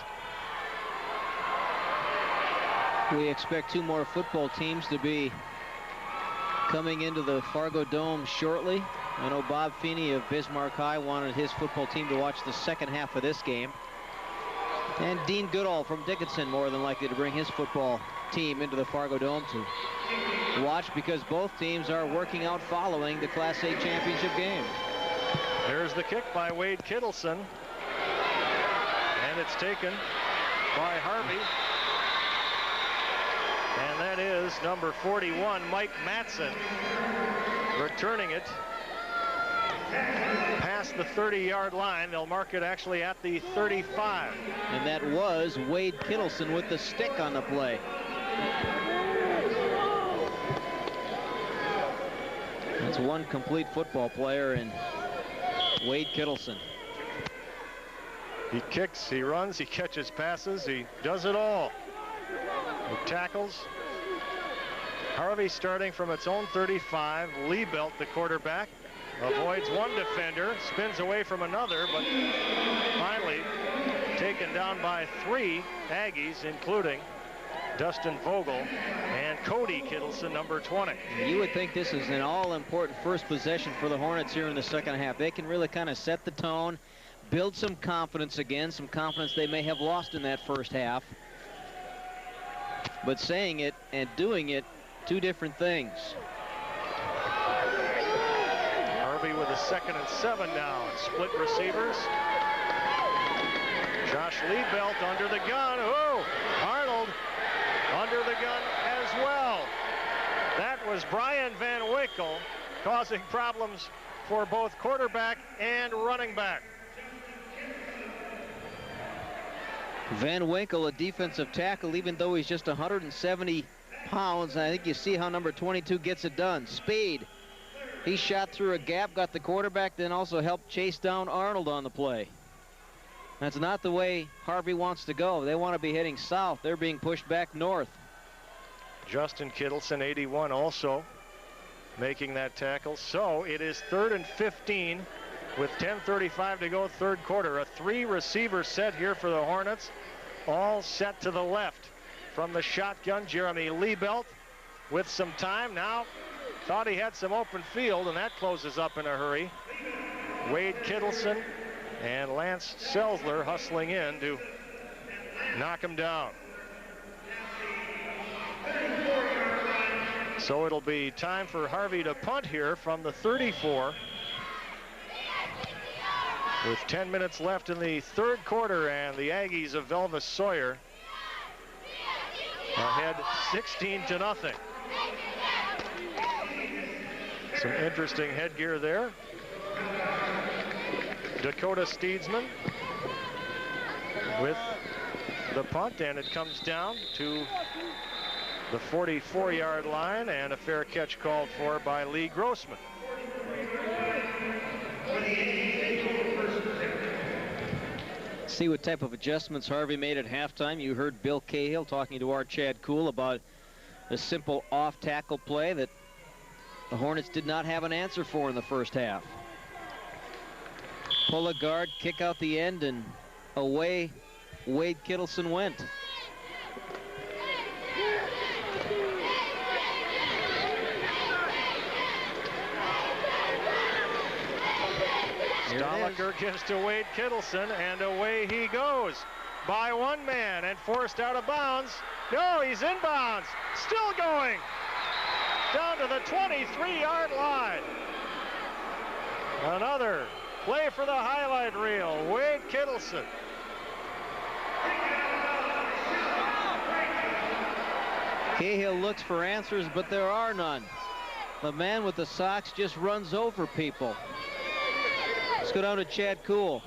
We expect 2 more football teams to be coming into the Fargo Dome shortly. I know Bob Feeney of Bismarck High wanted his football team to watch the second half of this game. And Dean Goodall from Dickinson more than likely to bring his football team into the Fargo Dome to watch, because both teams are working out following the Class A championship game. There's the kick by Wade Kittleson. And it's taken by Harvey. And that is number 41, Mike Matson, returning it past the 30-yard line. They'll mark it actually at the 35. And that was Wade Kittleson with the stick on the play. That's one complete football player in Wade Kittleson. He kicks, he runs, he catches passes, he does it all. He tackles. Harvey starting from its own 35. Liebelt, the quarterback, avoids one defender, spins away from another, but finally taken down by 3 Aggies, including Dustin Vogel and Cody Kittleson, number 20. You would think this is an all-important first possession for the Hornets here in the second half. They can really kind of set the tone, build some confidence again, some confidence they may have lost in that first half. But saying it and doing it, 2 different things. Harvey with a 2nd and 7 now. Split receivers. Josh Liebelt under the gun. Oh, Arnold under the gun as well. That was Brian Van Winkle, causing problems for both quarterback and running back. Van Winkle, a defensive tackle, even though he's just 170 pounds. And I think you see how number 22 gets it done. Speed. He shot through a gap, got the quarterback, then also helped chase down Arnold on the play. That's not the way Harvey wants to go. They want to be heading south. They're being pushed back north. Justin Kittleson, 81, also making that tackle. So it is 3rd and 15 with 10:35 to go, 3rd quarter. A 3-receiver set here for the Hornets, all set to the left. From the shotgun, Jeremy Liebelt with some time. Now thought he had some open field, and that closes up in a hurry. Wade Kittleson and Lance Selzler hustling in to knock him down. So it'll be time for Harvey to punt here from the 34. With 10 minutes left in the 3rd quarter, and the Aggies of Velva Sawyer ahead 16-0. Some interesting headgear there. Dakota Steedsman with the punt, and it comes down to the 44-yard line, and a fair catch called for by Lee Grossman. See what type of adjustments Harvey made at halftime. You heard Bill Cahill talking to our Chad Kuhl about a simple off-tackle play that the Hornets did not have an answer for in the first half. Pull a guard, kick out the end, and away Wade Kittleson went. Gallagher gives to Wade Kittleson, and away he goes by one man and forced out of bounds. No, he's inbounds. Still going. Down to the 23-yard line. Another play for the highlight reel. Wade Kittleson. Cahill looks for answers, but there are none. The man with the socks just runs over people. Let's go down to Chad Kuhl.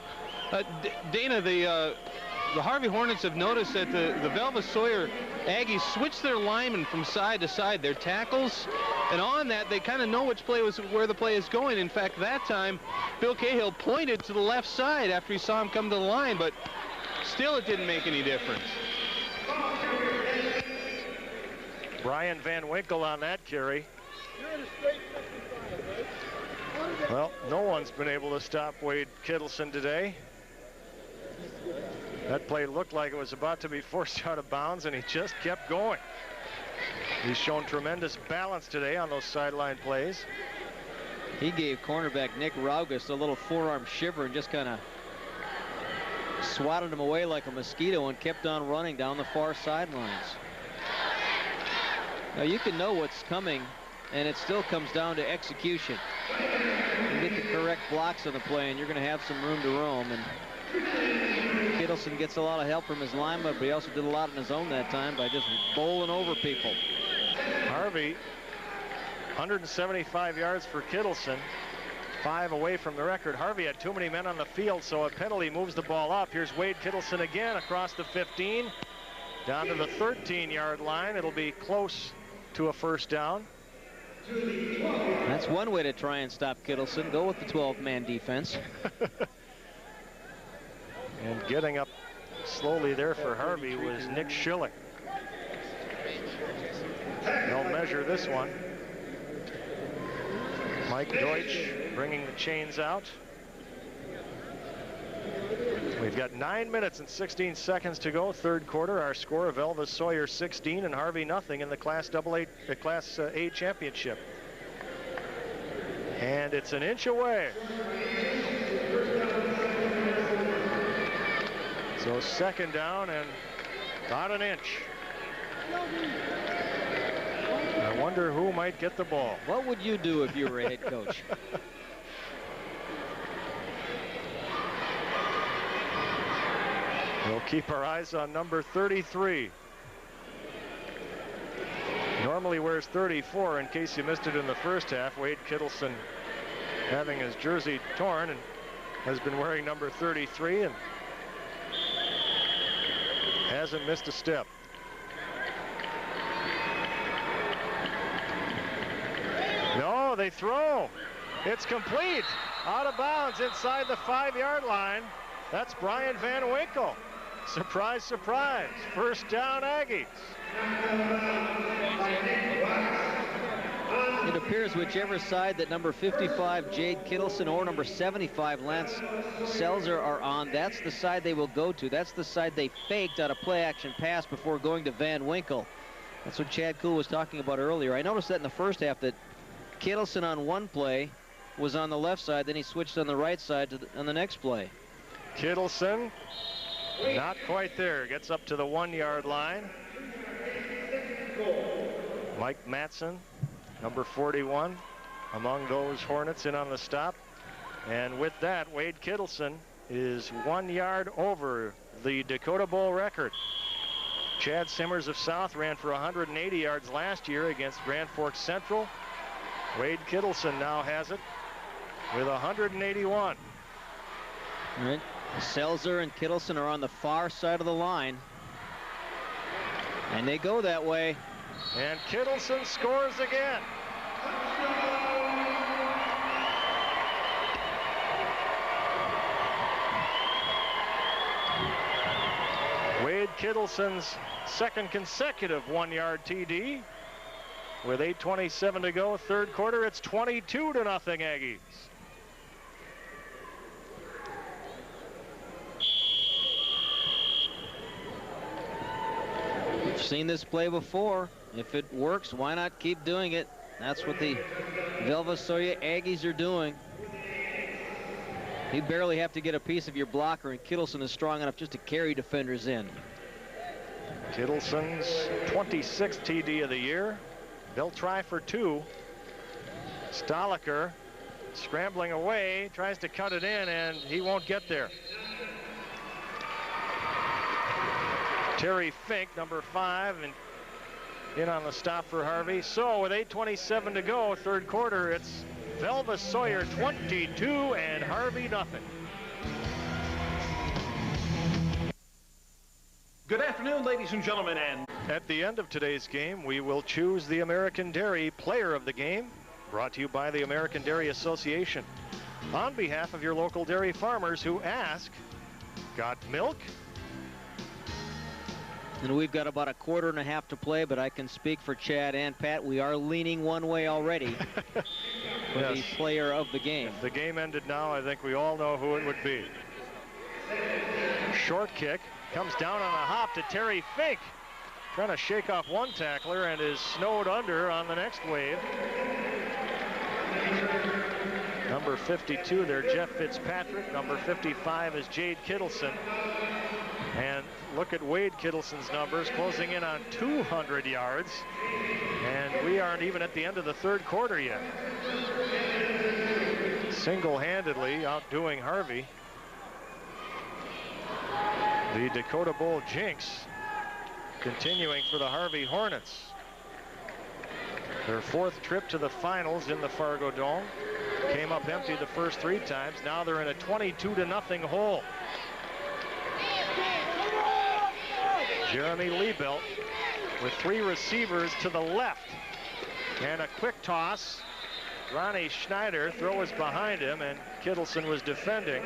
Dana, the Harvey Hornets have noticed that the Velva Sawyer Aggies switch their linemen from side to side, their tackles, and on that they kind of know where the play is going. In fact, that time Bill Cahill pointed to the left side after he saw him come to the line, but still it didn't make any difference. Brian Van Winkle on that carry. Well, no one's been able to stop Wade Kittleson today. That play looked like it was about to be forced out of bounds, and he just kept going. He's shown tremendous balance today on those sideline plays. He gave cornerback Nick Raugus a little forearm shiver and just kind of swatted him away like a mosquito and kept on running down the far sidelines. Now you can know what's coming, and it still comes down to execution. You get the correct blocks on the play, and you're going to have some room to roam. And Kittleson gets a lot of help from his lineman, but he also did a lot on his own that time by just bowling over people. Harvey, 175 yards for Kittleson, 5 away from the record. Harvey had too many men on the field, so a penalty moves the ball up. Here's Wade Kittleson again across the 15, down to the 13-yard line. It'll be close to a first down. That's one way to try and stop Kittleson. Go with the 12-man defense. And getting up slowly there for Harvey was Nick Schilling. They'll measure this one. Mike Deutsch bringing the chains out. We've got 9 minutes and 16 seconds to go, third quarter. Our score of Velva Sawyer 16 and Harvey nothing in the Class A championship. And it's an inch away. So second down and about an inch. I wonder who might get the ball. What would you do if you were a head coach? We'll keep our eyes on number 33. Normally wears 34 in case you missed it in the first half. Wade Kittleson having his jersey torn and has been wearing number 33 and hasn't missed a step. No, they throw. It's complete. Out of bounds inside the 5-yard line. That's Brian Van Winkle. Surprise, surprise. First down, Aggies. It appears whichever side that number 55, Jade Kittleson, or number 75, Lance Selzer, are on, that's the side they will go to. That's the side they faked on a play-action pass before going to Van Winkle. That's what Chad Kuhl was talking about earlier. I noticed that in the first half that Kittleson on one play was on the left side, then he switched on the right side on the next play. Kittleson, not quite there. Gets up to the 1-yard line. Mike Matson, number 41, among those Hornets in on the stop. And with that, Wade Kittleson is 1 yard over the Dakota Bowl record. Chad Simmers of South ran for 180 yards last year against Grand Forks Central. Wade Kittleson now has it with 181. All right. Selzer and Kittleson are on the far side of the line. And they go that way. And Kittleson scores again. Wade Kittleson's second consecutive 1-yard TD. With 8:27 to go, third quarter, it's 22-0 Aggies. We've seen this play before. If it works, why not keep doing it? That's what the Velva Sawyer Aggies are doing. You barely have to get a piece of your blocker, and Kittleson is strong enough just to carry defenders in. Kittleson's 26th TD of the year. They'll try for 2. Stoliker scrambling away, tries to cut it in, and he won't get there. Terry Fink, number 5, and in on the stop for Harvey. So with 8:27 to go, third quarter, it's Velva Sawyer 22 and Harvey nothing. Good afternoon, ladies and gentlemen, and at the end of today's game, we will choose the American Dairy Player of the Game, brought to you by the American Dairy Association. On behalf of your local dairy farmers who ask, got milk? And we've got about a quarter and a half to play, but I can speak for Chad and Pat. We are leaning one way already for yes. the player of the game. If the game ended now, I think we all know who it would be. Short kick comes down on a hop to Terry Fink. Trying to shake off one tackler and is snowed under on the next wave. Number 52 there, Jeff Fitzpatrick. Number 55 is Jade Kittleson. And look at Wade Kittleson's numbers, closing in on 200 yards. And we aren't even at the end of the third quarter yet. Single-handedly outdoing Harvey. The Dakota Bowl jinx continuing for the Harvey Hornets. Their 4th trip to the finals in the Fargo Dome. Came up empty the first 3 times. Now they're in a 22-0 hole. Jeremy Liebelt with 3 receivers to the left. And a quick toss. Ronnie Schneider, throw is behind him, and Kittleson was defending.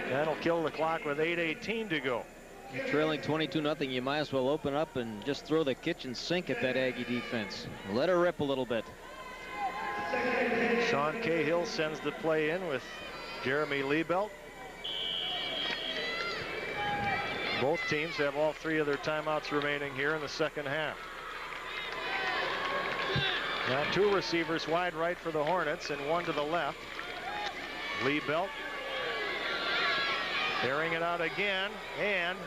That'll kill the clock with 8:18 to go. You're trailing 22-0. You might as well open up and just throw the kitchen sink at that Aggie defense. Let her rip a little bit. Sean Cahill sends the play in with Jeremy Liebelt. Both teams have all 3 of their timeouts remaining here in the second half. Now 2 receivers wide right for the Hornets and 1 to the left. Liebelt airing it out again, and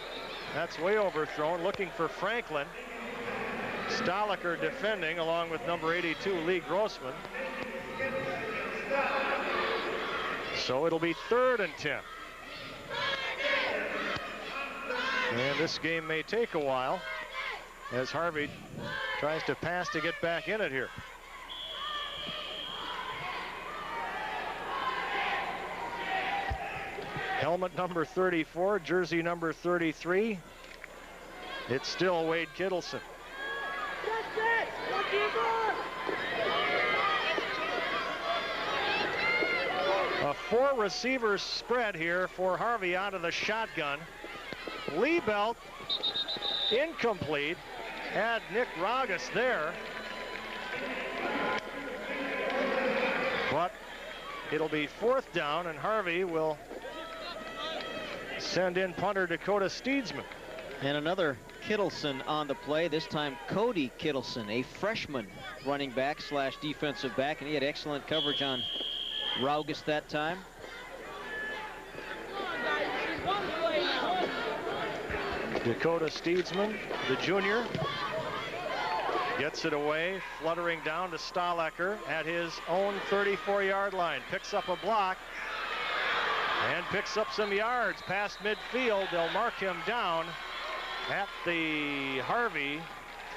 that's way overthrown. Looking for Franklin. Stoliker defending along with number 82, Lee Grossman. So it'll be 3rd and 10. And this game may take a while as Harvey tries to pass to get back in it here. Helmet number 34, jersey number 33. It's still Wade Kittleson. A 4 receivers spread here for Harvey out of the shotgun. Liebelt incomplete. Had Nick Ragas there. But it'll be 4th down, and Harvey will send in punter Dakota Steedsman. And another Kittleson on the play, this time Cody Kittleson, a freshman running back / defensive back, and he had excellent coverage on Raugus that time. Dakota Steedsman, the junior, gets it away, fluttering down to Stoliker at his own 34-yard line. Picks up a block and picks up some yards past midfield. They'll mark him down at the Harvey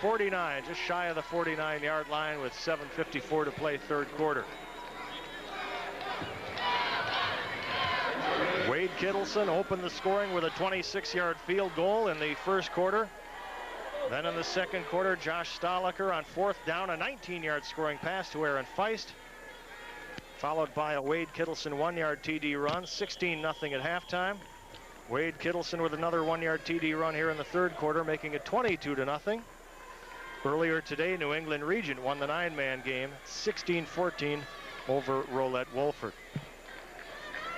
49, just shy of the 49-yard line with 7:54 to play third quarter. Wade Kittleson opened the scoring with a 26-yard field goal in the first quarter. Then in the second quarter, Josh Stoliker on 4th down, a 19-yard scoring pass to Aaron Feist, followed by a Wade Kittleson 1-yard TD run, 16-0 at halftime. Wade Kittleson with another 1-yard TD run here in the third quarter, making it 22-0. Earlier today, New England Regent won the 9-man game, 16-14 over Rolette Wolford.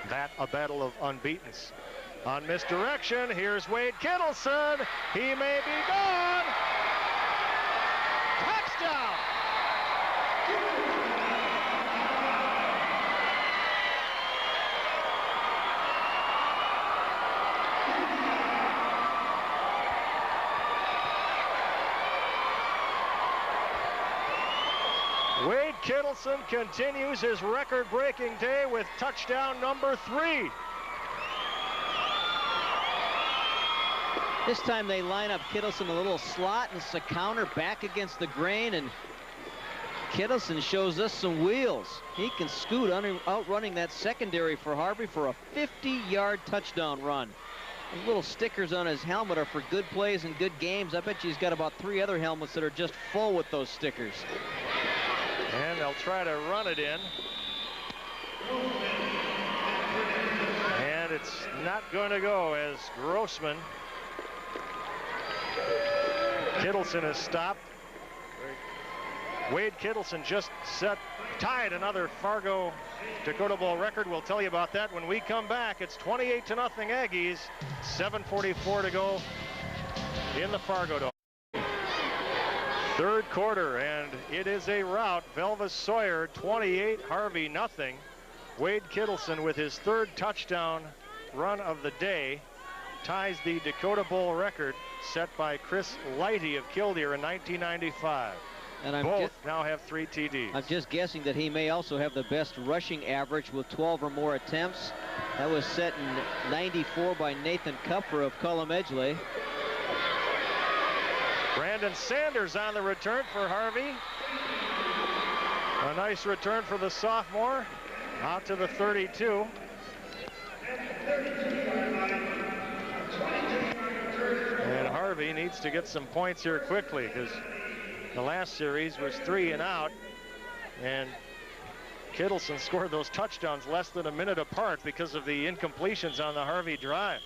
That a battle of unbeatens. On misdirection, here's Wade Kittleson. He may be gone. Touchdown! Wade Kittleson continues his record-breaking day with touchdown number 3. This time they line up Kittleson a little slot, and it's a counter back against the grain, and Kittleson shows us some wheels. He can scoot outrunning that secondary for Harvey for a 50-yard touchdown run. Those little stickers on his helmet are for good plays and good games. I bet you he's got about 3 other helmets that are just full with those stickers. And they'll try to run it in. And it's not going to go as Grossman. Kittleson is stopped. Wade Kittleson just tied another Fargo Dakota Bowl record. We'll tell you about that when we come back. It's 28-0 Aggies. 7:44 to go in the Fargo Dome. Third quarter, and it is a rout. Velva Sawyer 28, Harvey nothing. Wade Kittleson with his 3rd touchdown run of the day ties the Dakota Bowl record set by Chris Lighty of Killdeer in 1995. And both now have 3 TDs. I'm just guessing that he may also have the best rushing average with 12 or more attempts. That was set in 94 by Nathan Kupfer of Cullum Edgeley. Brandon Sanders on the return for Harvey. A nice return for the sophomore. Out to the 32. And Harvey needs to get some points here quickly, because the last series was 3 and out, and Kittleson scored those touchdowns less than a minute apart because of the incompletions on the Harvey drive.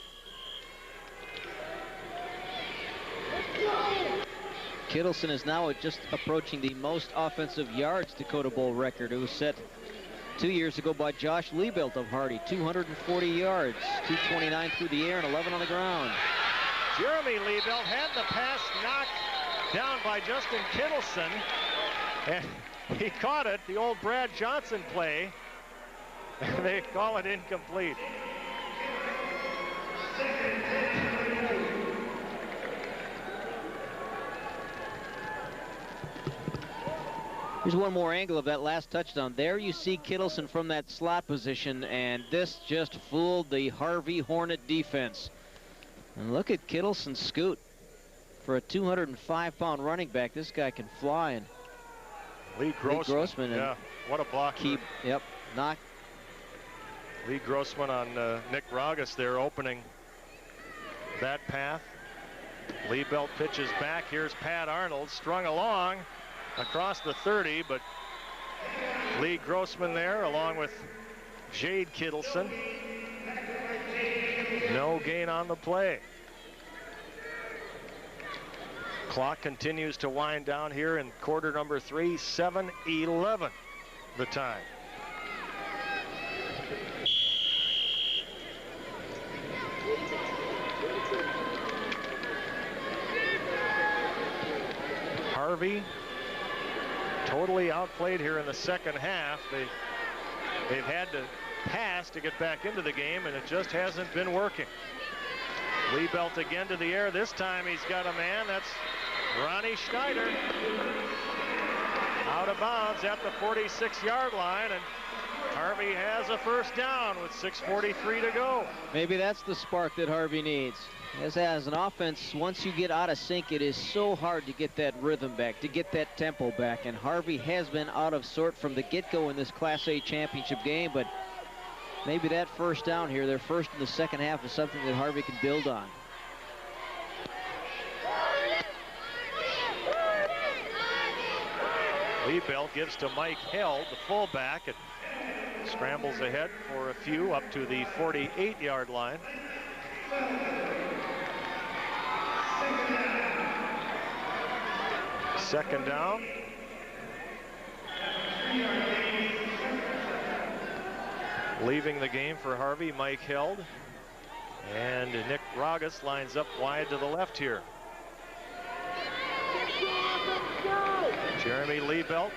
Kittleson is now just approaching the most offensive yards Dakota Bowl record. It was set 2 years ago by Josh Liebelt of Hardy, 240 yards, 229 through the air and 11 on the ground. Jeremy Liebelt had the pass knocked down by Justin Kittleson, and he caught it, the old Brad Johnson play, and they call it incomplete. Here's one more angle of that last touchdown. There you see Kittleson from that slot position, and this just fooled the Harvey Hornet defense. And look at Kittleson scoot. For a 205-pound running back, this guy can fly. And Lee Grossman, yeah, what a block. Knock. Lee Grossman on Nick Ragas there, opening that path. Liebelt pitches back. Here's Pat Arnold, strung along across the 30, but Lee Grossman there along with Jade Kittleson. No gain on the play. Clock continues to wind down here in quarter number 3, 7:11 the time. Harvey totally outplayed here in the second half. They've had to pass to get back into the game, and it just hasn't been working. Liebelt again to the air. This time he's got a man. That's Ronnie Schneider. Out of bounds at the 46-yard line, and Harvey has a first down with 6:43 to go. Maybe that's the spark that Harvey needs. As an offense, once you get out of sync, it is so hard to get that rhythm back, to get that tempo back, and Harvey has been out of sort from the get-go in this Class A championship game, but maybe that first down here, their first in the second half, is something that Harvey can build on. Liebelt gives to Mike Held, the fullback, and scrambles ahead for a few up to the 48-yard line. Second down. Leaving the game for Harvey, Mike Held. And Nick Ragas lines up wide to the left here. Jeremy Liebelt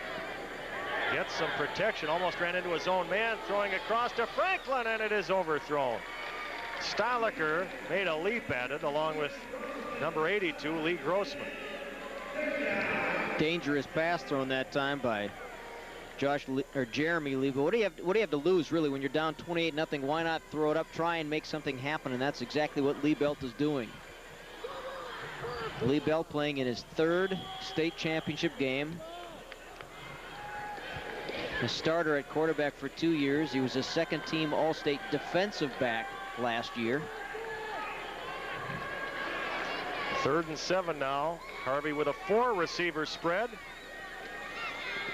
gets some protection, almost ran into his own man, throwing across to Franklin, and it is overthrown. Stahlecker made a leap at it, along with number 82, Lee Grossman. Dangerous pass thrown that time by Jeremy Lee. But what do you have to lose really when you're down 28-0? Why not throw it up, try and make something happen? And that's exactly what Lee Belt is doing. Lee Belt playing in his 3rd state championship game. A starter at quarterback for 2 years. He was a second-team All-State defensive back last year. 3rd and 7 now. Harvey with a 4-receiver spread.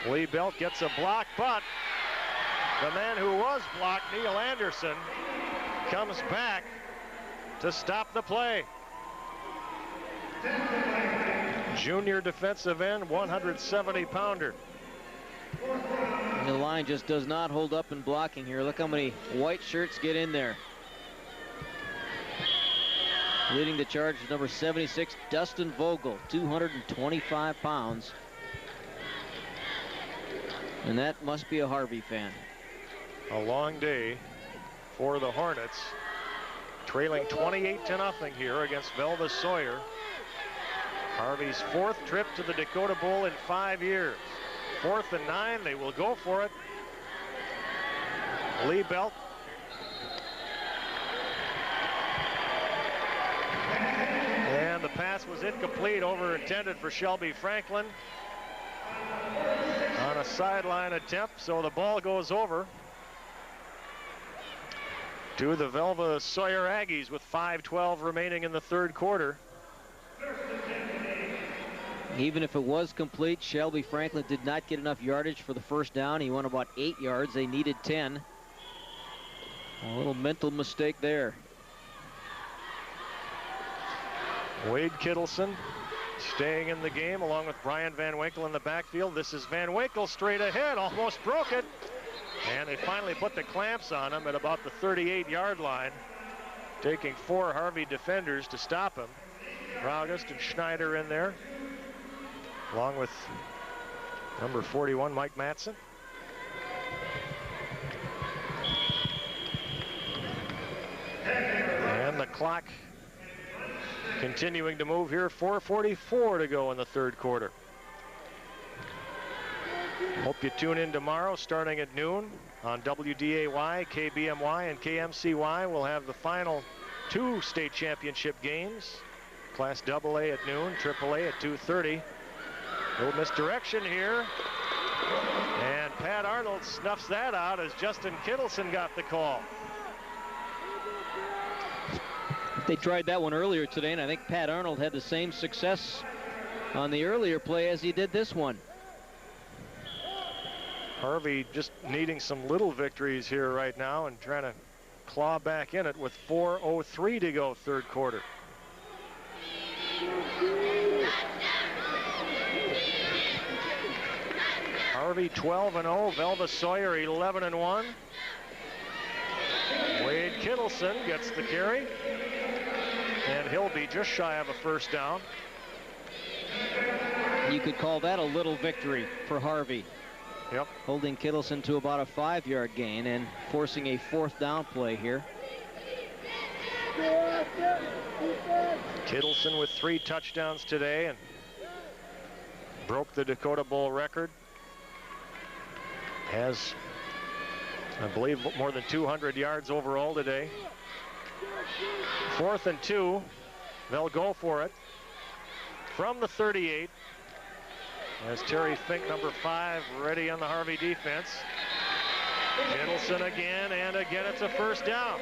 Lee Belt gets a block, but the man who was blocked, Neil Anderson, comes back to stop the play. Junior defensive end, 170-pounder. The line just does not hold up in blocking here. Look how many white shirts get in there. Leading the charge is number 76, Dustin Vogel, 225 pounds. And that must be a Harvey fan. A long day for the Hornets. Trailing 28-0 here against Velva Sawyer. Harvey's 4th trip to the Dakota Bowl in 5 years. 4th and 9, they will go for it. Lee Belt. And the pass was incomplete, intended for Shelby Franklin on a sideline attempt, so the ball goes over to the Velva Sawyer Aggies with 5:12 remaining in the 3rd quarter. Even if it was complete, Shelby Franklin did not get enough yardage for the first down. He won about 8 yards. They needed 10. A little mental mistake there. Wade Kittleson staying in the game along with Brian Van Winkle in the backfield. This is Van Winkle straight ahead, almost broke it. And they finally put the clamps on him at about the 38-yard line, taking 4 Harvey defenders to stop him. Raugust and Schneider in there, along with number 41, Mike Matson. And the clock continuing to move here. 4:44 to go in the 3rd quarter. Hope you tune in tomorrow starting at noon on WDAY, KBMY, and KMCY. We'll have the final 2 state championship games. Class AA at noon, AAA at 2:30. Little misdirection here. And Pat Arnold snuffs that out as Justin Kittleson got the call. They tried that one earlier today, and I think Pat Arnold had the same success on the earlier play as he did this one. Harvey just needing some little victories here right now and trying to claw back in it with 4:03 to go 3rd quarter. Harvey 12-0, Velva Sawyer 11-1. Wade Kittleson gets the carry, and he'll be just shy of a first down. You could call that a little victory for Harvey. Yep. Holding Kittleson to about a 5-yard gain and forcing a 4th down play here. Kittleson with 3 touchdowns today and broke the Dakota Bowl record. Has, I believe, more than 200 yards overall today. 4th and 2. They'll go for it from the 38. As Terry Fink, number 5, ready on the Harvey defense. Kittleson again, and again it's a first down.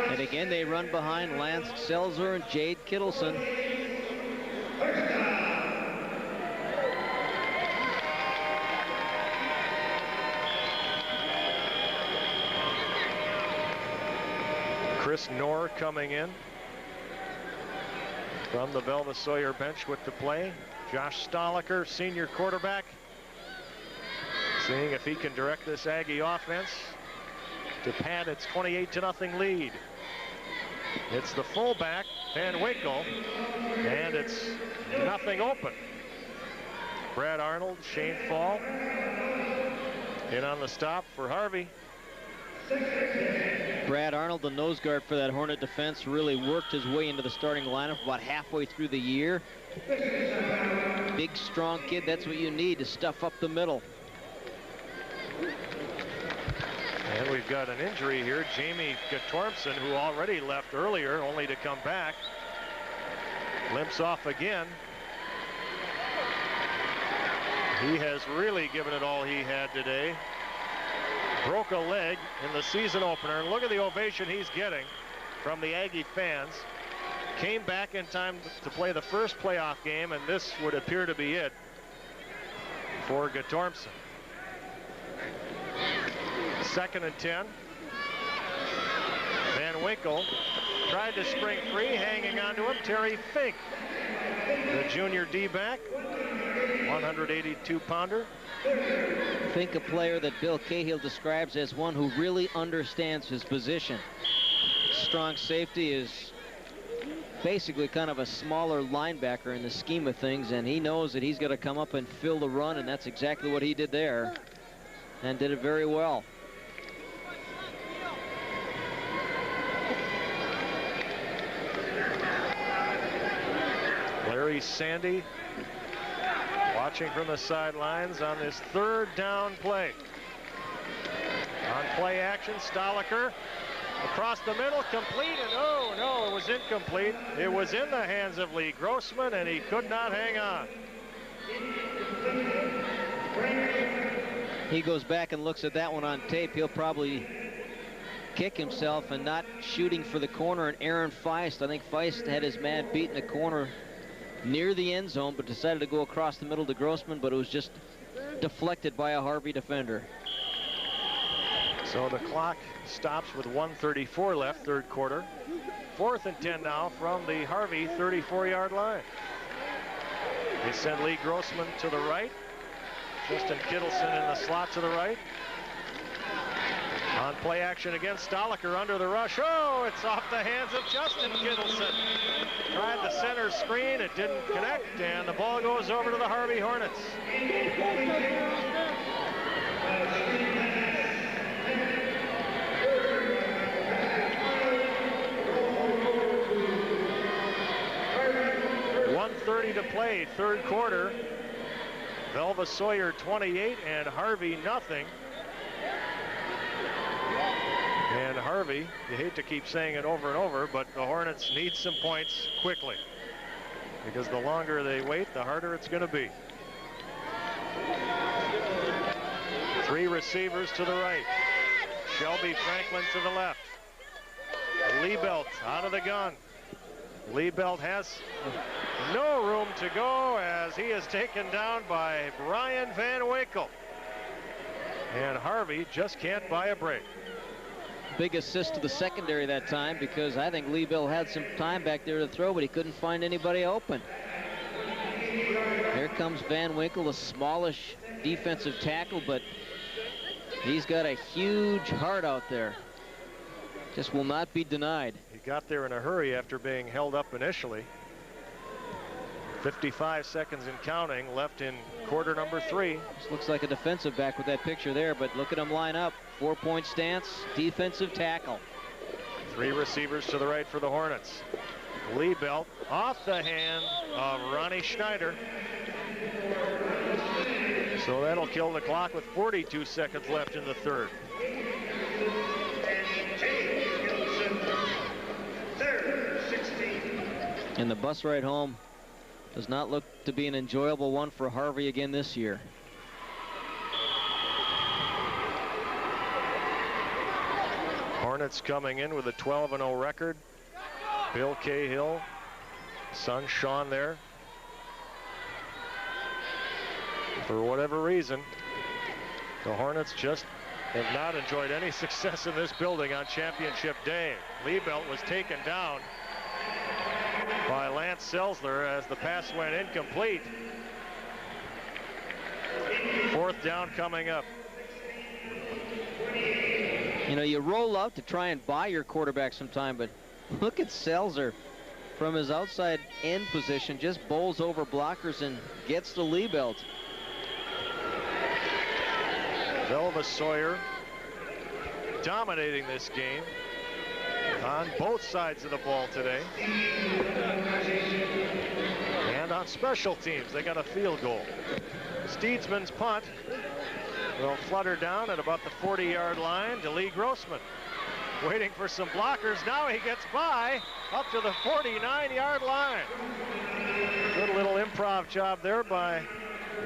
And again they run behind Lance Selzer and Jade Kittleson. Chris Knorr coming in from the Velva Sawyer bench with the play. Josh Stoliker, senior quarterback, seeing if he can direct this Aggie offense to pad its 28-0 lead. It's the fullback, Van Winkle, and it's nothing open. Brad Arnold, Shane Fall in on the stop for Harvey. Brad Arnold, the nose guard for that Hornet defense, really worked his way into the starting lineup about halfway through the year. Big, strong kid, that's what you need to stuff up the middle. And we've got an injury here. Jamie Guttormson, who already left earlier, only to come back. Limps off again. He has really given it all he had today. Broke a leg in the season opener. And look at the ovation he's getting from the Aggie fans. Came back in time to play the first playoff game, and this would appear to be it for Guttormson. 2nd and 10. Van Winkle tried to spring free, hanging onto him. Terry Fink, the junior D-back, 182-pounder. Fink, a player that Bill Cahill describes as one who really understands his position. Strong safety is basically kind of a smaller linebacker in the scheme of things, and he knows that he's got to come up and fill the run, and that's exactly what he did there, and did it very well. Larry Sandy watching from the sidelines on this 3rd down play. On play action, Stoliker across the middle, complete, and oh no, it was incomplete. It was in the hands of Lee Grossman, and he could not hang on. He goes back and looks at that one on tape. He'll probably kick himself and not shooting for the corner. And Aaron Feist, I think Feist had his man beat in the corner near the end zone, but decided to go across the middle to Grossman, but it was just deflected by a Harvey defender. So the clock stops with 1:34 left, 3rd quarter. 4th and 10 now from the Harvey 34-yard line. They send Lee Grossman to the right. Justin Kittleson in the slot to the right. On play action again, Stoliker under the rush. Oh, it's off the hands of Justin Kittleson. Tried the center screen, it didn't connect, and the ball goes over to the Harvey Hornets. .130 to play, 3rd quarter. Velva Sawyer 28 and Harvey nothing. And Harvey, you hate to keep saying it over and over, but the Hornets need some points quickly, because the longer they wait, the harder it's going to be. 3 receivers to the right. Shelby Franklin to the left. Liebelt out of the gun. Liebelt has no room to go as he is taken down by Brian Van Winkle. And Harvey just can't buy a break. Big assist to the secondary that time, because I think Liebelt had some time back there to throw, but he couldn't find anybody open. Here comes Van Winkle, a smallish defensive tackle, but he's got a huge heart out there. Just will not be denied. He got there in a hurry after being held up initially. 55 seconds and counting left in quarter number 3. This looks like a defensive back with that picture there, but look at him line up. 4-point stance, defensive tackle. 3 receivers to the right for the Hornets. Liebelt off the hand of Ronnie Schneider. So that'll kill the clock with 42 seconds left in the 3rd. And the bus ride home does not look to be an enjoyable one for Harvey again this year. Hornets coming in with a 12-0 record. Bill Cahill, son Sean there. For whatever reason, the Hornets just have not enjoyed any success in this building on championship day. Liebelt was taken down by Lance Selzler as the pass went incomplete. 4th down coming up. You know, you roll out to try and buy your quarterback sometime, but look at Selzer from his outside end position, just bowls over blockers and gets to Liebelt. Velva Sawyer dominating this game. on both sides of the ball today. And on special teams, they got a field goal. Steedsman's punt will flutter down at about the 40-yard line to Lee Grossman. Waiting for some blockers. Now he gets by up to the 49-yard line. Good little improv job there by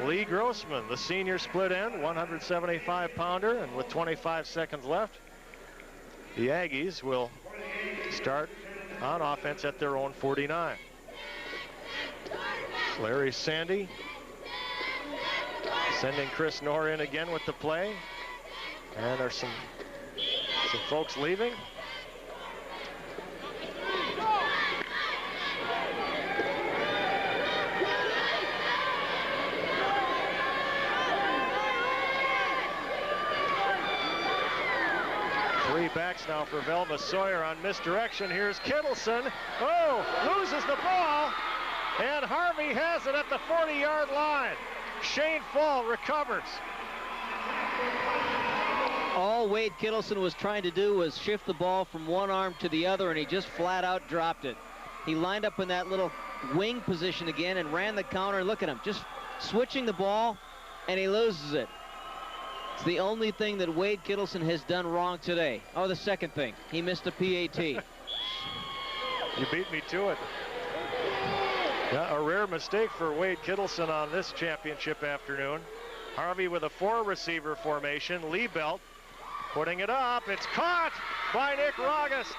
Lee Grossman, the senior split end, 175-pounder, and with 25 seconds left, the Aggies will start on offense at their own 49. Larry Sandy sending Chris Knorr in again with the play, and there's some folks leaving. Three backs now for Velva Sawyer on misdirection. Here's Kittleson. Oh, loses the ball, and Harvey has it at the 40-yard line. Shane Fall recovers. All Wade Kittleson was trying to do was shift the ball from one arm to the other, and he just flat out dropped it. He lined up in that little wing position again and ran the counter. Look at him, just switching the ball, and he loses it. It's the only thing that Wade Kittleson has done wrong today. Oh, the second thing, he missed a PAT. You beat me to it. Yeah, a rare mistake for Wade Kittleson on this championship afternoon. Harvey with a 4-receiver formation. Liebelt putting it up. It's caught by Nick Rogest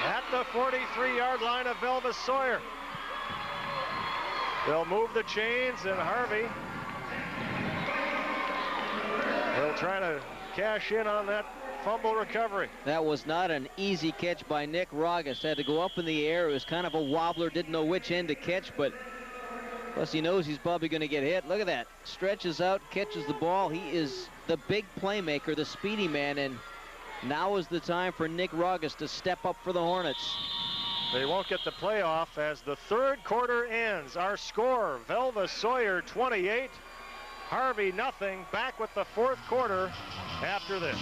at the 43-yard line of Velva Sawyer. They'll move the chains, and Harvey will try to cash in on that fumble recovery. That was not an easy catch by Nick Rogest. Had to go up in the air. It was kind of a wobbler. Didn't know which end to catch, but plus he knows he's probably going to get hit. Look at that. Stretches out, catches the ball. He is the big playmaker, the speedy man, and now is the time for Nick Rogest to step up for the Hornets. They won't get the playoff as the third quarter ends. Our score, Velva Sawyer 28, Harvey nothing. Back with the fourth quarter after this.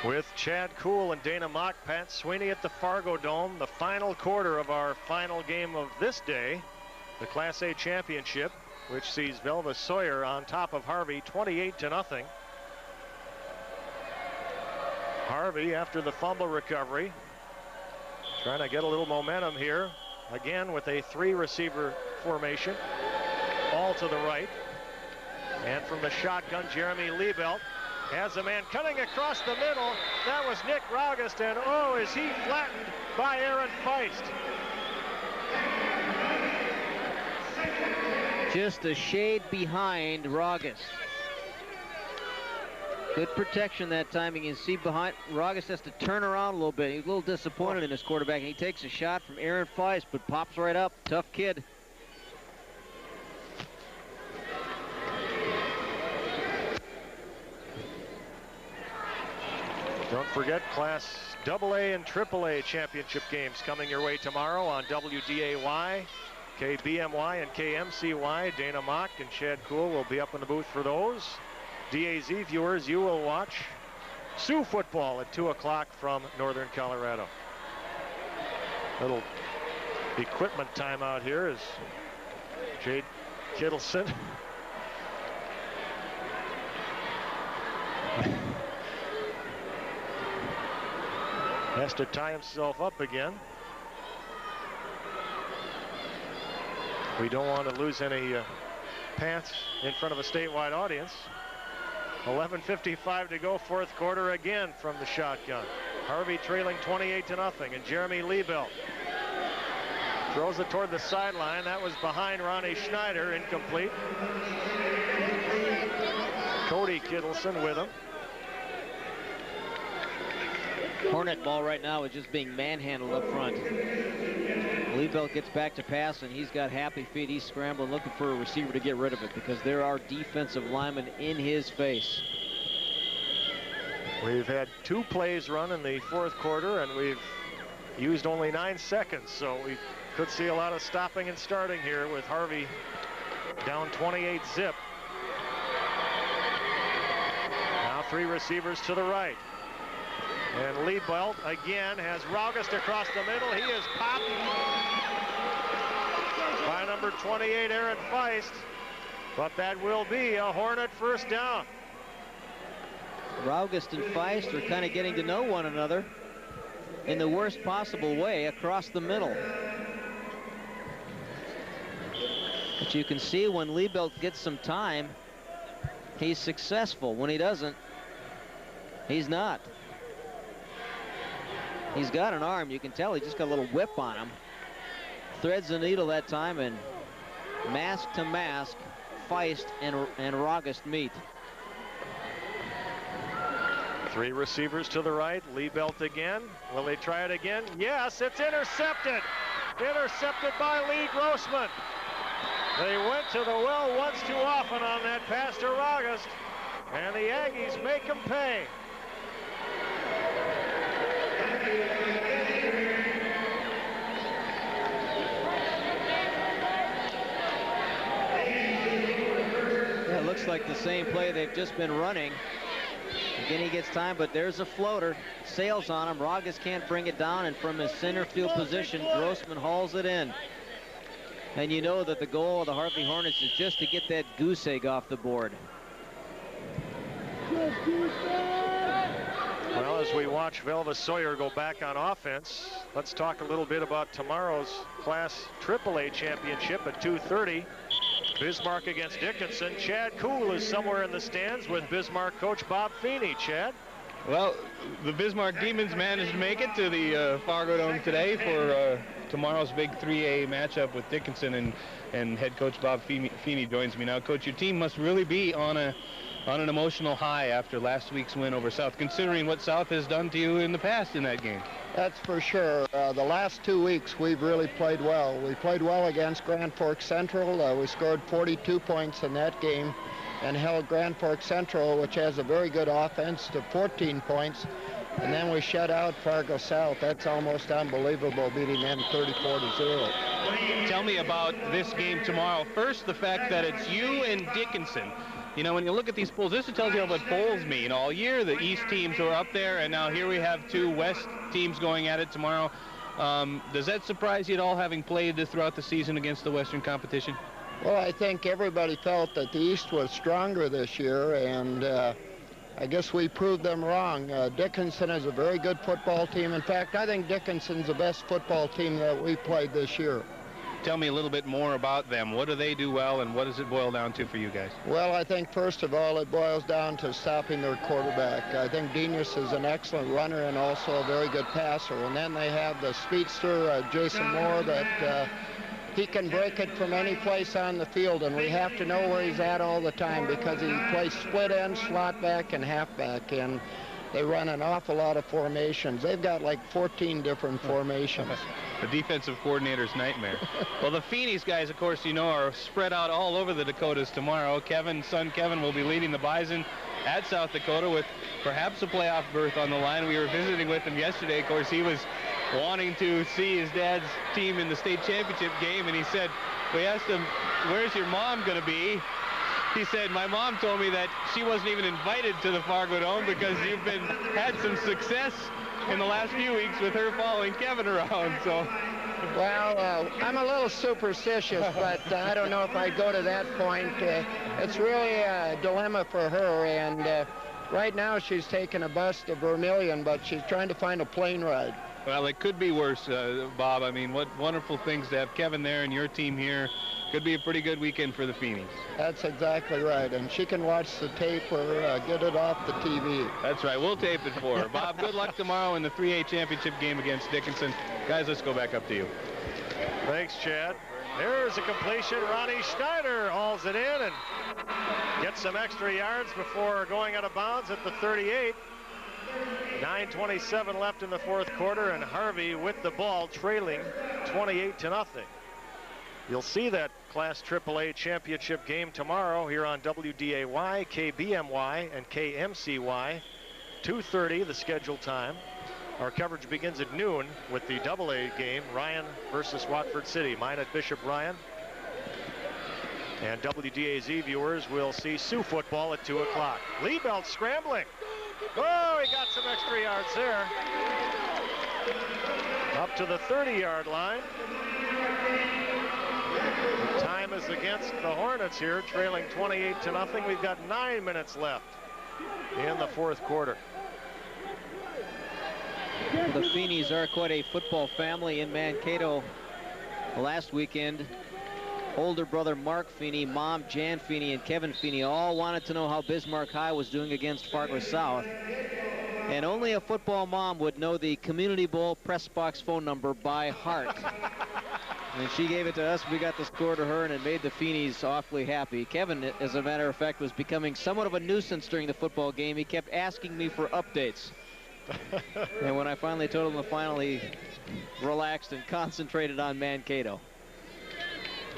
With Chad Kuhl and Dana Mock, Pat Sweeney at the Fargo Dome, the final quarter of our final game of this day, the Class A championship, which sees Velva Sawyer on top of Harvey 28-0. Harvey, after the fumble recovery, trying to get a little momentum here, again with a 3-receiver formation, all to the right. And from the shotgun, Jeremy Liebelt has a man cutting across the middle. That was Nick Rogest, and oh, is he flattened by Aaron Feist. Just a shade behind Rogest. Good protection that time. You can see behind, Rogest has to turn around a little bit. He's a little disappointed in his quarterback, and he takes a shot from Aaron Feist, but pops right up. Tough kid. Don't forget Class AA and AAA championship games coming your way tomorrow on WDAY, KBMY, and KMCY. Dana Mock and Chad Kuhl will be up in the booth for those. DAZ viewers, you will watch Sioux football at 2 o'clock from Northern Colorado. Little equipment timeout here is Jade Kittleson. Has to tie himself up again. We don't want to lose any pants in front of a statewide audience. 11:55 to go, fourth quarter again from the shotgun. Harvey trailing 28-0, and Jeremy Liebelt throws it toward the sideline. That was behind Ronnie Schneider, incomplete. Cody Kittleson with him. Hornet ball right now is just being manhandled up front. Liebelt gets back to pass, and he's got happy feet. He's scrambling, looking for a receiver to get rid of it because there are defensive linemen in his face. We've had 2 plays run in the fourth quarter, and we've used only 9 seconds, so we could see a lot of stopping and starting here with Harvey down 28-0. three receivers to the right. And Liebelt again has Raugust across the middle. He is popped by number 28, Aaron Feist. But that will be a Hornet first down. Raugust and Feist are kind of getting to know one another in the worst possible way across the middle. But you can see when Liebelt gets some time, he's successful. When he doesn't, he's not. He's got an arm. You can tell he just got a little whip on him. Threads the needle that time, and mask to mask, Feist and Raugust meet. Three receivers to the right. Liebelt again. Will they try it again? Yes, it's intercepted. Intercepted by Lee Grossman. They went to the well once too often on that pass to Raugust, and the Aggies make them pay. Yeah, it looks like the same play they've just been running. Again, he gets time, but there's a floater. Sails on him. Raugust can't bring it down, and from his center field position, Grossman hauls it in. And you know that the goal of the Harvey Hornets is just to get that goose egg off the board. Well, as we watch Velva Sawyer go back on offense, let's talk a little bit about tomorrow's Class AAA championship at 2:30. Bismarck against Dickinson. Chad Kuhl is somewhere in the stands with Bismarck coach Bob Feeney. Chad? Well, the Bismarck Demons managed to make it to the Fargo Dome today for tomorrow's big 3A matchup with Dickinson, and head coach Bob Feeney joins me now. Coach, your team must really be on an emotional high after last week's win over South, considering what South has done to you in the past in that game. That's for sure. The last 2 weeks, we've really played well. We played well against Grand Forks Central. We scored 42 points in that game and held Grand Forks Central, which has a very good offense, to 14 points. And then we shut out Fargo South. That's almost unbelievable, beating them 34-0. Tell me about this game tomorrow. First, the fact that it's you and Dickinson. You know, when you look at these polls, this tells you what polls mean. All year, the East teams were up there, and now here we have two West teams going at it tomorrow. Does that surprise you at all, having played throughout the season against the Western competition? Well, I think everybody felt that the East was stronger this year, and I guess we proved them wrong. Dickinson is a very good football team. In fact, I think Dickinson's the best football team that we played this year. Tell me a little bit more about them. What do they do well, and what does it boil down to for you guys? Well, I think first of all, it boils down to stopping their quarterback. I think Denius is an excellent runner and also a very good passer. And then they have the speedster, Jason Moore, that he can break it from any place on the field, and we have to know where he's at all the time because he plays split end, slot back, and halfback, and they run an awful lot of formations. They've got like 14 different formations. The defensive coordinator's nightmare. Well, the Feeney's guys, of course, you know, are spread out all over the Dakotas tomorrow. Son Kevin will be leading the Bison at South Dakota with perhaps a playoff berth on the line. We were visiting with him yesterday. Of course, he was wanting to see his dad's team in the state championship game, and he said, we asked him, where's your mom going to be? He said, my mom told me that she wasn't even invited to the Fargo Dome because you've had some success in the last few weeks with her following Kevin around. So, well, I'm a little superstitious, but I don't know if I'd go to that point. It's really a dilemma for her, and right now she's taking a bus to Vermilion, but she's trying to find a plane ride. Well, it could be worse, Bob. I mean, what wonderful things to have Kevin there and your team here. Could be a pretty good weekend for the Feenies. That's exactly right, and she can watch the tape or get it off the TV. That's right. We'll tape it for her. Bob, good luck tomorrow in the 3A championship game against Dickinson. Guys, let's go back up to you. Thanks, Chad. There's a completion. Ronnie Schneider hauls it in and gets some extra yards before going out of bounds at the 38. 9:27 left in the fourth quarter, and Harvey with the ball trailing 28-0. You'll see that Class AAA championship game tomorrow here on WDAY, KBMY, and KMCY. 2:30 the scheduled time. Our coverage begins at noon with the AA game, Ryan versus Watford City. Mine at Bishop Ryan. And WDAZ viewers will see Sioux football at 2 o'clock. Liebelt scrambling. Oh, he got some extra yards there. Up to the 30-yard line. The time is against the Hornets here, trailing 28-0. We've got 9 minutes left in the fourth quarter. The Feeneys are quite a football family in Mankato. Last weekend, older brother Mark Feeney, mom Jan Feeney, and Kevin Feeney all wanted to know how Bismarck High was doing against Fargo South. And only a football mom would know the Community Bowl press box phone number by heart. And she gave it to us. We got the score to her, and it made the Feeneys awfully happy. Kevin, as a matter of fact, was becoming somewhat of a nuisance during the football game. He kept asking me for updates. And when I finally told him the final, he relaxed and concentrated on Mankato.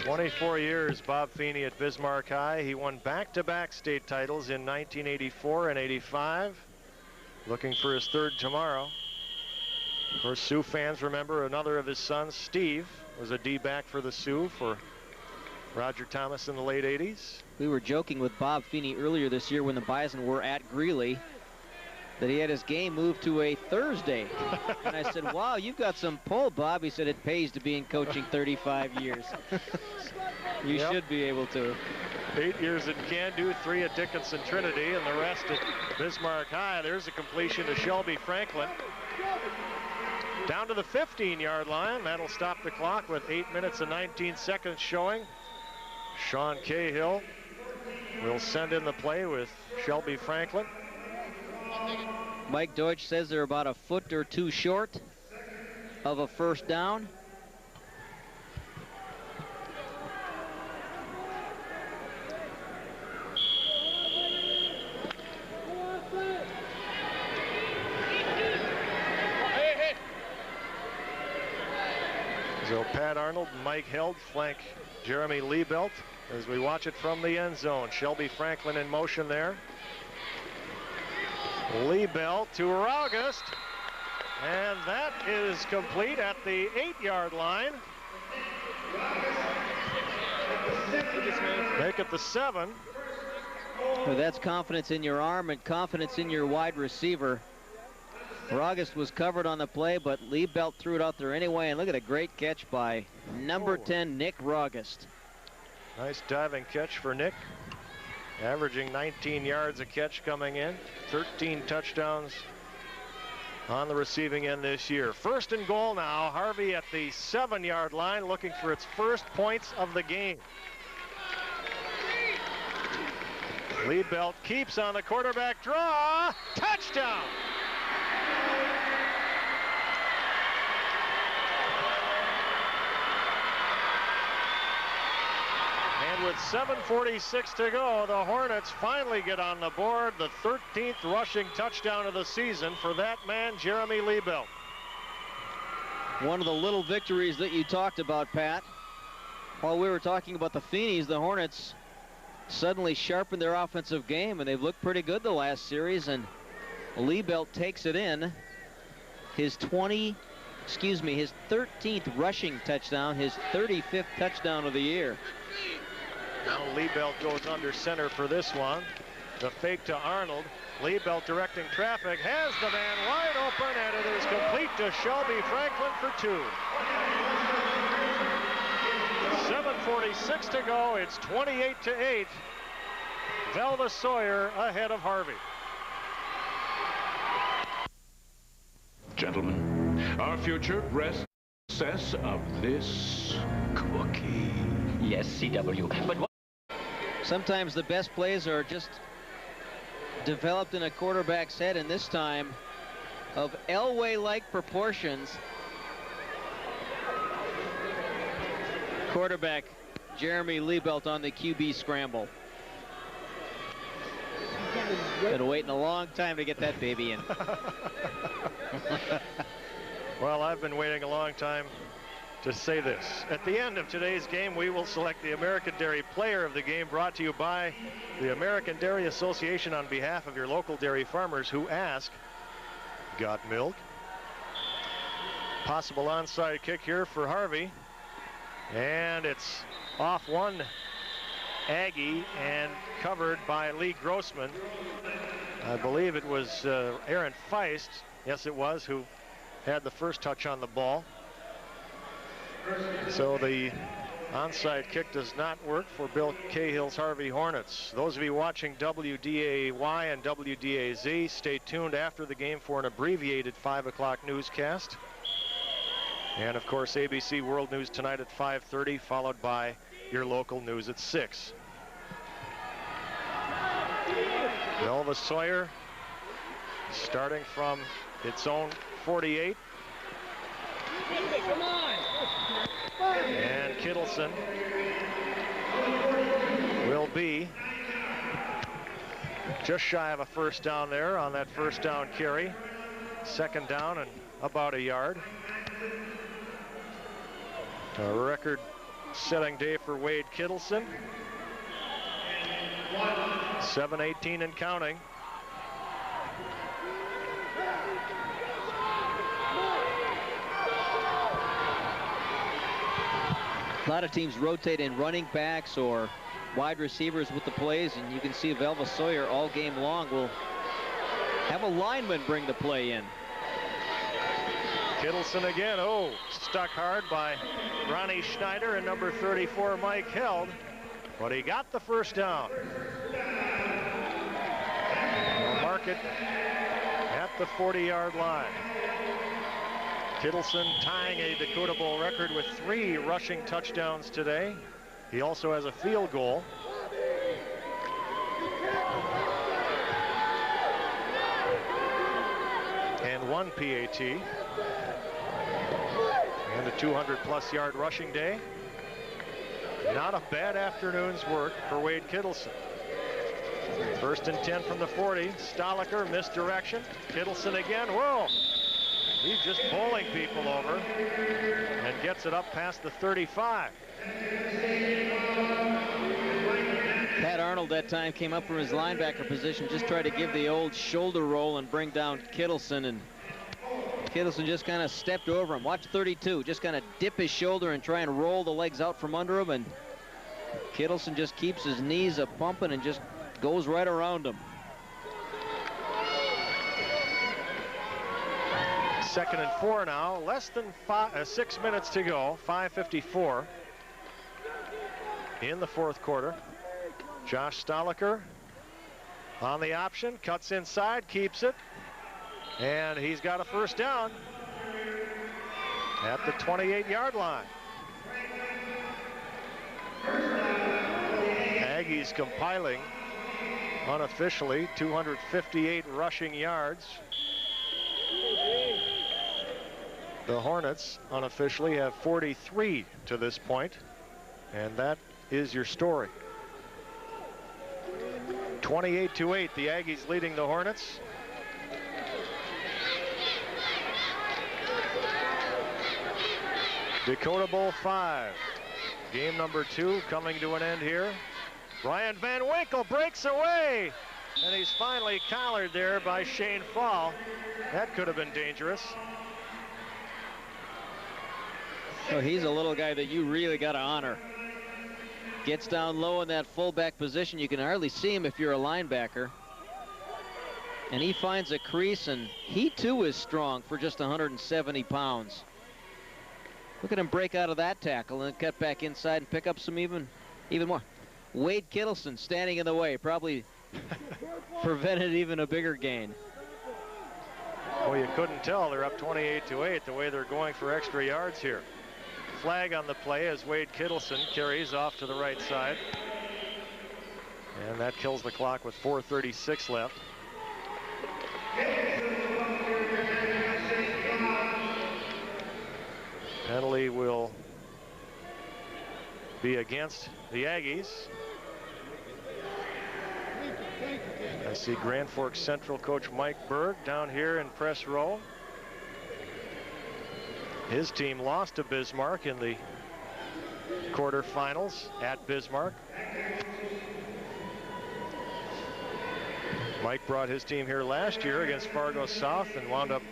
24 years, Bob Feeney at Bismarck High. He won back-to-back state titles in 1984 and 85. Looking for his third tomorrow. Of course, Sioux fans remember another of his sons, Steve, was a D-back for the Sioux for Roger Thomas in the late 80s. We were joking with Bob Feeney earlier this year when the Bison were at Greeley that he had his game moved to a Thursday. And I said, wow, you've got some pull, Bob. He said, it pays to be in coaching 35 years. You should be able to. 8 years at Candu, 3 at Dickinson Trinity, and the rest at Bismarck High. There's a completion to Shelby Franklin. Down to the 15-yard line. That'll stop the clock with 8 minutes and 19 seconds showing. Sean Cahill will send in the play with Shelby Franklin. Mike Deutsch says they're about a foot or two short of a first down. So Pat Arnold and Mike Held flank Jeremy Liebelt as we watch it from the end zone. Shelby Franklin in motion there. Liebelt to August, and that is complete at the 8-yard line. Make it the 7. Well, that's confidence in your arm and confidence in your wide receiver. August was covered on the play, but Liebelt threw it out there anyway, and look at a great catch by number 10, Nick August. Nice diving catch for Nick. Averaging 19 yards a catch coming in. 13 touchdowns on the receiving end this year. First and goal now. Harvey at the 7-yard line looking for its first points of the game. Liebelt keeps on the quarterback draw. Touchdown! With 7:46 to go, the Hornets finally get on the board. The 13th rushing touchdown of the season for that man, Jeremy Liebelt. One of the little victories that you talked about, Pat. While we were talking about the Feeneys, the Hornets suddenly sharpened their offensive game, and they've looked pretty good the last series, and Liebelt takes it in. His 13th rushing touchdown, his 35th touchdown of the year. Now Liebelt goes under center for this one. The fake to Arnold. Liebelt directing traffic, has the man wide open, and it is complete to Shelby Franklin for 2. 7:46 to go. It's 28-8. Velva Sawyer ahead of Harvey. Gentlemen, our future rests of this cookie. Yes, CW. But what? Sometimes the best plays are just developed in a quarterback's head, and this time of Elway-like proportions. Quarterback Jeremy Liebelt on the QB scramble. Been waiting a long time to get that baby in. Well, I've been waiting a long time to say this. At the end of today's game, we will select the American Dairy Player of the Game, brought to you by the American Dairy Association on behalf of your local dairy farmers who ask, got milk? Possible onside kick here for Harvey. And it's off one Aggie and covered by Lee Grossman. I believe it was Aaron Feist, yes it was, who had the first touch on the ball. So the onside kick does not work for Bill Cahill's Harvey Hornets. Those of you watching WDAY and WDAZ, stay tuned after the game for an abbreviated 5 o'clock newscast. And of course, ABC World News tonight at 5:30, followed by your local news at 6. Velva Sawyer starting from its own 48. And Kittleson will be just shy of a first down there on that first down carry. Second down and about a yard. A record-setting day for Wade Kittleson. 7:18 and counting. A lot of teams rotate in running backs or wide receivers with the plays, and you can see Velva Sawyer all game long will have a lineman bring the play in. Kittleson again, stuck hard by Ronnie Schneider and number 34 Mike Held, but he got the first down. We'll mark it at the 40-yard line. Kittleson tying a Dakota Bowl record with 3 rushing touchdowns today. He also has a field goal. And 1 PAT. And a 200-plus yard rushing day. Not a bad afternoon's work for Wade Kittleson. First and 10 from the 40. Stoliker, misdirection. Kittleson again. Whoa! He's just bowling people over and gets it up past the 35. Pat Arnold that time came up from his linebacker position, just tried to give the old shoulder roll and bring down Kittleson, and Kittleson just kind of stepped over him. Watch 32, just kind of dip his shoulder and try and roll the legs out from under him, and Kittleson just keeps his knees a pumping and just goes right around him. Second and 4 now, less than 6 minutes to go, 5:54 in the fourth quarter. Josh Stoliker on the option, cuts inside, keeps it, and he's got a first down at the 28-yard line. Aggies compiling unofficially 258 rushing yards. The Hornets unofficially have 43 to this point, and that is your story. 28-8, the Aggies leading the Hornets. Dakota Bowl 5, game number 2 coming to an end here. Brian Van Winkle breaks away, and he's finally collared there by Shane Fall. That could have been dangerous. So he's a little guy that you really got to honor. Gets down low in that fullback position. You can hardly see him if you're a linebacker. And he finds a crease, and he too is strong for just 170 pounds. Look at him break out of that tackle and then cut back inside and pick up some even more. Wade Kittleson standing in the way, probably prevented even a bigger gain. Well, you couldn't tell. They're up 28-8 the way they're going for extra yards here. Flag on the play as Wade Kittleson carries off to the right side. And that kills the clock with 4:36 left. Penalty will be against the Aggies. I see Grand Forks Central coach Mike Berg down here in press row. His team lost to Bismarck in the quarterfinals at Bismarck. Mike brought his team here last year against Fargo South and wound up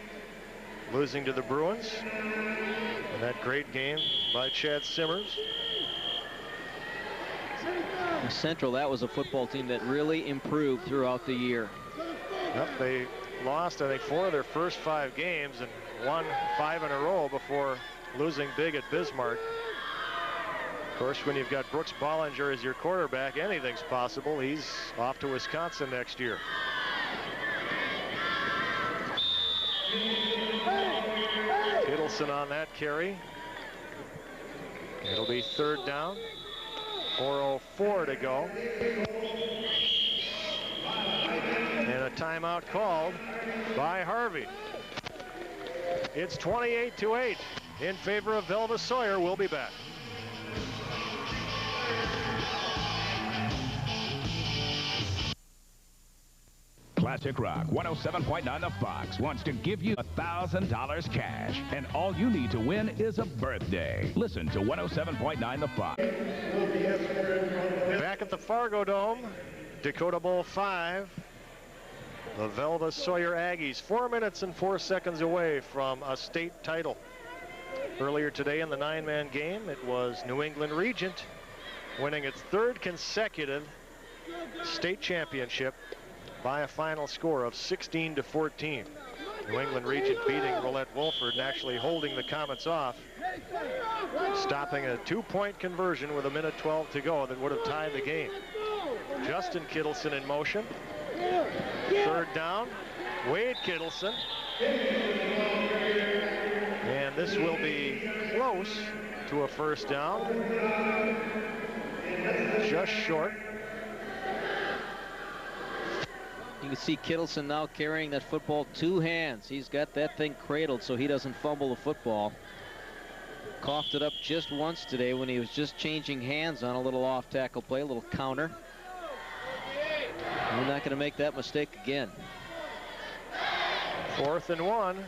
losing to the Bruins. And that great game by Chad Simmers. Central, that was a football team that really improved throughout the year. Yep, they lost, I think, 4 of their first 5 games and won 5 in a row before losing big at Bismarck. Of course, when you've got Brooks Bollinger as your quarterback, anything's possible. He's off to Wisconsin next year. Kittleson on that carry. It'll be 3rd down. 4:04 to go. And a timeout called by Harvey. It's 28-8 in favor of Velva Sawyer. We'll be back. Classic Rock 107.9 The Fox wants to give you $1,000 cash, and all you need to win is a birthday. Listen to 107.9 The Fox. Back at the Fargo Dome, Dakota Bowl 5. The Velva Sawyer Aggies 4 minutes and 4 seconds away from a state title. Earlier today in the 9-man game, it was New England Regent winning its 3rd consecutive state championship by a final score of 16-14. New England Regent beating Roulette Wolford and actually holding the Comets off, stopping a 2-point conversion with 1:12 to go that would have tied the game. Justin Kittleson in motion. 3rd down, Wade Kittleson. And this will be close to a 1st down. Just short. You can see Kittleson now carrying that football 2 hands. He's got that thing cradled so he doesn't fumble the football. Coughed it up just once today when he was just changing hands on a little off-tackle play, a little counter. We're not going to make that mistake again. 4th and 1.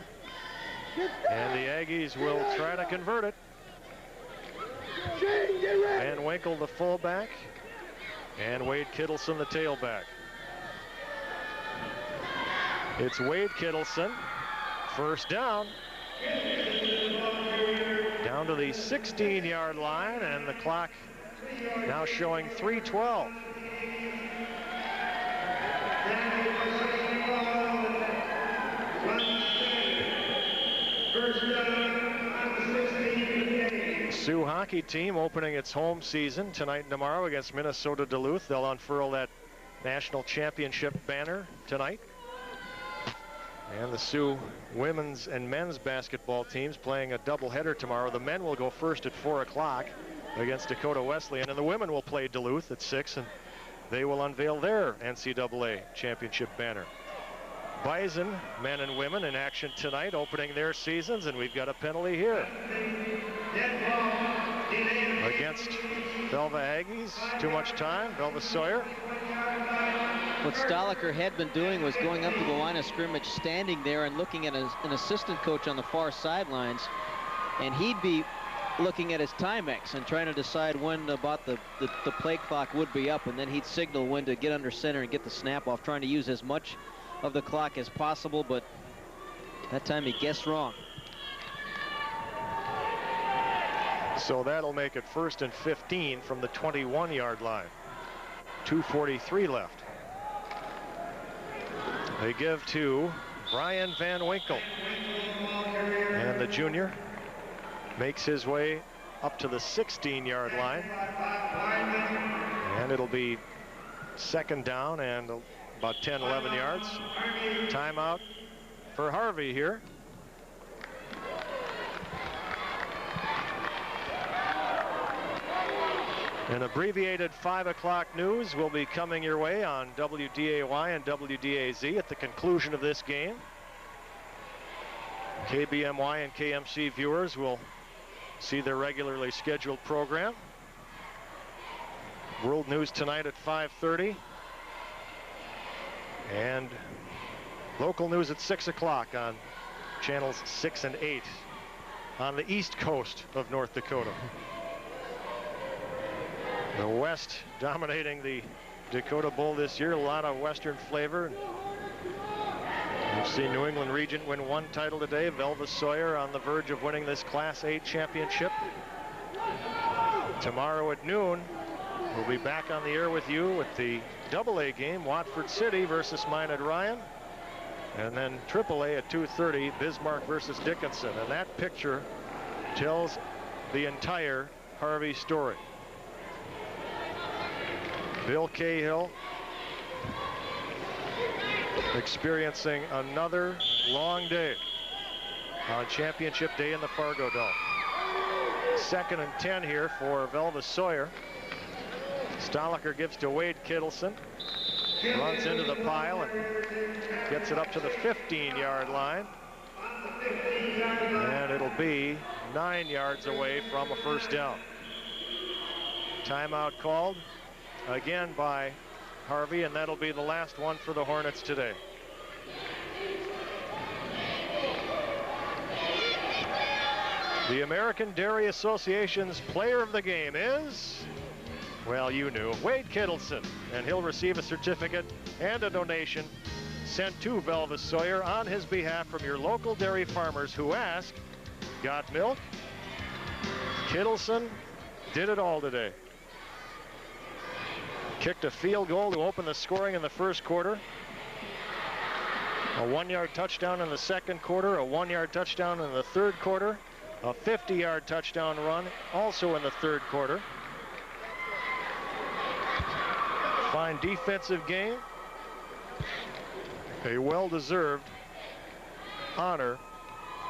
And the Aggies will try to convert it. Van Winkle, the fullback, and Wade Kittleson, the tailback. It's Wade Kittleson. 1st down. Down to the 16-yard line, and the clock now showing 3:12. Sioux hockey team opening its home season tonight and tomorrow against Minnesota Duluth. They'll unfurl that national championship banner tonight. And the Sioux women's and men's basketball teams playing a doubleheader tomorrow. The men will go first at 4 o'clock against Dakota Wesleyan, and the women will play Duluth at 6, and they will unveil their NCAA championship banner. Bison, men and women, in action tonight, opening their seasons, and we've got a penalty here against Velva Aggies. Too much time. Velva Sawyer. What Stoliker had been doing was going up to the line of scrimmage, standing there and looking at an assistant coach on the far sidelines, and he'd be looking at his Timex and trying to decide when about the play clock would be up, and then he'd signal when to get under center and get the snap off, trying to use as much of the clock as possible, but that time he guessed wrong. So that'll make it 1st and 15 from the 21-yard line. 2:43 left. They give to Brian Van Winkle, and the junior makes his way up to the 16-yard line, and it'll be 2nd down and about 10-11 yards. Timeout for Harvey here. An abbreviated 5 o'clock news will be coming your way on WDAY and WDAZ at the conclusion of this game. KBMY and KMC viewers will see their regularly scheduled program. World News tonight at 5:30. And local news at 6 o'clock on channels 6 and 8 on the east coast of North Dakota. The West dominating the Dakota Bowl this year. A lot of Western flavor. We've seen New England Regent win 1 title today. Velva Sawyer on the verge of winning this Class 8 championship. Tomorrow at noon, we'll be back on the air with you with the AA game, Watford City versus Minot Ryan. And then AAA at 2:30, Bismarck versus Dickinson. And that picture tells the entire Harvey story. Bill Cahill experiencing another long day on championship day in the Fargo Dome. 2nd and 10 here for Velva Sawyer. Stoliker gives to Wade Kittleson. Runs into the pile and gets it up to the 15-yard line. And it'll be 9 yards away from a first down. Timeout called again by Harvey, and that'll be the last one for the Hornets today. The American Dairy Association's player of the game is, well, you knew, Wade Kittleson, and he'll receive a certificate and a donation sent to Velva Sawyer on his behalf from your local dairy farmers who ask, got milk? Kittleson did it all today. Kicked a field goal to open the scoring in the first quarter. A 1-yard touchdown in the second quarter, a 1-yard touchdown in the third quarter, a 50-yard touchdown run also in the third quarter. Fine defensive game. A well-deserved honor.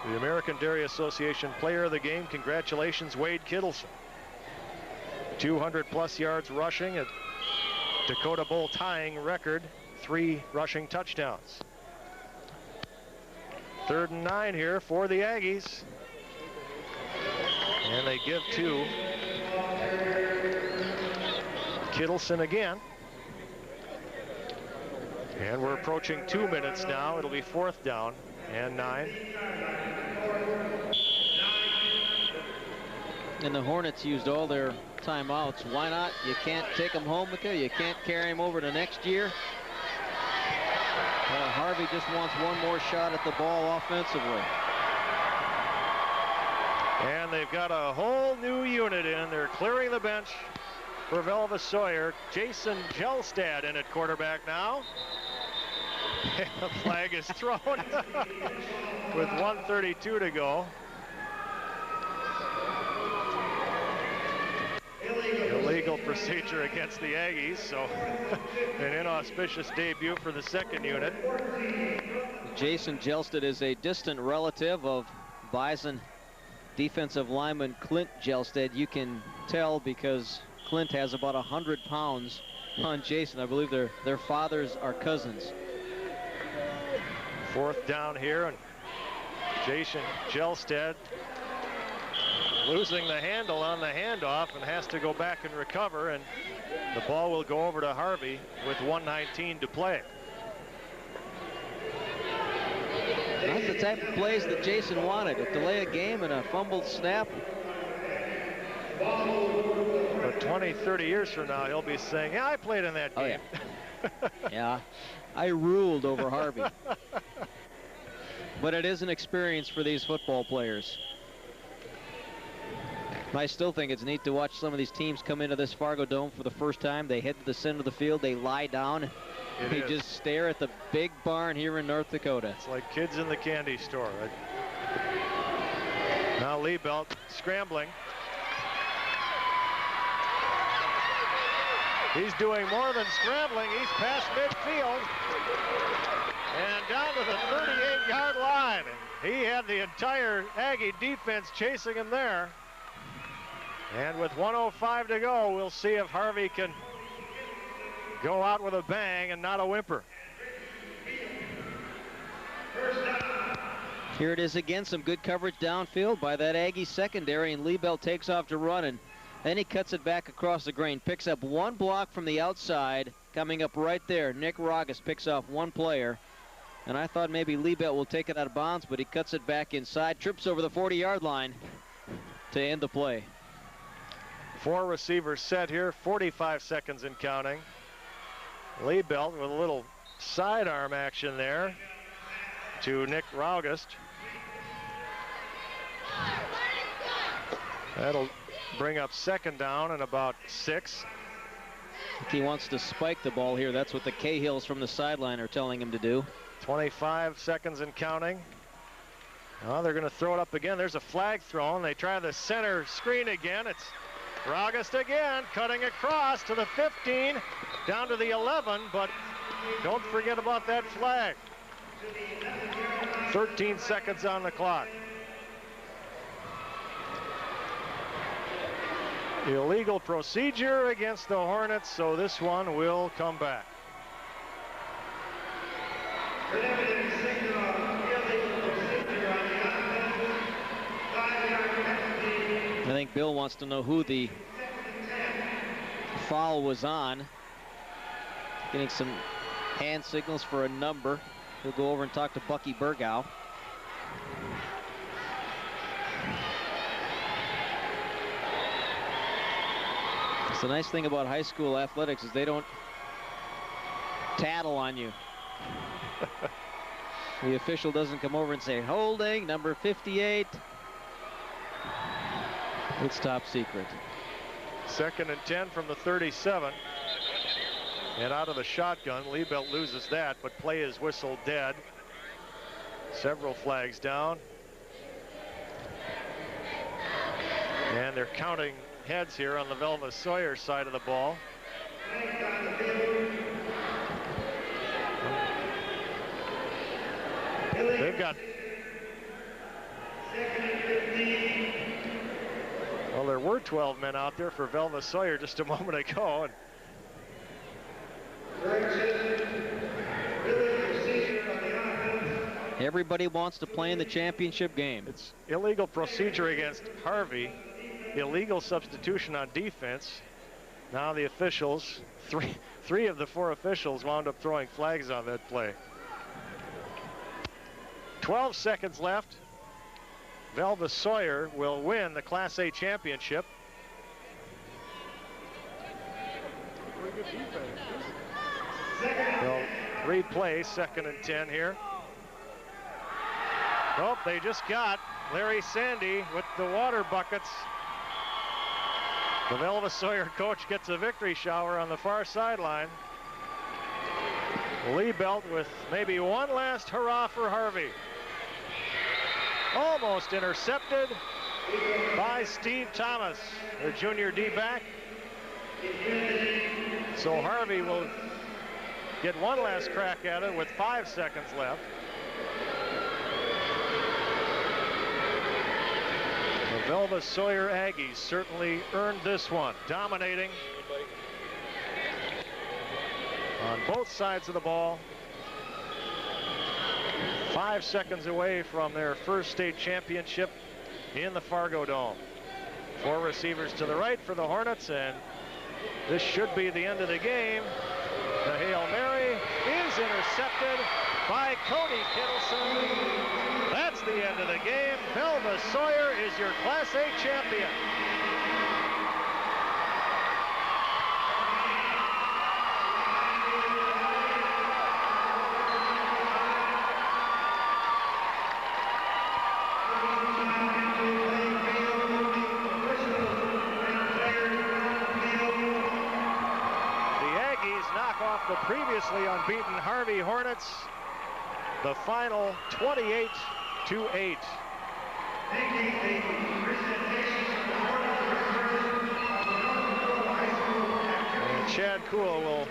The American Dairy Association player of the game. Congratulations, Wade Kittleson. 200+ yards rushing, a Dakota Bowl tying record, 3 rushing touchdowns. 3rd and 9 here for the Aggies. And they give to Kittleson again. And we're approaching 2 minutes now. It'll be 4th down and 9. And the Hornets used all their timeouts. Why not? You can't take them home with you. You can't carry them over to next year. Harvey just wants one more shot at the ball offensively. And they've got a whole new unit in. They're clearing the bench for Velva Sawyer. Jason Gelstad in at quarterback now. And the flag is thrown with 1:32 to go. Illegal procedure against the Aggies, so an inauspicious debut for the second unit. Jason Gelstad is a distant relative of Bison defensive lineman Clint Gelstad. You can tell because Clint has about 100 pounds on Jason. I believe their fathers are cousins. 4th down here, and Jason Gelstad losing the handle on the handoff and has to go back and recover, and the ball will go over to Harvey with 1:19 to play. That's the type of plays that Jason wanted. A delay a game and a fumbled snap. But 20, 30 years from now, he'll be saying, yeah, I played in that game. Oh, yeah. Yeah, I ruled over Harvey. But it is an experience for these football players. I still think it's neat to watch some of these teams come into this Fargo Dome for the first time. They head to the center of the field, they lie down, they just stare at the big barn here in North Dakota. It's like kids in the candy store. Now Liebelt scrambling. He's doing more than scrambling. He's past midfield and down to the 38-yard line. And he had the entire Aggie defense chasing him there. And with 1:05 to go, we'll see if Harvey can go out with a bang and not a whimper. Here it is again, some good coverage downfield by that Aggie secondary, and Liebelt takes off to run, and then he cuts it back across the grain, picks up one block from the outside, coming up right there. Nick Rogges picks off one player, and I thought maybe Liebelt will take it out of bounds, but he cuts it back inside, trips over the 40-yard line to end the play. 4 receivers set here, 45 seconds and counting. Liebelt with a little sidearm action there to Nick Rogges. That'll bring up 2nd down and about 6. I think he wants to spike the ball here. That's what the Cahills from the sideline are telling him to do. 25 seconds and counting. Oh, they're going to throw it up again. There's a flag thrown. They try the center screen again. It's August again, cutting across to the 15, down to the 11, but don't forget about that flag. 13 seconds on the clock. Illegal procedure against the Hornets, so this one will come back. I think Bill wants to know who the foul was on. Getting some hand signals for a number. He'll go over and talk to Bucky Burgow. It's the nice thing about high school athletics is they don't tattle on you. The official doesn't come over and say, holding, number 58. It's top secret. 2nd and 10 from the 37. And out of the shotgun, Liebelt loses that, but play is whistled dead. Several flags down. And they're counting heads here on the Velva Sawyer side of the ball. They've got... Well, there were 12 men out there for Velva Sawyer just a moment ago. Everybody wants to play in the championship game. It's illegal procedure against Harvey. Illegal substitution on defense. Now the officials, three of the 4 officials wound up throwing flags on that play. 12 seconds left. Velva Sawyer will win the Class A championship. They'll replay 2nd and 10 here. Nope, they just got Larry Sandy with the water buckets. The Velva Sawyer coach gets a victory shower on the far sideline. Liebelt with maybe one last hurrah for Harvey. Almost intercepted by Steve Thomas, the junior D-back. So Harvey will get one last crack at it with 5 seconds left. The Velva Sawyer Aggies certainly earned this one, dominating on both sides of the ball. 5 seconds away from their first state championship in the Fargo Dome. 4 receivers to the right for the Hornets, and this should be the end of the game. The Hail Mary is intercepted by Cody Kittleson. That's the end of the game. Velva Sawyer is your Class A champion. The previously unbeaten Harvey Hornets, the final 28-8. And Chad Kuhl will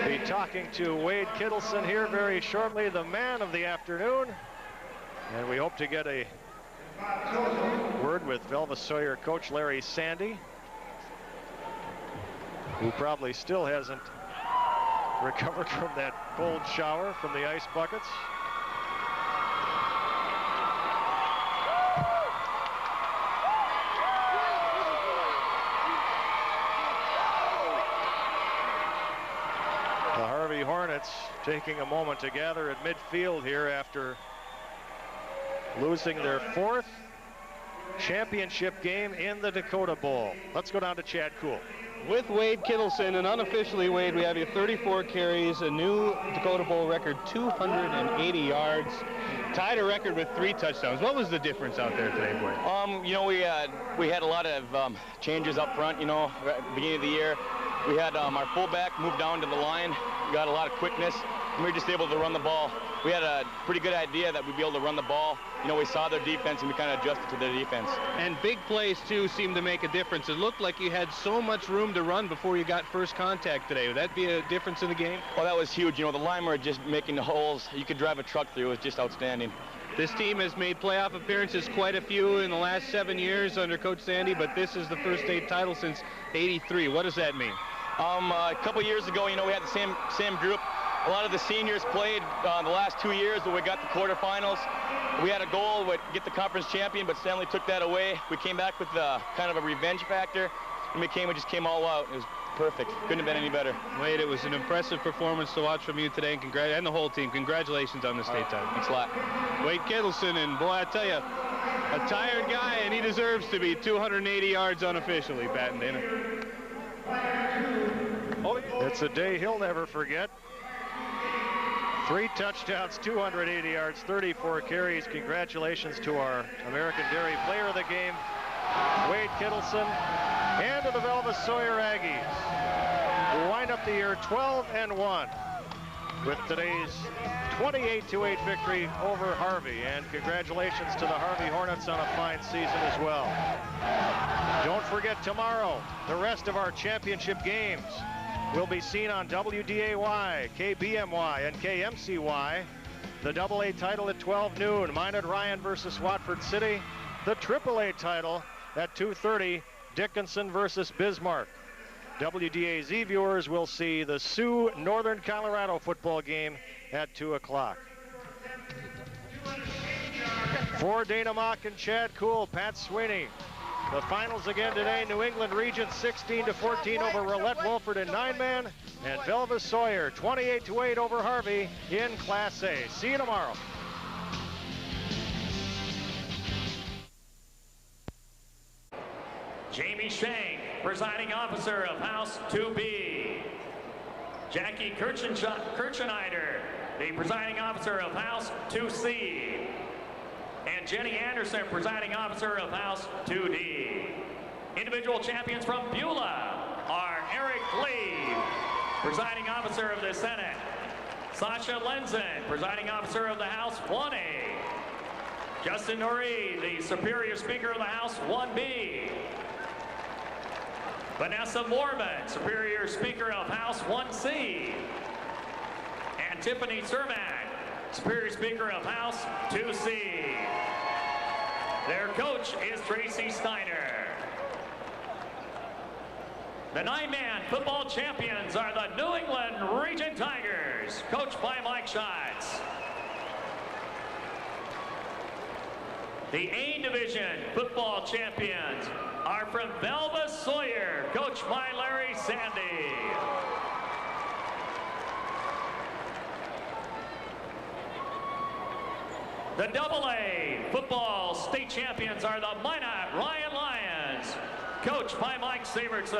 be talking to Wade Kittleson here very shortly, the man of the afternoon. And we hope to get a word with Velva Sawyer coach Larry Sandy, who probably still hasn't recovered from that cold shower from the ice buckets. The Harvey Hornets taking a moment to gather at midfield here after losing their 4th championship game in the Dakota Bowl. Let's go down to Chad Kuhl. With Wade Kittleson, and unofficially, Wade, we have you 34 carries, a new Dakota Bowl record, 280 yards, tied a record with 3 touchdowns. What was the difference out there today, boy? You know, we had a lot of changes up front, you know, at the beginning of the year. We had our fullback move down to the line. We got a lot of quickness. and we were just able to run the ball. We had a pretty good idea that we'd be able to run the ball. You know, we saw their defense, and we kind of adjusted to their defense. And big plays, too, seemed to make a difference. It looked like you had so much room to run before you got first contact today. Would that be a difference in the game? Well, that was huge. You know, the linemen were just making the holes. You could drive a truck through. It was just outstanding. This team has made playoff appearances, quite a few in the last 7 years under Coach Sandy, but this is the first state title since '83. What does that mean? A couple years ago, you know, we had the same group. A lot of the seniors played the last 2 years, but we got the quarterfinals. We had a goal to get the conference champion, but Stanley took that away. We came back with kind of a revenge factor, and we just came all out. It was perfect. Couldn't have been any better. Wade, it was an impressive performance to watch from you today, and the whole team. Congratulations on the state title. Thanks a lot. Wade Kittleson, and boy, I tell you, a tired guy, and he deserves to be 280 yards unofficially, batting Dana. It's a day he'll never forget. 3 touchdowns, 280 yards, 34 carries. Congratulations to our American Dairy Player of the Game, Wade Kittleson, and to the Velva Sawyer Aggies, who wind up the year 12-1 with today's 28-8 victory over Harvey. And congratulations to the Harvey Hornets on a fine season as well. Don't forget, tomorrow, the rest of our championship games will be seen on WDAY, KBMY, and KMCY. The AA title at 12 noon, Minot Ryan versus Watford City. The AAA title at 2:30, Dickinson versus Bismarck. WDAZ viewers will see the Sioux Northern Colorado football game at 2 o'clock. For Dana Mock and Chad Kuhl, Pat Sweeney. The finals again today, New England Regents 16-14 over Roulette Wolford in 9-man, and Velva Sawyer 28-8 over Harvey in Class A. See you tomorrow. Jamie Shank, presiding officer of House 2B. Jackie Kircheneider, the presiding officer of House 2C. And Jenny Anderson, presiding officer of House 2D. Individual champions from Beulah are Eric Lee, presiding officer of the Senate. Sasha Lenzen, presiding officer of the House 1A. Justin Norrie, the Superior Speaker of the House 1B. Vanessa Mormon, Superior Speaker of House 1C. And Tiffany Cermak, Superior Speaker of House 2C. Their coach is Tracy Steiner. The 9-man football champions are the New England Regent Tigers, coached by Mike Schatz. The A Division football champions are from Velva Sawyer, coached by Larry Sandy. The AA football state champions are the Minot Ryan Lions, coached by Mike Sabertson.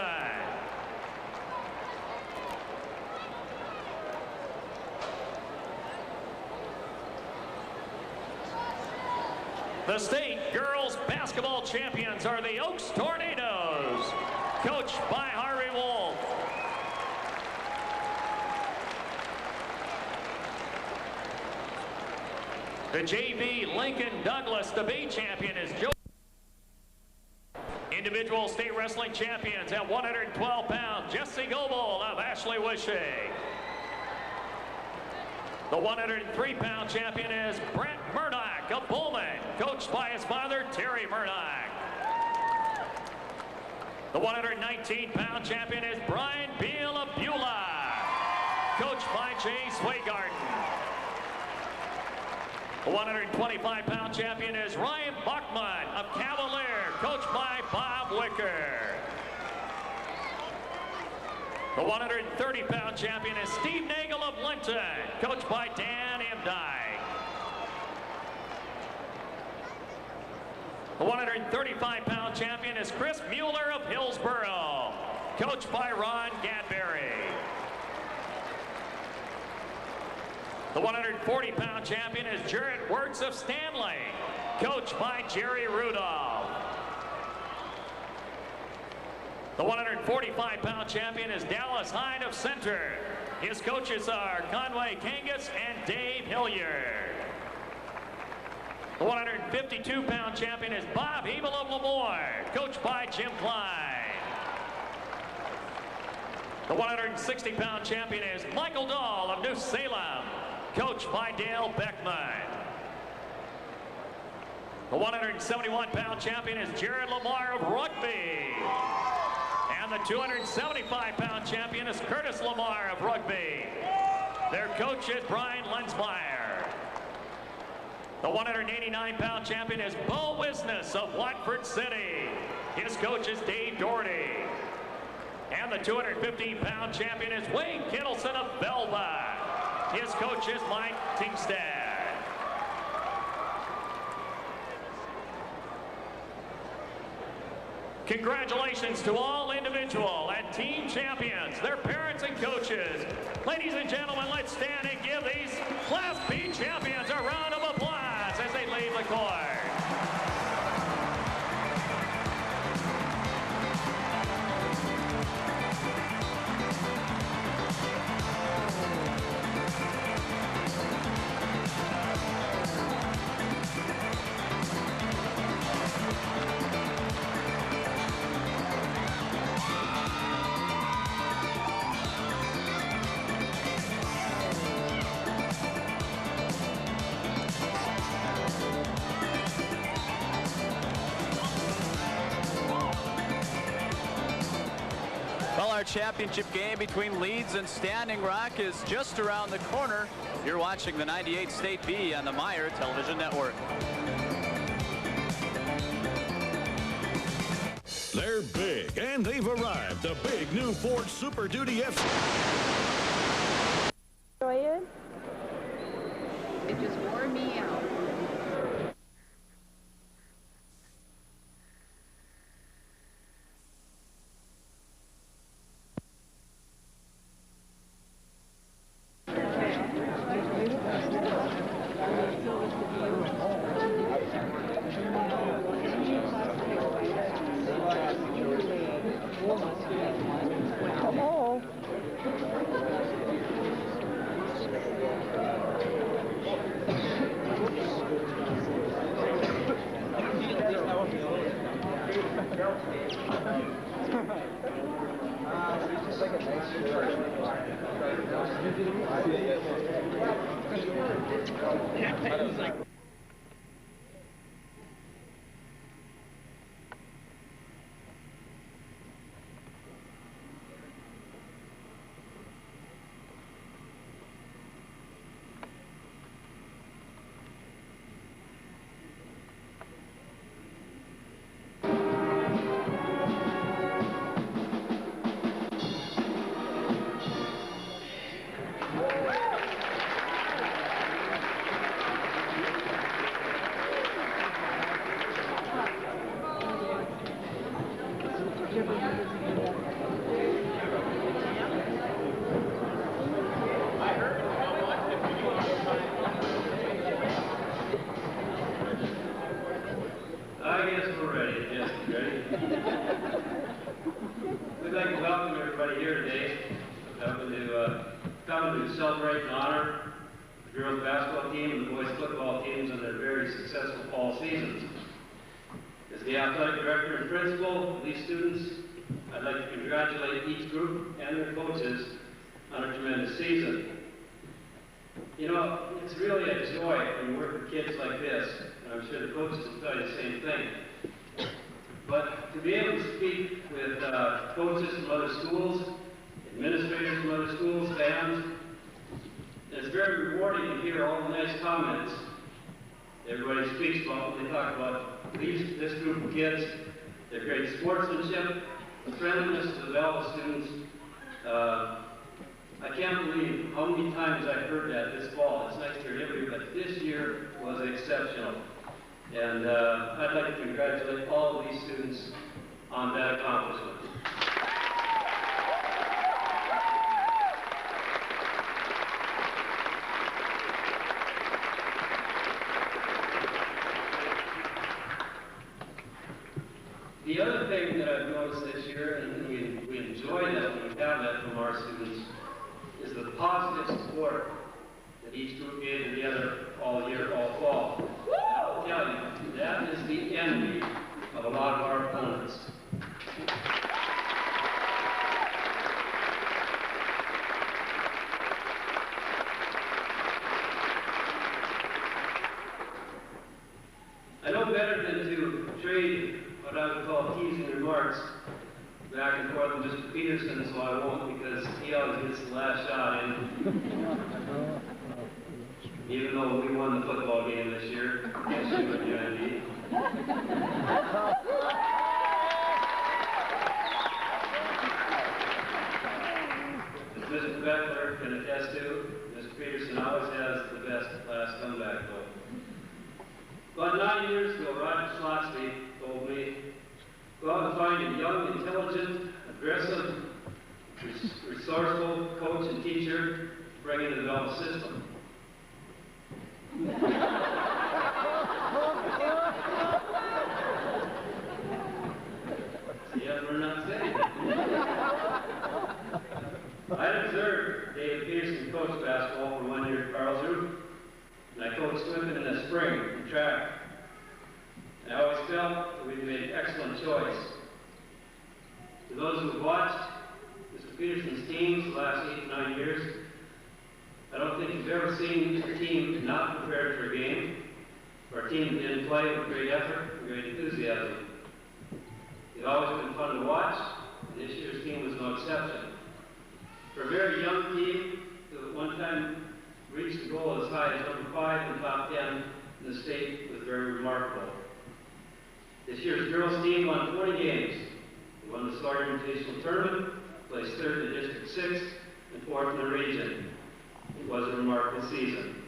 The state girls basketball champions are the Oaks Tornadoes, coached by Harvey Wolf. The JV Lincoln Douglas debate champion is Joe. Individual state wrestling champions at 112 pounds, Jesse Goebel of Ashley Wishay. The 103-pound champion is Brent Murdoch of Pullman, coached by his father, Terry Murdoch. The 119-pound champion is Brian Beal of Beulah, coached by Jay Swaygarden. The 125-pound champion is Ryan Bachman of Cavalier, coached by Bob Wicker. The 130-pound champion is Steve Nagel of Linton, coached by Dan Imdyke. The 135-pound champion is Chris Mueller of Hillsboro, coached by Ron Gadberry. The 140-pound champion is Jarrett Wirtz of Stanley, coached by Jerry Rudolph. The 145-pound champion is Dallas Hyde of Center, His coaches are Conway Kangas and Dave Hilliard. The 152-pound champion is Bob Hebel of Lemoore, coached by Jim Klein. The 160-pound champion is Michael Dahl of New Salem, coached by Dale Beckman. The 171-pound champion is Jared Lamar of Rugby. And the 275-pound champion is Curtis Lamar of Rugby. Their coach is Brian Lensmeyer. The 189-pound champion is Bo Wisness of Watford City. His coach is Dave Doherty. And the 215-pound champion is Wayne Kittleson of Velva. His coach is Mike Tingstad. Congratulations to all individual and team champions, their parents and coaches. Ladies and gentlemen, let's stand and give these Class B champions a round of applause as they leave the court. Our championship game between Leeds and Standing Rock is just around the corner. You're watching the 98 State B on the Meyer Television Network. They're big, and they've arrived. The big new Ford Super Duty F. Enjoy it? It just wore me out. We'd like to welcome everybody here today. Come to celebrate and honor the girls basketball team and the boys football teams on their very successful fall seasons. As the athletic director and principal of these students, I'd like to congratulate each group and their coaches on a tremendous season. You know, it's really a joy when you work with kids like this, and I'm sure the coaches will tell you the same thing. But to be able to speak with coaches from other schools, administrators from other schools, fans, it's very rewarding to hear all the nice comments everybody speaks about when they talk about this group of kids, their great sportsmanship, the friendliness to the Velva students. I can't believe how many times I've heard that this fall. It's nice to hear it every year, but this year was exceptional. And I'd like to congratulate all of these students on that accomplishment. The other thing that I've noticed this year, and we enjoy that when we have that from our students, is is the positive support that each group gave to the other all year, all fall. And I'll tell you, that is the envy of a lot of our opponents. I know better than to trade what I would call teasing remarks back and forth with Mr. Peterson, so I won't, because he always gets the last shot in. Even though we won the football game this year, yes, you and UND. As Mr. Beckler can attest to, Mr. Peterson always has the best last comeback, though. About 9 years ago, Roger Slotsky told me, go out and find a young, intelligent, aggressive, resourceful coach and teacher, bring into the Velva system. Yeah, we're not saying. I observed David Peterson coach basketball for 1 year at Carlsruhe, and I coached swimming in the spring and track. I always felt that we'd made an excellent choice. To those who have watched Mr. Peterson's teams the last 8 to 9 years, I don't think you've ever seen a team not prepared for a game, or a team that didn't play with great effort and great enthusiasm. It's always been fun to watch, and this year's team was no exception. For a very young team that at one time reached the goal as high as number 5 in the top 10 in the state was very remarkable. This year's girls team won 20 games. They won the Sawyer Invitational Tournament, placed 3rd in District 6, and 4th in the region. It was a remarkable season.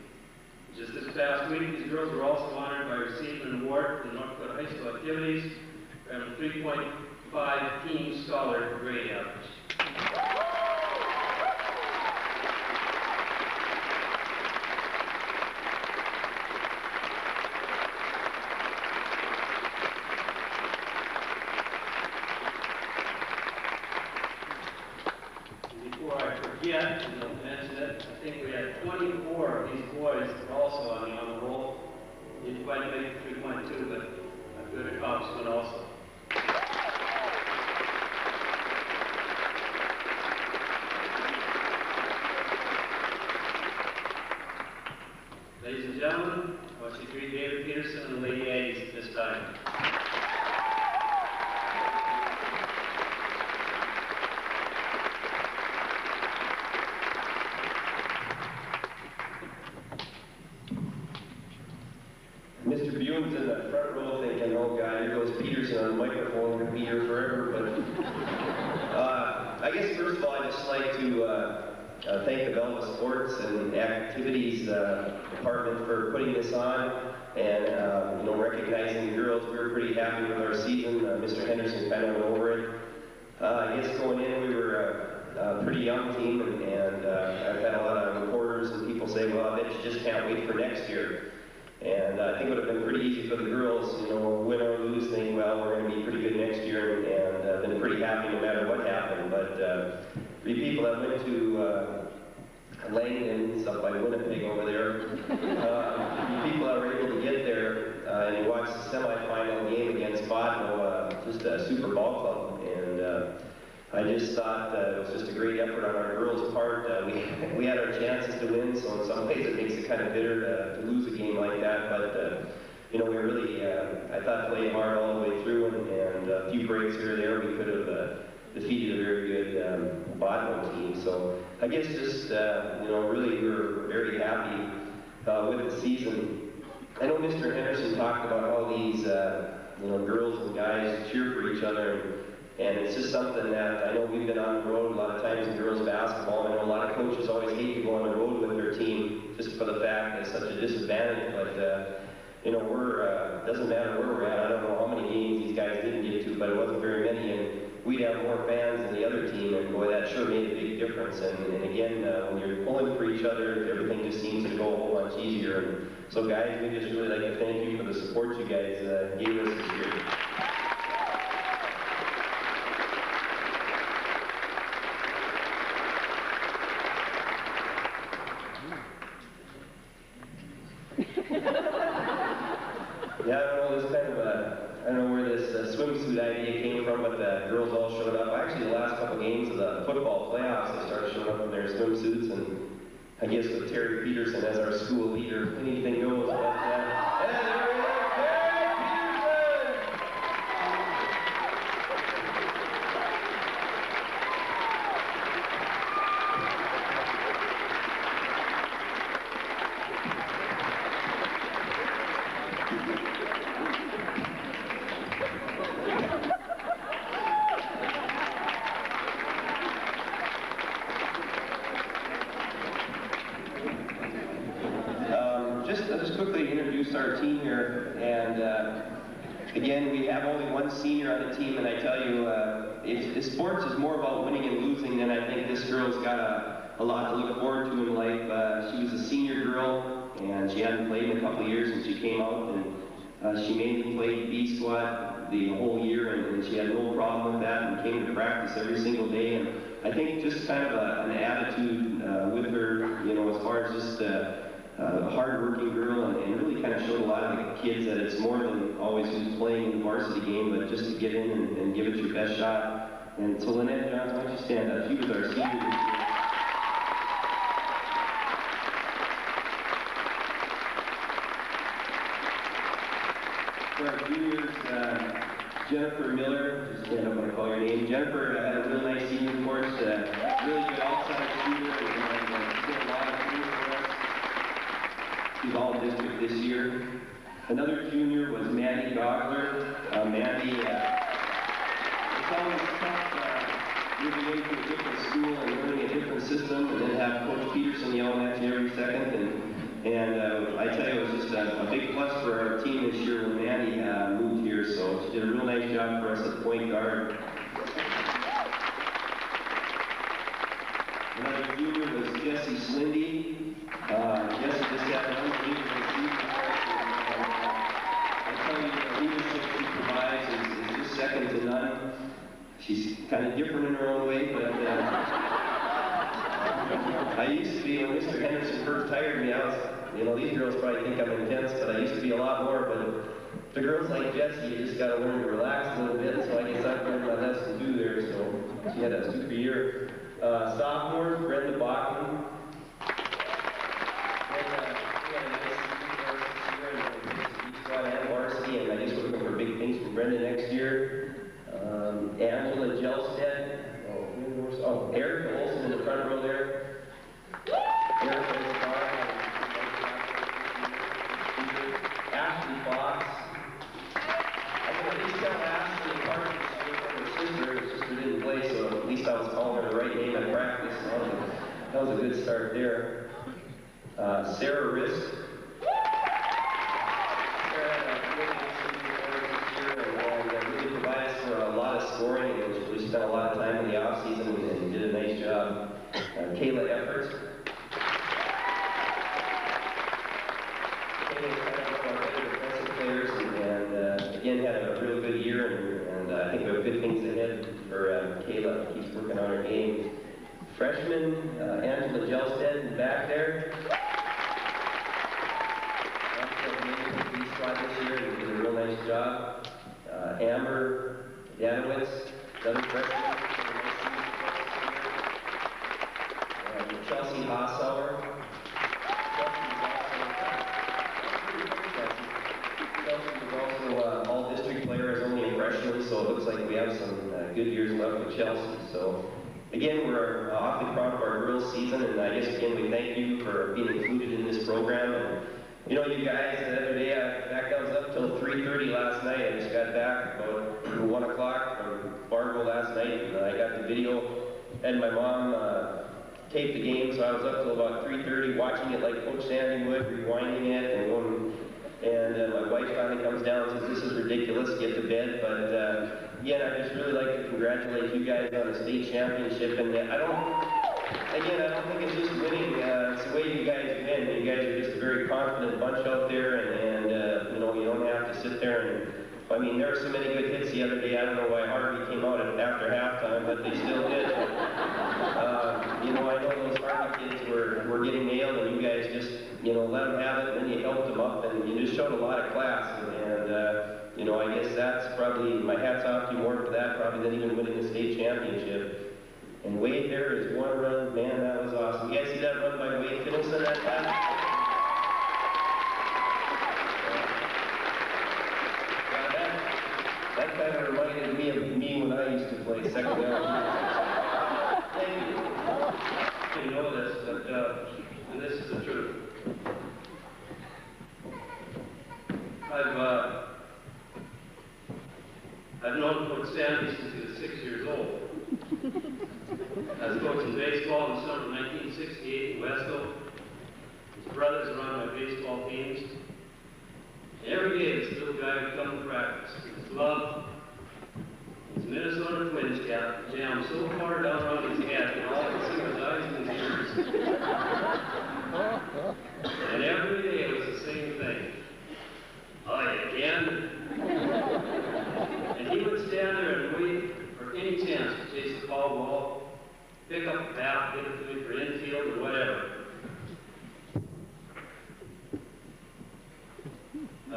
Just this past week, these girls were also honored by receiving an award for the North Dakota High School activities, having a 3.5 team scholar grade average. Yet, and I'll mention it, I think we had 24 of these boys also on the roll. Didn't quite make 3.2, but a good accomplishment also. Ladies and gentlemen, I want you to greet David Peterson and the Lady Aggies at this time. Mr. Bune's in the front row thinking, oh God, here goes Peterson on the microphone, going to be here forever. But I guess first of all, I'd just like to thank the Velva Sports and Activities Department for putting this on and recognizing the girls. We were pretty happy with our season. Mr. Henderson kind of went over it. I guess going in, we were a pretty young team, and I've had a lot of reporters and people say, well, I bet you just can't wait for next year. And I think it would have been pretty easy for the girls, win or lose, think, well, we're going to be pretty good next year, and been pretty happy no matter what happened. But the people that went to Langdon and stuff like Winnipeg over there, people that were able to get there and you watch the semifinal game against Botno, just a super ball club. And I just thought it was just a great effort on our girls' part. We had our chances to win, so in some ways it makes it kind of bitter to lose a game like that. But we really, I thought, played hard all the way through, and a few breaks here or there, we could have defeated a very good Botno team. So I guess just really we were very happy with the season. I know Mr. Henderson talked about how these girls and guys cheer for each other. And it's just something that I know we've been on the road a lot of times in girls basketball. I know a lot of coaches always hate to go on the road with their team just for the fact that it's such a disadvantage. But, doesn't matter where we're at. I don't know how many games these guys didn't get to, but it wasn't very many. And we'd have more fans than the other team. And boy, that sure made a big difference. And again, when you're pulling for each other, everything just seems to go a whole bunch easier. And so guys, we just really like to thank you for the support you guys gave us this year. swimsuit idea came from, but the girls all showed up. Actually, the last couple games of the football playoffs, they started showing up in their swimsuits, and I guess with Terry Peterson as our school leader, anything goes. But, and there he is, Terry Peterson! Just quickly introduce our team here, and again, we have only one senior on the team, and I tell you, sports is more about winning and losing than I think this girl's got a lot to look forward to in life. She was a senior girl, and she hadn't played in a couple of years since she came out, and she mainly played B squad the whole year, and she had no problem with that, and came to practice every single day, and I think just kind of an attitude with her, you know, as far as just a hard-working girl, and really kind of showed a lot of the kids that it's more than always who's playing in the varsity game, but just to get in and give it your best shot. And so Lynette Johnson, why don't you stand up? She was our senior this year. For our juniors, Jennifer Miller, just stand up when I call your name. Jennifer had a real nice senior course, really good outside shooter, and did a lot of things for us. She's all district this year. Another junior was Maddie Gogler. Maddie, it's always tough moving into a different school and learning a different system, and then have Coach Peterson yelling at you every second. And I tell you, it was just a big plus for our team this year when Maddie moved here. So she did a real nice job for us at point guard. Another junior was Jessie Slindy. Jessie just had an unbelievable season. I tell you, the leadership she provides is just second to none. She's kind of different in her own way, but I used to be, when Mr. Henderson first hired me, I was, you know, these girls probably think I'm intense, but I used to be a lot more, but the girls like Jessie, you just got to learn to relax a little bit, so I guess I've learned my lesson to do there, so she had a super year. Sophomore, Brenda Bachman. And varsity, and I just looking for big things from Brenda next year. Angela Jelstead. Oh, Erica Olson in the front row there. Erica in the car. Ashley Fox. I can at least tell Ashley apart from her sister. Her sister didn't play, so at least I was calling her the right name at practice. That was a good start there. Sarah Risk. Scoring, and we spent a lot of time in the off season and did a nice job. Kayla Efforts. Kayla's kind of one of our better defensive players, and again had a real good year, and I think we have good things ahead for Kayla. Keeps working on her game. Freshman Angela Jelstead back there. This year and did a real nice job. Amber Danowitz, another freshman. Chelsea Hossauer. Chelsea was also all-district player as only a freshman, so it looks like we have some good years left with Chelsea. So again, we're awfully proud of our girls' season, and I guess again we thank you for being included in this program. And, you know, you guys, the other day, I was up till 3:30 last night. I just got back about 1 o'clock from Fargo last night, and I got the video. And my mom taped the game, so I was up till about 3:30 watching it like Coach Sandy would, rewinding it and going. And my wife finally comes down and says, "This is ridiculous, get to bed." But again, I just really like to congratulate you guys on the state championship. And I don't think it's just winning. It's the way you guys win. You guys are just a very confident bunch out there, and you know, you don't have to sit there and. I mean, there were so many good hits the other day. I don't know why Harvey came out after halftime, but they still did. You know, I know those Harvey kids were getting nailed, and you guys just, you know, let them have it, and then you helped them up, and you just showed a lot of class. And you know, I guess that's probably, my hat's off to you more for that probably than even winning the state championship. And Wade there is one run, man, that was awesome. You guys see that run by Wade Fiddleson that time? That kind of reminded me of me when I used to play second down. Thank you. You know this, but and this is the truth. I've known Coach Stanley since he was 6 years old. I was coaching baseball in the summer of 1968 in Wesco. His brothers were on my baseball teams. And every day this little guy would come to practice. His glove, his Minnesota Twins cap jammed so far down on his head that all I could see was eyes and his ears. And every day it was the same thing. Oh, you again? And he would stand there and wait for any chance to chase the foul ball, pick up the bat, get it to me for infield or whatever. I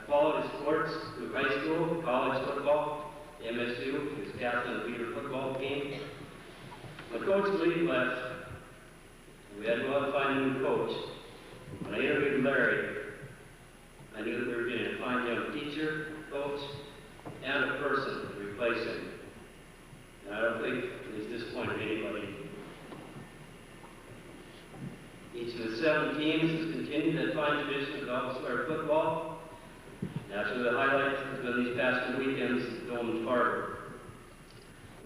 followed his sports through high school, college football, MSU, he was captain of the Peter football team. When Coach Lee left, we had to go out and find a new coach. When I interviewed Larry, I knew that we were getting a fine young teacher, coach, and a person to replace him. And I don't think he's disappointed anybody. Each of the 7 teams has continued that fine tradition of Velva Sawyer football. Naturally, the highlight has been these past 2 weekends at Dome and Fargo.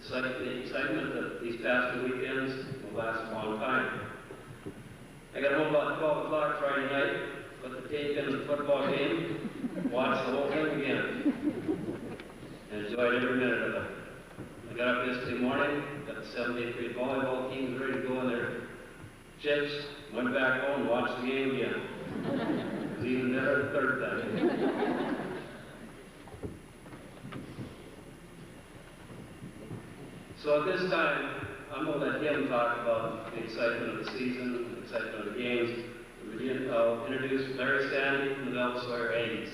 The excitement of these past 2 weekends will last a long time. I got home about 12 o'clock Friday night, put the tape in the football game, watched the whole thing again, and enjoyed every minute of it. I got up yesterday morning, got the 7th, 8th grade volleyball teams ready to go in their chips, went back home and watched the game again. It was even better the third time. So at this time, I'm going to let him talk about the excitement of the season, the excitement of the games. I'll introduce Larry Sandy from the Velva Sawyer Aggies.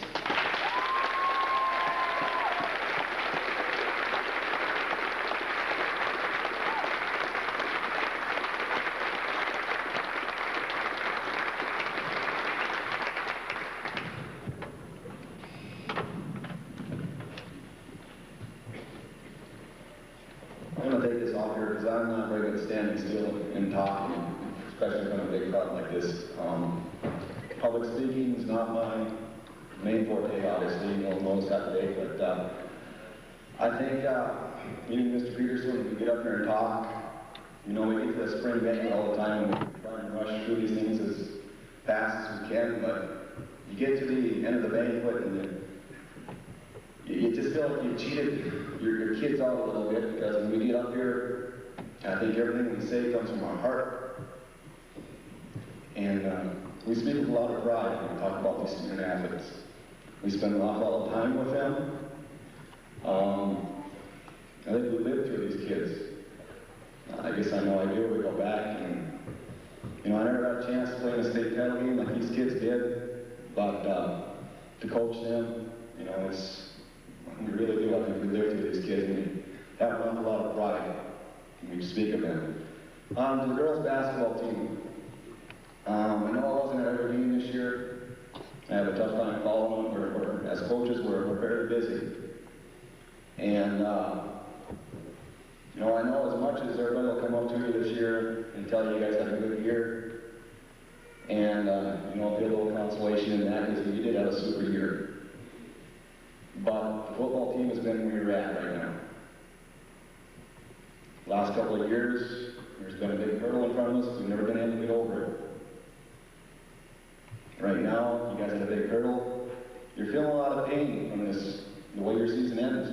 I'm going to take this off here because I'm not very good at standing still and talking, especially from a big crowd like this. Public speaking is not my main forte, obviously. You know, most that today, but I think meeting Mr. Peterson, we get up here and talk. You know, we get to the spring banquet all the time, and we try and rush through these things as fast as we can, but you get to the end of the banquet and you just feel like you cheated your kids out a little bit, because when we get up here, I think everything we say comes from our heart. And we speak with a lot of pride when we talk about these student athletes. We spend an awful lot of time with them. I think we live through these kids. I guess I know I do. We go back and, you know, I never got a chance to play in a state title game like these kids did, but to coach them, you know, we really do. I think we live through these kids, and we have an awful lot of pride when we speak of them. To the girls basketball team, I know I wasn't at every game this year. I have a tough time following them. As coaches, we're very busy. And, you know, I know as much as everybody will come up to you this year and tell you guys had a good year, and, you know, feel a little consolation in that because you did have a super year. But the football team has been where you're at right now. Last couple of years, there's been a big hurdle in front of us. We've never been able to get over it. Right now, you guys have a big hurdle. You're feeling a lot of pain from this, the way your season ends.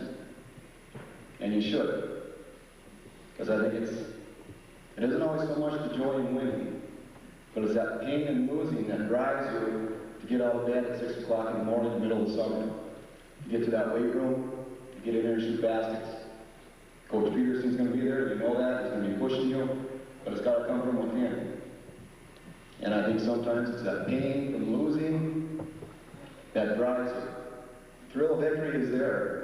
And you should. Because I think it isn't always so much the joy in winning, but it's that pain in losing that drives you to get out of bed at 6 o'clock in the morning in the middle of the summer. You get to that weight room, you get in there and shoot baskets. Coach Peterson's going to be there, you know that, he's going to be pushing you, but it's got to come from within. And I think sometimes it's that pain from losing that drives it. The thrill of victory is there.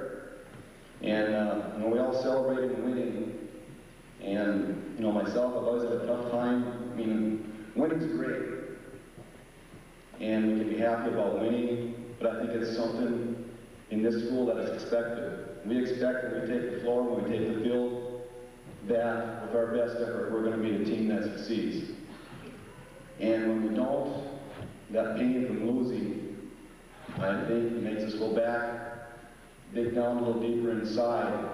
And, we all celebrated winning. And, myself, I've always had a tough time. Winning's great. And we can be happy about winning, but I think it's something in this school that is expected. We expect when we take the floor, when we take the field, that with our best effort, we're going to be a team that succeeds. And when we don't, that pain from losing, I think, makes us go back, dig down a little deeper inside,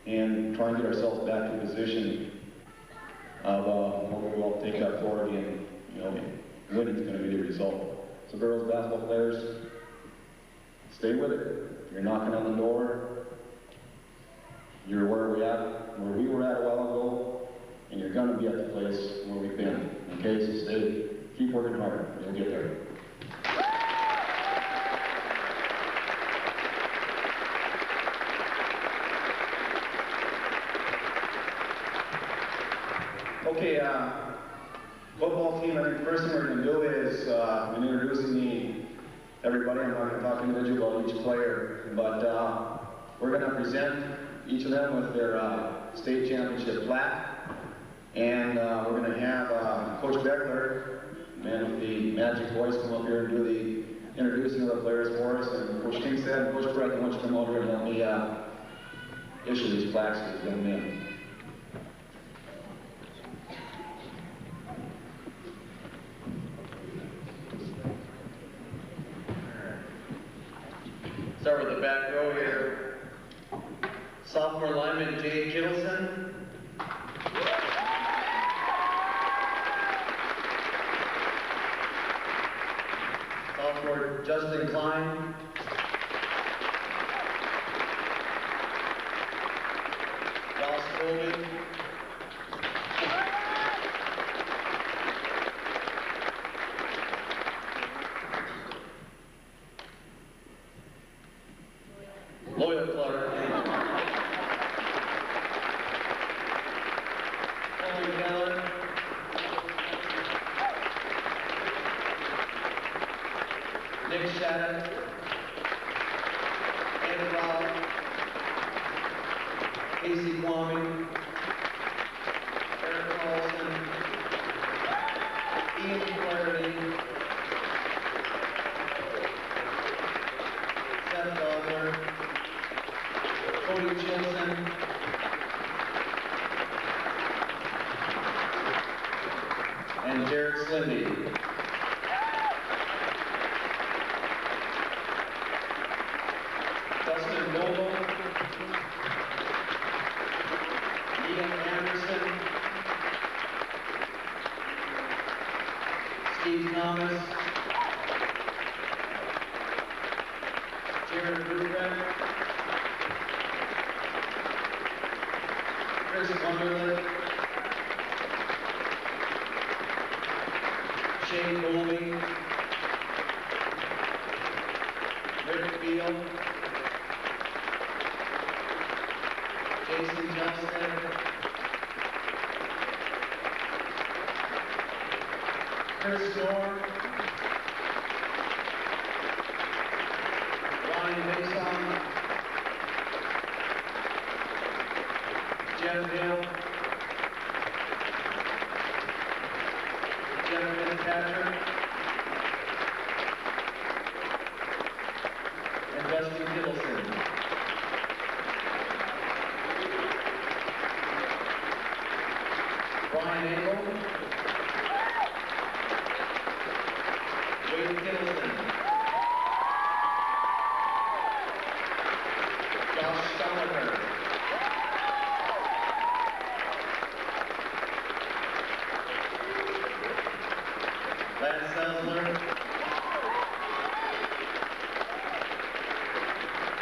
and try and get ourselves back in position of where we'll take that floor again. Winning's going to be the result. So girls basketball players, stay with it. You're knocking on the door. You're where we were at a while ago, and you're going to be at the place where we've been. Okay, so keep working hard. You'll get there. Okay, football team, I think the first thing we're going to do is, in introducing everybody, I'm not going to talk individually about each player, but we're going to present each of them with their state championship plaque, and we're going to have Coach Beckler, man with the magic voice, come up here and do the introducing of the players for us, and Coach Kingstead and Coach Breck, I want you to come over and help me issue these plaques to these young men. Start with the back row here. Sophomore lineman Jay Kittleson. Sophomore Justin Klein. Ross Coleman. Loyal Clark. Colin Keller. Nick Shattuck. Andy Rowell. Casey Kwame. Eric Carlson. Ian Flaherty. Seth Dogler. Cody Chilson, and Jared Slindy. Dustin Noble, Ian Anderson, Steve Thomas, Jared Ruprecht, Chris Wonderland, Shane Colby, Rick Beal, Jason Johnston, Chris Dorr, Ryan Mason, Jeff Hill, Jennifer Patrick, and Dustin Kittleson. Brian Engel, Wade Kittleson, Josh Stomachner, Lance Selsler,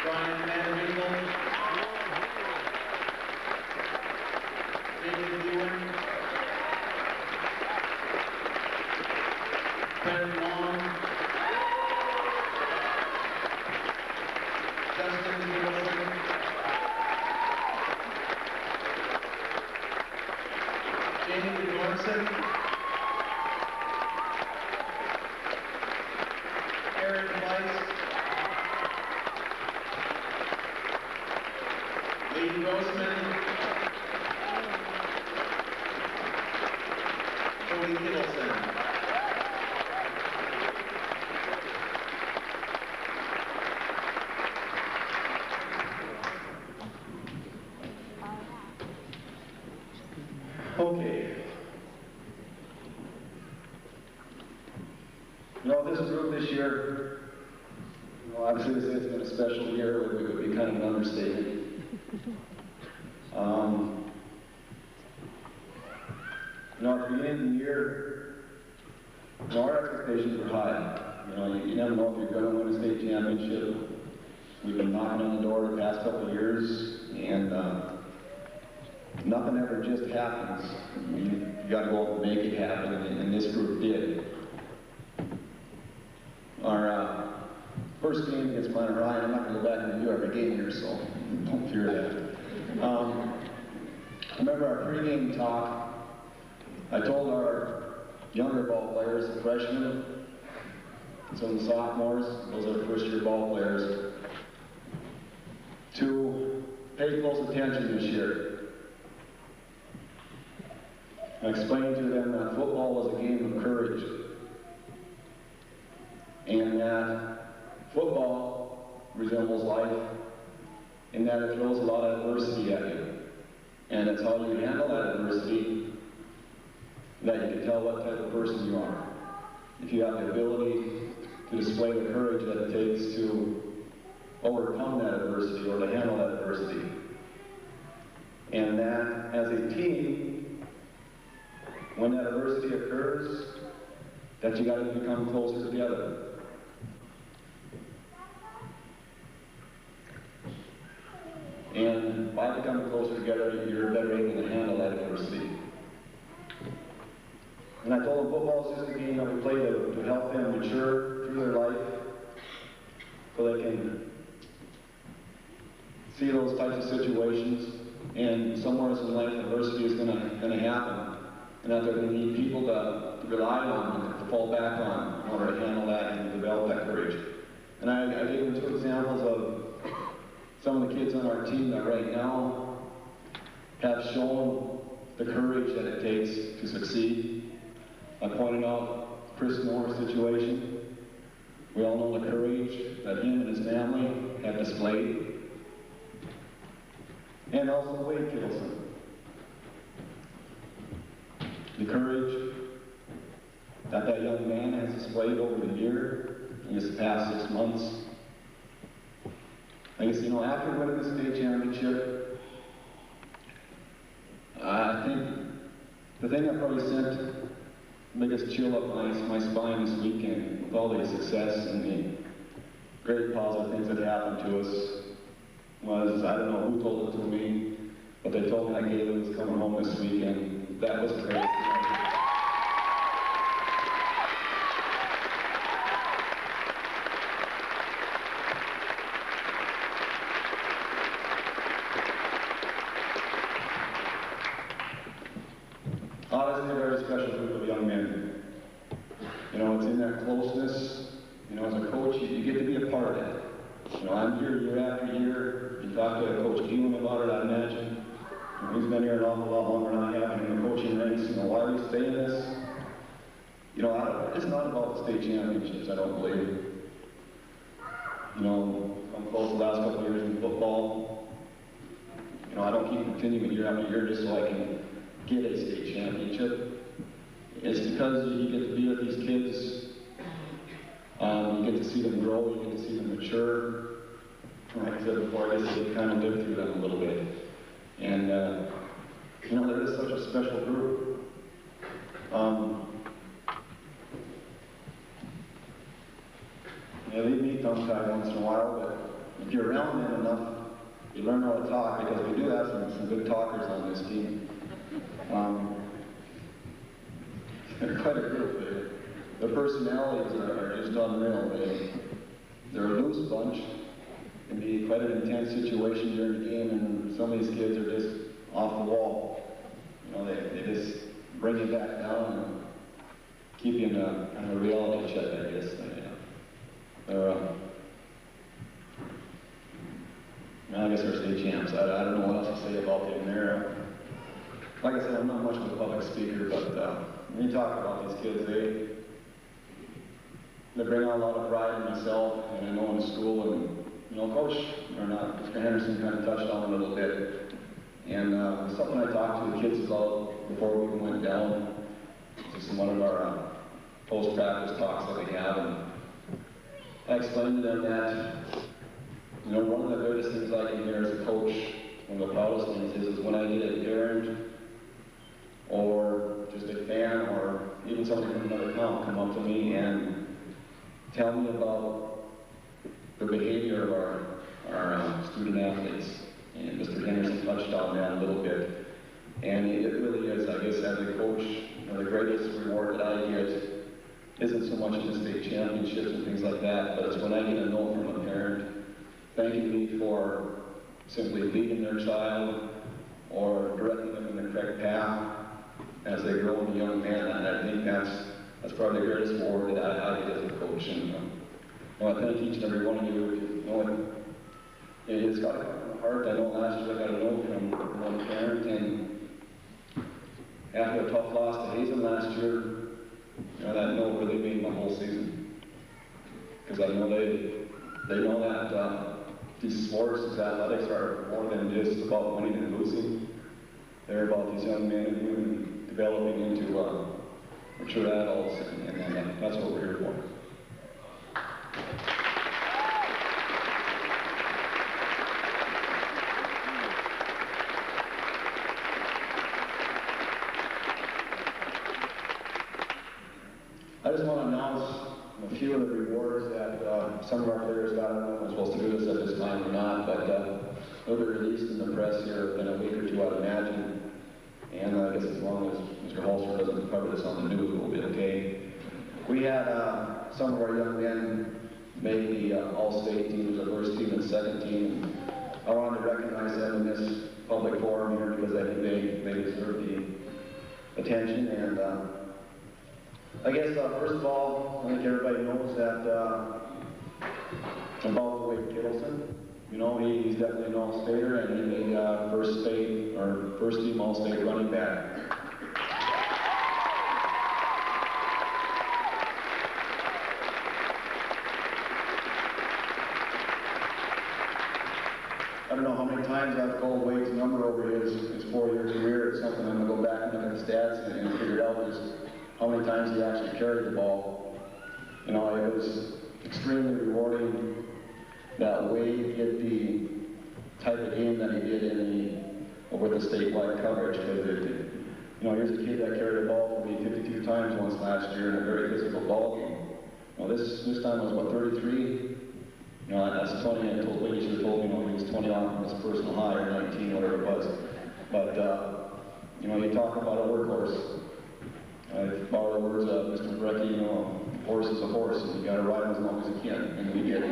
Brian Vanderbilt, David Ewan, Ben Long, Justin Nicholson, Jamie Morrison, Aaron Weiss, Aiden Grossman, Cody Kittleson. Okay. You know, this group this year, you know, obviously to say it's been a special year would be kind of an understatement. You know, at the beginning of the year, you know, our expectations were high. You know, you never know if you're going to win a state championship. We've been knocking on the door the past couple of years, and nothing ever just happens. You got to go out and make it happen, and this group did. Our first game against Minor High, I'm not going to go back and review every game here, so don't fear that. I remember our pregame talk. I told our younger ball players, the freshmen, some of the sophomores, those are first-year ball players, to pay close attention this year. I explained to them that football was a game of courage, and that football resembles life, in that it throws a lot of adversity at you. And it's how you handle that adversity that you can tell what type of person you are. If you have the ability to display the courage that it takes to overcome that adversity or to handle that adversity. And that as a team, when that adversity occurs, that you got to become closer together. And by becoming closer together, you're better able to handle that adversity. And I told them football is just a game that we play to help them mature through their life so they can see those types of situations, and somewhere in life adversity is going to happen, and that they're going to need people to rely on, to fall back on in order to handle that and develop that courage. And I gave them 2 examples of some of the kids on our team that right now have shown the courage that it takes to succeed. I pointed out Chris Moore's situation. We all know the courage that him and his family have displayed. And also Wade Kittleson. The courage that that young man has displayed over the year, in this past 6 months. I guess, you know, after winning the state championship, I think the thing that probably sent the biggest chill up my spine this weekend, with all the success and the great positive things that happened to us, was, I don't know who told it to me, but they told me I gave it was coming home this weekend. That was great. Obviously a very special group of young men. You know, it's in that closeness. You know, as a coach, you get to be a part of that. You know, I'm here year after year. You talk to Coach Keelan about it, I imagine. You know, he's been here an awful lot longer than I have in the coaching ranks. You know, why are we saying this? You know, it's not about the state championships, I don't believe. You know, I'm close the last couple of years in football. You know, I don't keep continuing year after year just so I can get a state championship. It's because you get to be with these kids. You get to see them grow, you get to see them mature. Like I said before, I guess you kind of live through them a little bit. And, you know, there is such a special group. Yeah, they meet tongue-tied once in a while, but if you're around them enough, you learn how to talk, because we do have some good talkers on this team. They're quite a group. Their personalities are just unreal. They're a loose bunch. It can be quite an intense situation during the game, and some of these kids are just off the wall. You know, they just bring you back down and keep you in a kind of a reality check, I guess. I guess they're state champs. I don't know what else to say about them there. Like I said, I'm not much of a public speaker, but when you talk about these kids, they bring out a lot of pride in myself, and I know in school, and Coach, or not, Mr. Henderson kind of touched on it a little bit. And something I talked to the kids about before we even went down, just in one of our post-practice talks that we have, and I explained to them that, one of the greatest things I can hear as a coach, one of the proudest things is when I get a parent or just a fan or even somebody from another town come up to me and tell me about the behavior of our student athletes. And Mr. Henderson touched on that a little bit. And it really is, I guess, as a coach, the greatest reward that I get isn't so much in the state championships and things like that, but it's when I get a note from a parent thanking me for simply leading their child or directing them in the correct path as they grow into young men. And I think that's probably the greatest reward that I get as a coach. And I thank each and every one of you. It's got to come from the heart. I know last year I got a note from one parent, and after a tough loss to Hazen last year, that note really made my whole season. Because I know they know that these sports, these athletics are more than just about winning and losing. They're about these young men and women developing into mature adults, and that's what we're here for. I just want to announce a few of the rewards that some of our players got. I don't know if I'm supposed to do this at this time or not, but they'll be released in the press here in a week or two, I'd imagine. And I guess as long as Mr. Holster doesn't cover this on the news, we'll be okay. We had some of our young men make the all-state teams, the first team and second team. I wanted to recognize them in this public forum here because I think they deserve the attention. And I guess, first of all, I think everybody knows that about Wade Kittleson. He's definitely an all-stater, and he made first team all-state running back. I don't know how many times I've called Wade's number over his 4-year career. It's something I'm going to go back and look at the stats and figure out just how many times he actually carried the ball. It was extremely rewarding that Wade did the type of game that he did with the statewide coverage. Because here's a kid that carried the ball for me 52 times once last year in a very physical ball game. This time was what, 33? That's 20. I told Wade, he should have told me, he was 20 off from his personal high, or 19, whatever it was. But you talk about a workhorse. I borrow the words of Mr. Brecky, a horse is a horse, and you got to ride him as long as you can, and we did.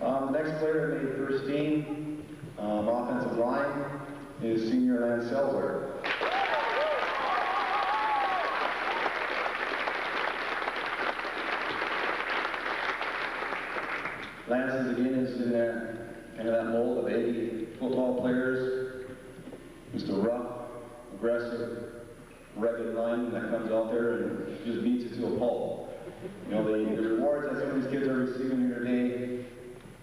The next player that made the first team, offensive line, is senior Lance Selzer. Lance is in that mold of 80 football players. Mr. Rough, aggressive, rugged lineman that comes out there and just beats it to a pulp. The rewards that some of these kids are receiving here today,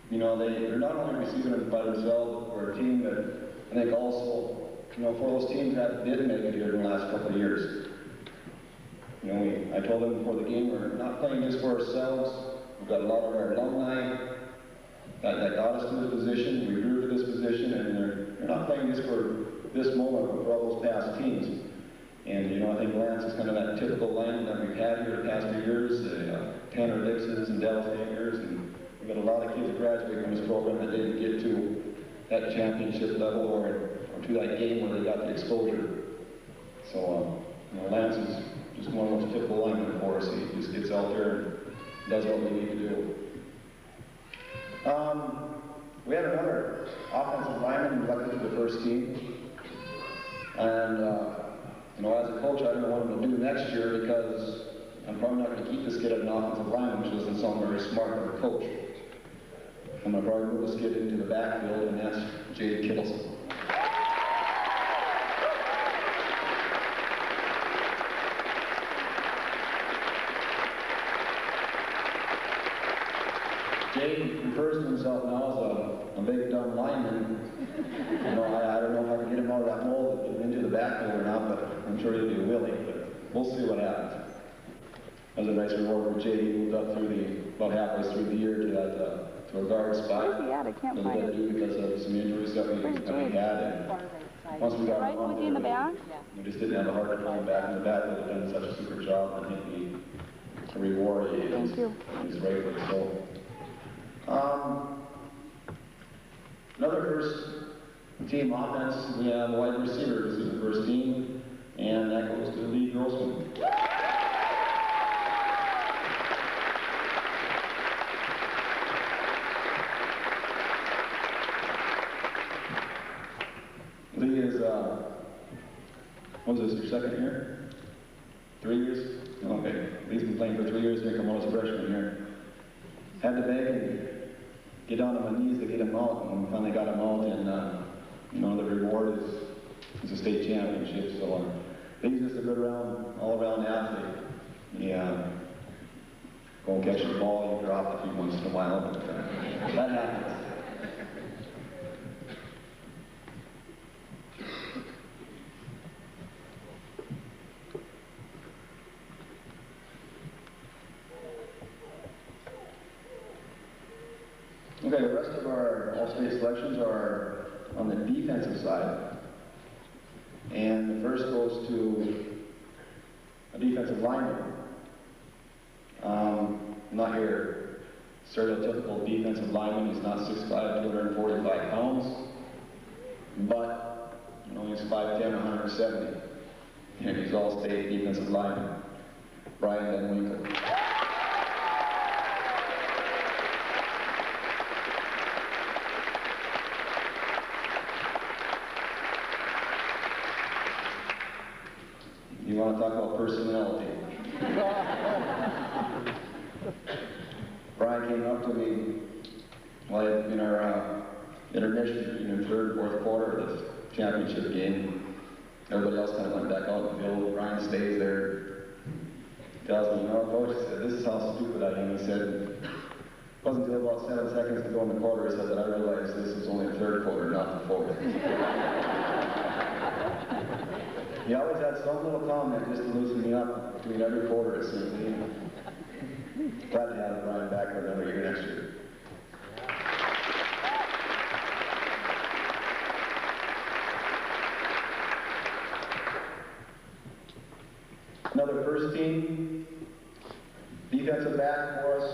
they're not only receiving them by themselves or a team, but I think also, for those teams that did make it here in the last couple of years. I told them before the game, we're not playing just for ourselves. We've got a lot of our alumni that got us to this position. We grew to this position, and they're not playing just for this moment, but for all those past teams. And, I think Lance is kind of that typical lineman that we've had here the past few years, Tanner Dixons and Dallas Dangers, and we've got a lot of kids graduating from this program that didn't get to that championship level or to that game where they got the exposure. So, Lance is just one of those typical linemen for us. He just gets out there and does what we need to do. We had another offensive lineman elected to the first team, and you know, as a coach, I don't know what I'm going to do next year because I'm probably not going to keep this kid as an offensive lineman, which doesn't sound very smart of a coach. I'm going to probably move this kid into the backfield, and that's Jade Kittleson. Jade refers to himself now as a big dumb lineman. You know, I don't know if I can get him out of that mold and get him into the backfield or not, but I'm sure he'll be willing, but we'll see what happens. That was a nice reward for Jade. He moved up about halfway through the year to a guard spot. Where's he at? I can't That find we had to do because of some injuries that we had. And once we got him on Right, in the back? we just didn't have a hard time back in the back. They've done such a super job. I think the reward is rightfully so. Another first team offense, we have a wide receiver. This is the first team, and that goes to Lee Grossman. Lee is, what was this, your second year? 3 years? Okay, Lee's been playing for 3 years, here come on his freshman year. Had to beg and get down on my knees to get him out, and finally got him out, and you know, the reward is a state championship, so he's just a good all-around athlete. Yeah, go and catch the ball, you drop a few once in a while, but that happens. Okay, the rest of our all-state selections are on the defensive side. And the first goes to a defensive lineman. Not your stereotypical defensive lineman. He's not 6'5", 245 pounds. But, you know, he's 5'10", 170. And he's all-state defensive lineman. Brian Van Winkle. You want to talk about personality? Brian came up to me in our intermission in the third, fourth quarter of this championship game. Everybody else kind of went back out in the field. Brian stays there. Tells me, you know, coach, he said, this is how stupid I am. He said, it wasn't until about 7 seconds to go in the quarter, he said, that I realized this was only the third quarter, not the fourth. He always had some little comment just to loosen me up between every quarter, it seemed to me. Glad to have Brian back for another year next year. Another first team defensive back for us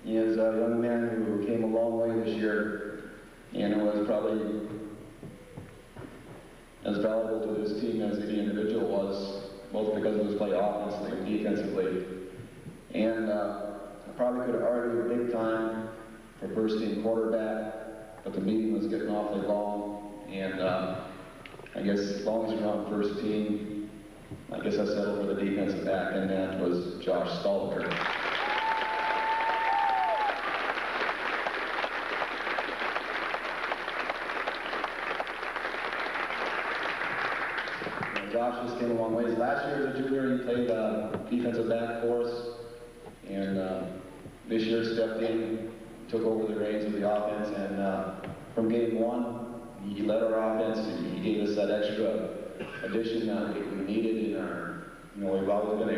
is a young man who came a long way this year and was probably as valuable to this team as the individual was, both because of his play offensively and defensively. And I probably could have argued big time for first team quarterback, but the meeting was getting awfully long, and I guess as long as you're on first team, I guess I settled for the defensive back, and that was Josh Stoliker. Josh just came a long ways. Last year as a junior, he played defensive back for us, and this year stepped in, took over the reins of the offense, and from game one, he led our offense. He gave us that extra addition that we needed in our, you know, we've always been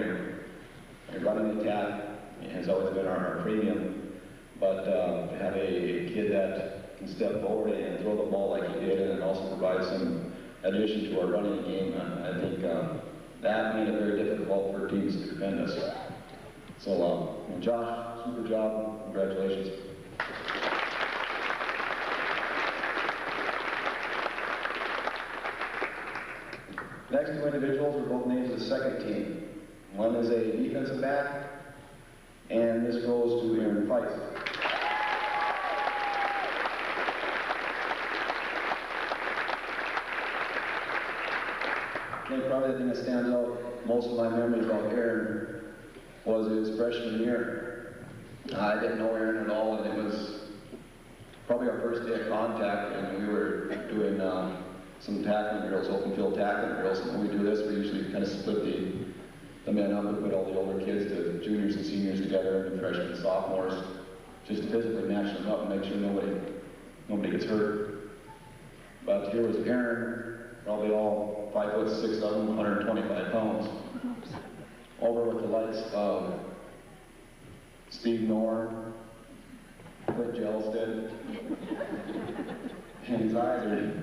a running attack, and has always been our premium, but to have a kid that can step forward and throw the ball like he did, and also provide some addition to our running game, I think that made it very difficult for teams to defend us. So, Josh, super job. Congratulations. Next two individuals are both named to the second team. One is a defensive back, and this goes to Aaron Price. Price probably the thing that stands out most of my memories about Aaron was his freshman year. I didn't know Aaron at all, and it was probably our first day of contact, and we were doing some tackling drills, open field tackling drills. And when we do this, we usually kind of split the men up and put all the older kids, the juniors and seniors together, and the freshmen and sophomores, just to physically match them up and make sure nobody gets hurt. But here was Aaron, probably all 5'6" of them, 125 pounds, over with the likes of Steve Norn, Clint Jelsted, and his eyes are,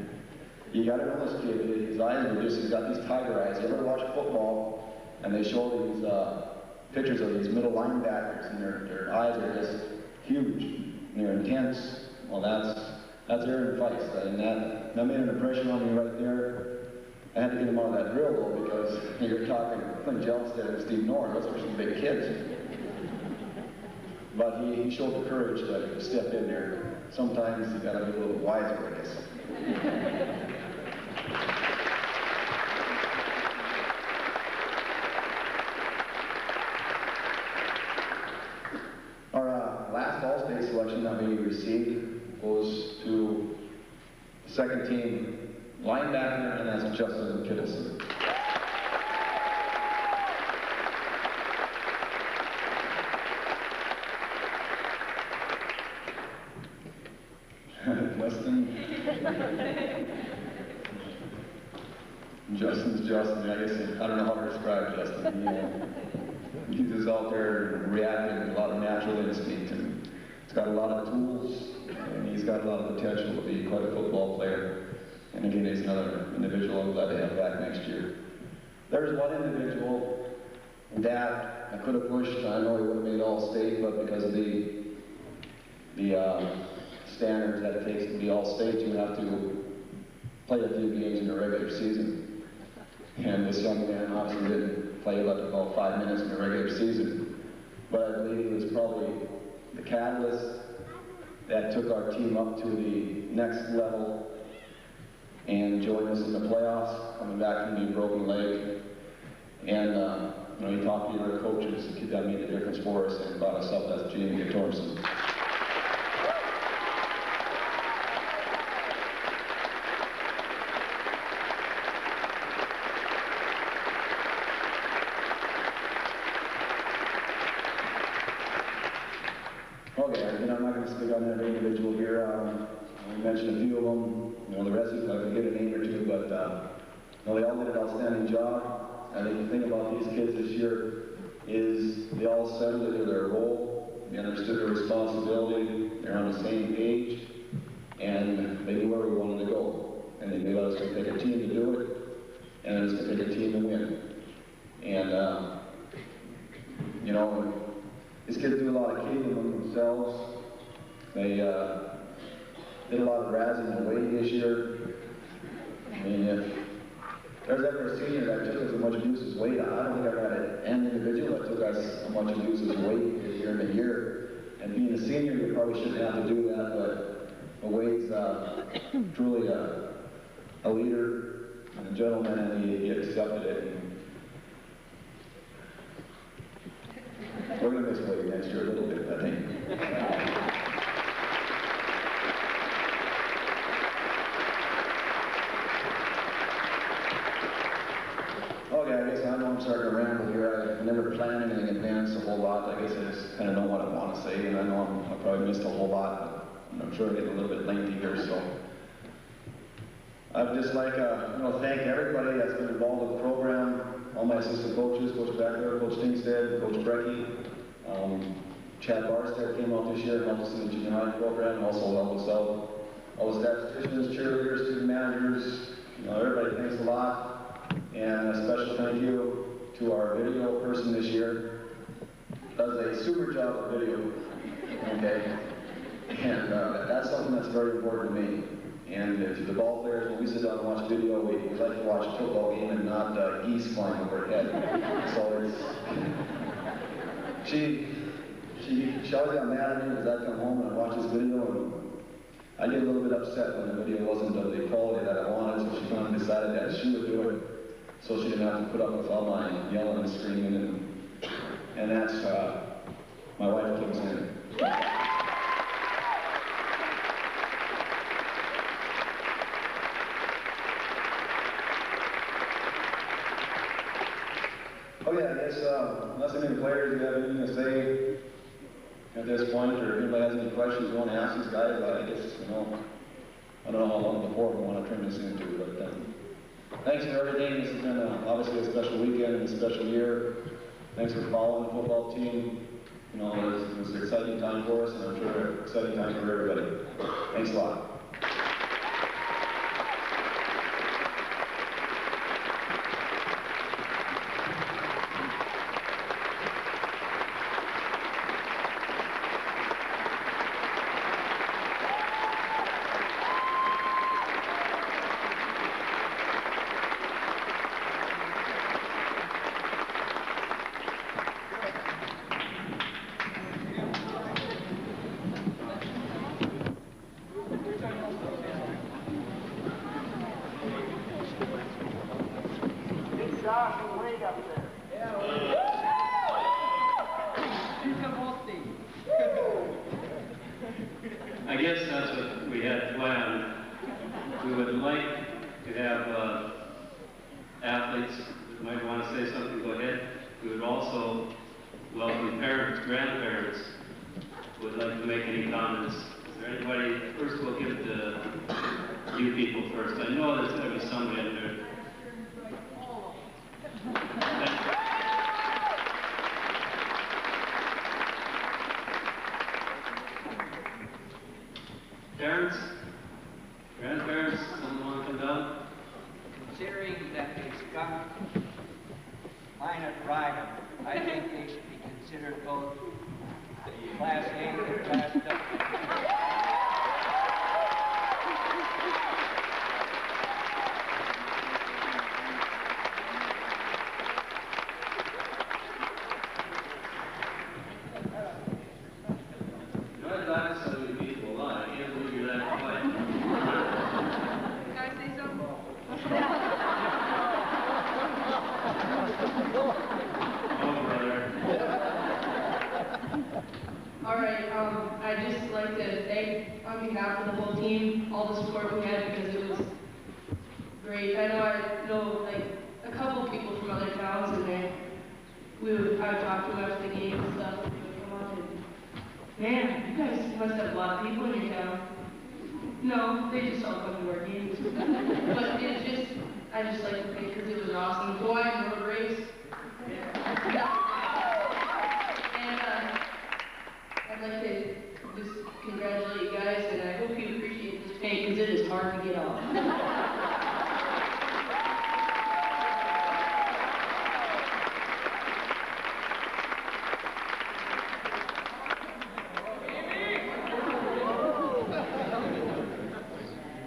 you gotta know this kid, his eyes are just, he's got these tiger eyes. You ever watch football and they show these pictures of these middle linebackers and their eyes are just huge and they're intense? Well, that's Aaron Feist, and that made an impression on me right there. I had to get him out of that drill though, because you're talking Clint Jelsted and Steve Norn, those are some big kids. But he showed the courage to step in there. Sometimes you gotta be a little wiser, I guess. Our last All-State selection that we received goes to the second team linebacker, and that's Justin Kittleson. Justin's Justin. I guess I don't know how to describe Justin. He's just out there reacting with a lot of natural instinct, and he's got a lot of tools, and he's got a lot of potential to be quite a football player. And again, he's another individual I'm glad to have back next year. There's one individual that I could have pushed. I know he would have made All-State, but because of the standards that it takes to be All-State, you have to play a few games in the regular season. And this young man obviously didn't play about 5 minutes in the regular season. But I believe he was probably the catalyst that took our team up to the next level and joined us in the playoffs, coming back from the broken leg. And he talked to the other coaches, the kid that made the difference for us and brought us up. That's Jamie Torson. Okay, I'm not going to speak on every individual here. We mentioned a few of them. The rest of you, I can get a name or two, but they all did an outstanding job. I think the thing about these kids this year is they all settled into their role. They understood their responsibility. They're on the same page, and they knew where we wanted to go. And they knew that it was going to take a team to do it, and it was going to take a team to win. And these kids do a lot of keeping themselves. They did a lot of razzing and weight this year. I mean, if there's ever a senior that took as much abuse as weight, I don't think I've had an individual that took as much abuse as weight during the year. And being a senior, you probably shouldn't have to do that, but Wade's truly a leader and a gentleman, and he accepted it. And we're going to miss Wade next year a little bit, I think. Okay, I guess I know I'm starting to ramble here. I never planned anything in advance a whole lot. I guess I just kind of know what I want to say, and I know I probably missed a whole lot, but I'm sure I'm getting a little bit lengthy here, so. I'd just like to thank everybody that's been involved with the program, all my assistant coaches, Coach Becker, Coach Stingstead, Coach Brecky, Chad Barstead came out this year and helped us in the junior high program, and also helped us out. All the statisticians, cheerleaders, student managers, everybody, thanks a lot. And a special thank you to our video person this year. Does a super job with video, okay? And that's something that's very important to me. And if the ball players, when we sit down and watch video, we like to watch a football game and not geese flying over our head. So she always got mad at me because I'd come home and I'd watch this video, and I get a little bit upset when the video wasn't of the quality that I wanted, so she finally decided that she would do it. so she didn't have to put up with all my yelling and screaming, and that's my wife, Kim Sanders. Oh yeah, I guess unless any players have anything to say at this point, or if anybody has any questions you want to ask these guys, I guess, I don't know how long before we want to turn this into, but thanks for everything. This has been obviously a special weekend and a special year. Thanks for following the football team. It was an exciting time for us, and I'm sure an exciting time for everybody. Thanks a lot. I guess that's what we had planned. We would like to have athletes that might want to say something, go ahead. We would also welcome parents, grandparents who would like to make any comments. Is there anybody? First we'll give it to you people first. I know there's going to be somebody in there. Parents, grandparents, someone want to come down? Considering that they've got minor riding, I think they should be considered both Class A and Class W. I'd just like to thank, on behalf of the whole team, all the support we had because it was great. I know like a couple people from other towns, and I would talk to them after the game and stuff. And they would come on and, man, you guys must have a lot of people in your town. No, they just all come to our games. But it's just, I just like to think because it was an awesome Hawaiian road race. Yeah. And I'd like to just congratulate you guys, and I hope you appreciate this paint because it is hard to get off.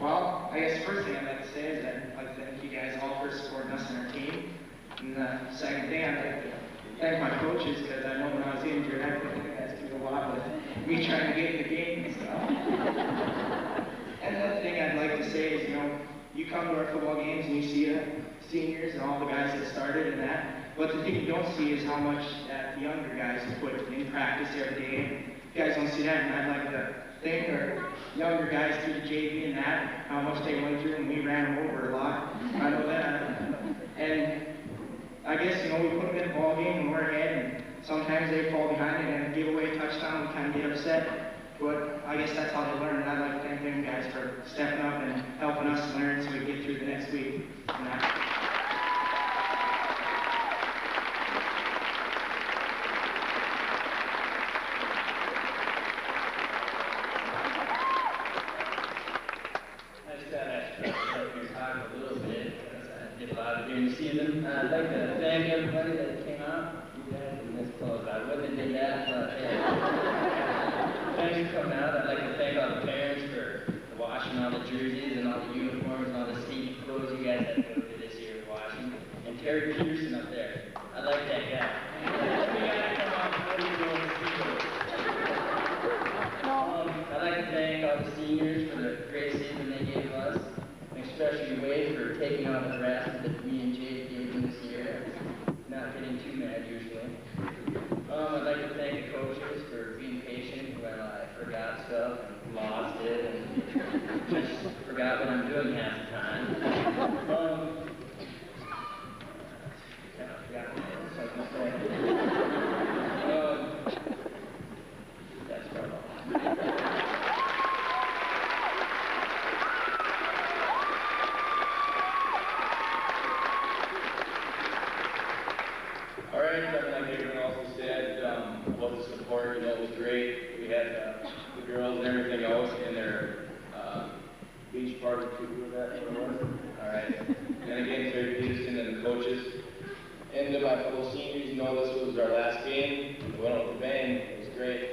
Well, I guess the first thing I'd like to say is that I'd like to thank you guys all for supporting us and our team. And the second thing, I'd like to thank my coaches because I know when I was injured, I think you guys did a lot with me trying to get in the game and stuff. And the other thing I'd like to say is, you come to our football games and you see the seniors and all the guys that started and that. But the thing you don't see is how much that the younger guys put in practice every day. And you guys don't see that, and I'd like to thank our younger guys through the JV and that, how much they went through, and we ran them over a lot. I know that. And I guess, we put them in the ball game and we're ahead, and sometimes they fall behind and give away a touchdown, we kind of get upset. But I guess that's how they learn, and I'd like to thank them guys for stepping up and helping us learn so we get through the next week. I'd like to thank everybody that came out. You guys in this close. I wouldn't have did that, but thanks for coming out. I'd like to thank all the parents for washing all the jerseys and all the uniforms and all the sneaky clothes you guys had to go through this year washing. And Terry Peterson up there. I like that guy. I'd like to thank all the seniors for the great season they gave us, and especially Wade for taking on the harassment that me and Jay gave right, like everyone else has said, about the support, it was great. We had the girls and everything else in their beach barbecue, was that what it was? All right. And again, Terry Peterson and the coaches. And my fellow seniors, this was our last game. We went out with a bang. It was great.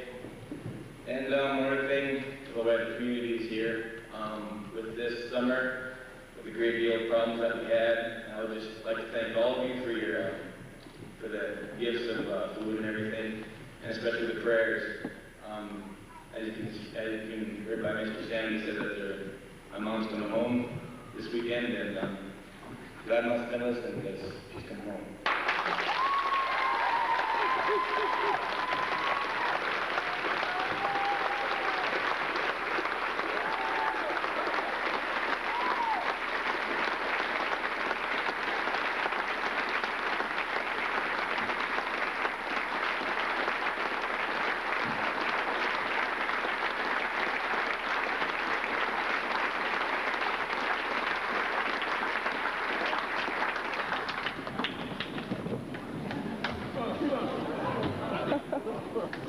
And one other thing about the communities here, with this summer, with the great deal of problems that we had, I would just like to thank all of you for the gifts of food and everything, and especially the prayers. As you can hear by Mr. Sam, he said that my mom's coming home this weekend, and God must have been listening because she's coming home.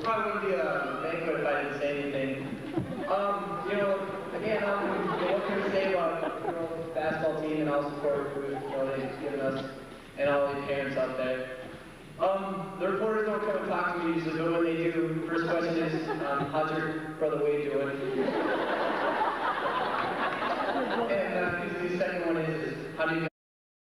Probably wouldn't be a banquet if I didn't say anything. Again, what can we say about the basketball team and all the support they've given us and all the parents out there? The reporters don't come and talk to me usually, but when they do, first question is, how's your brother Wade doing? And the second one is how do you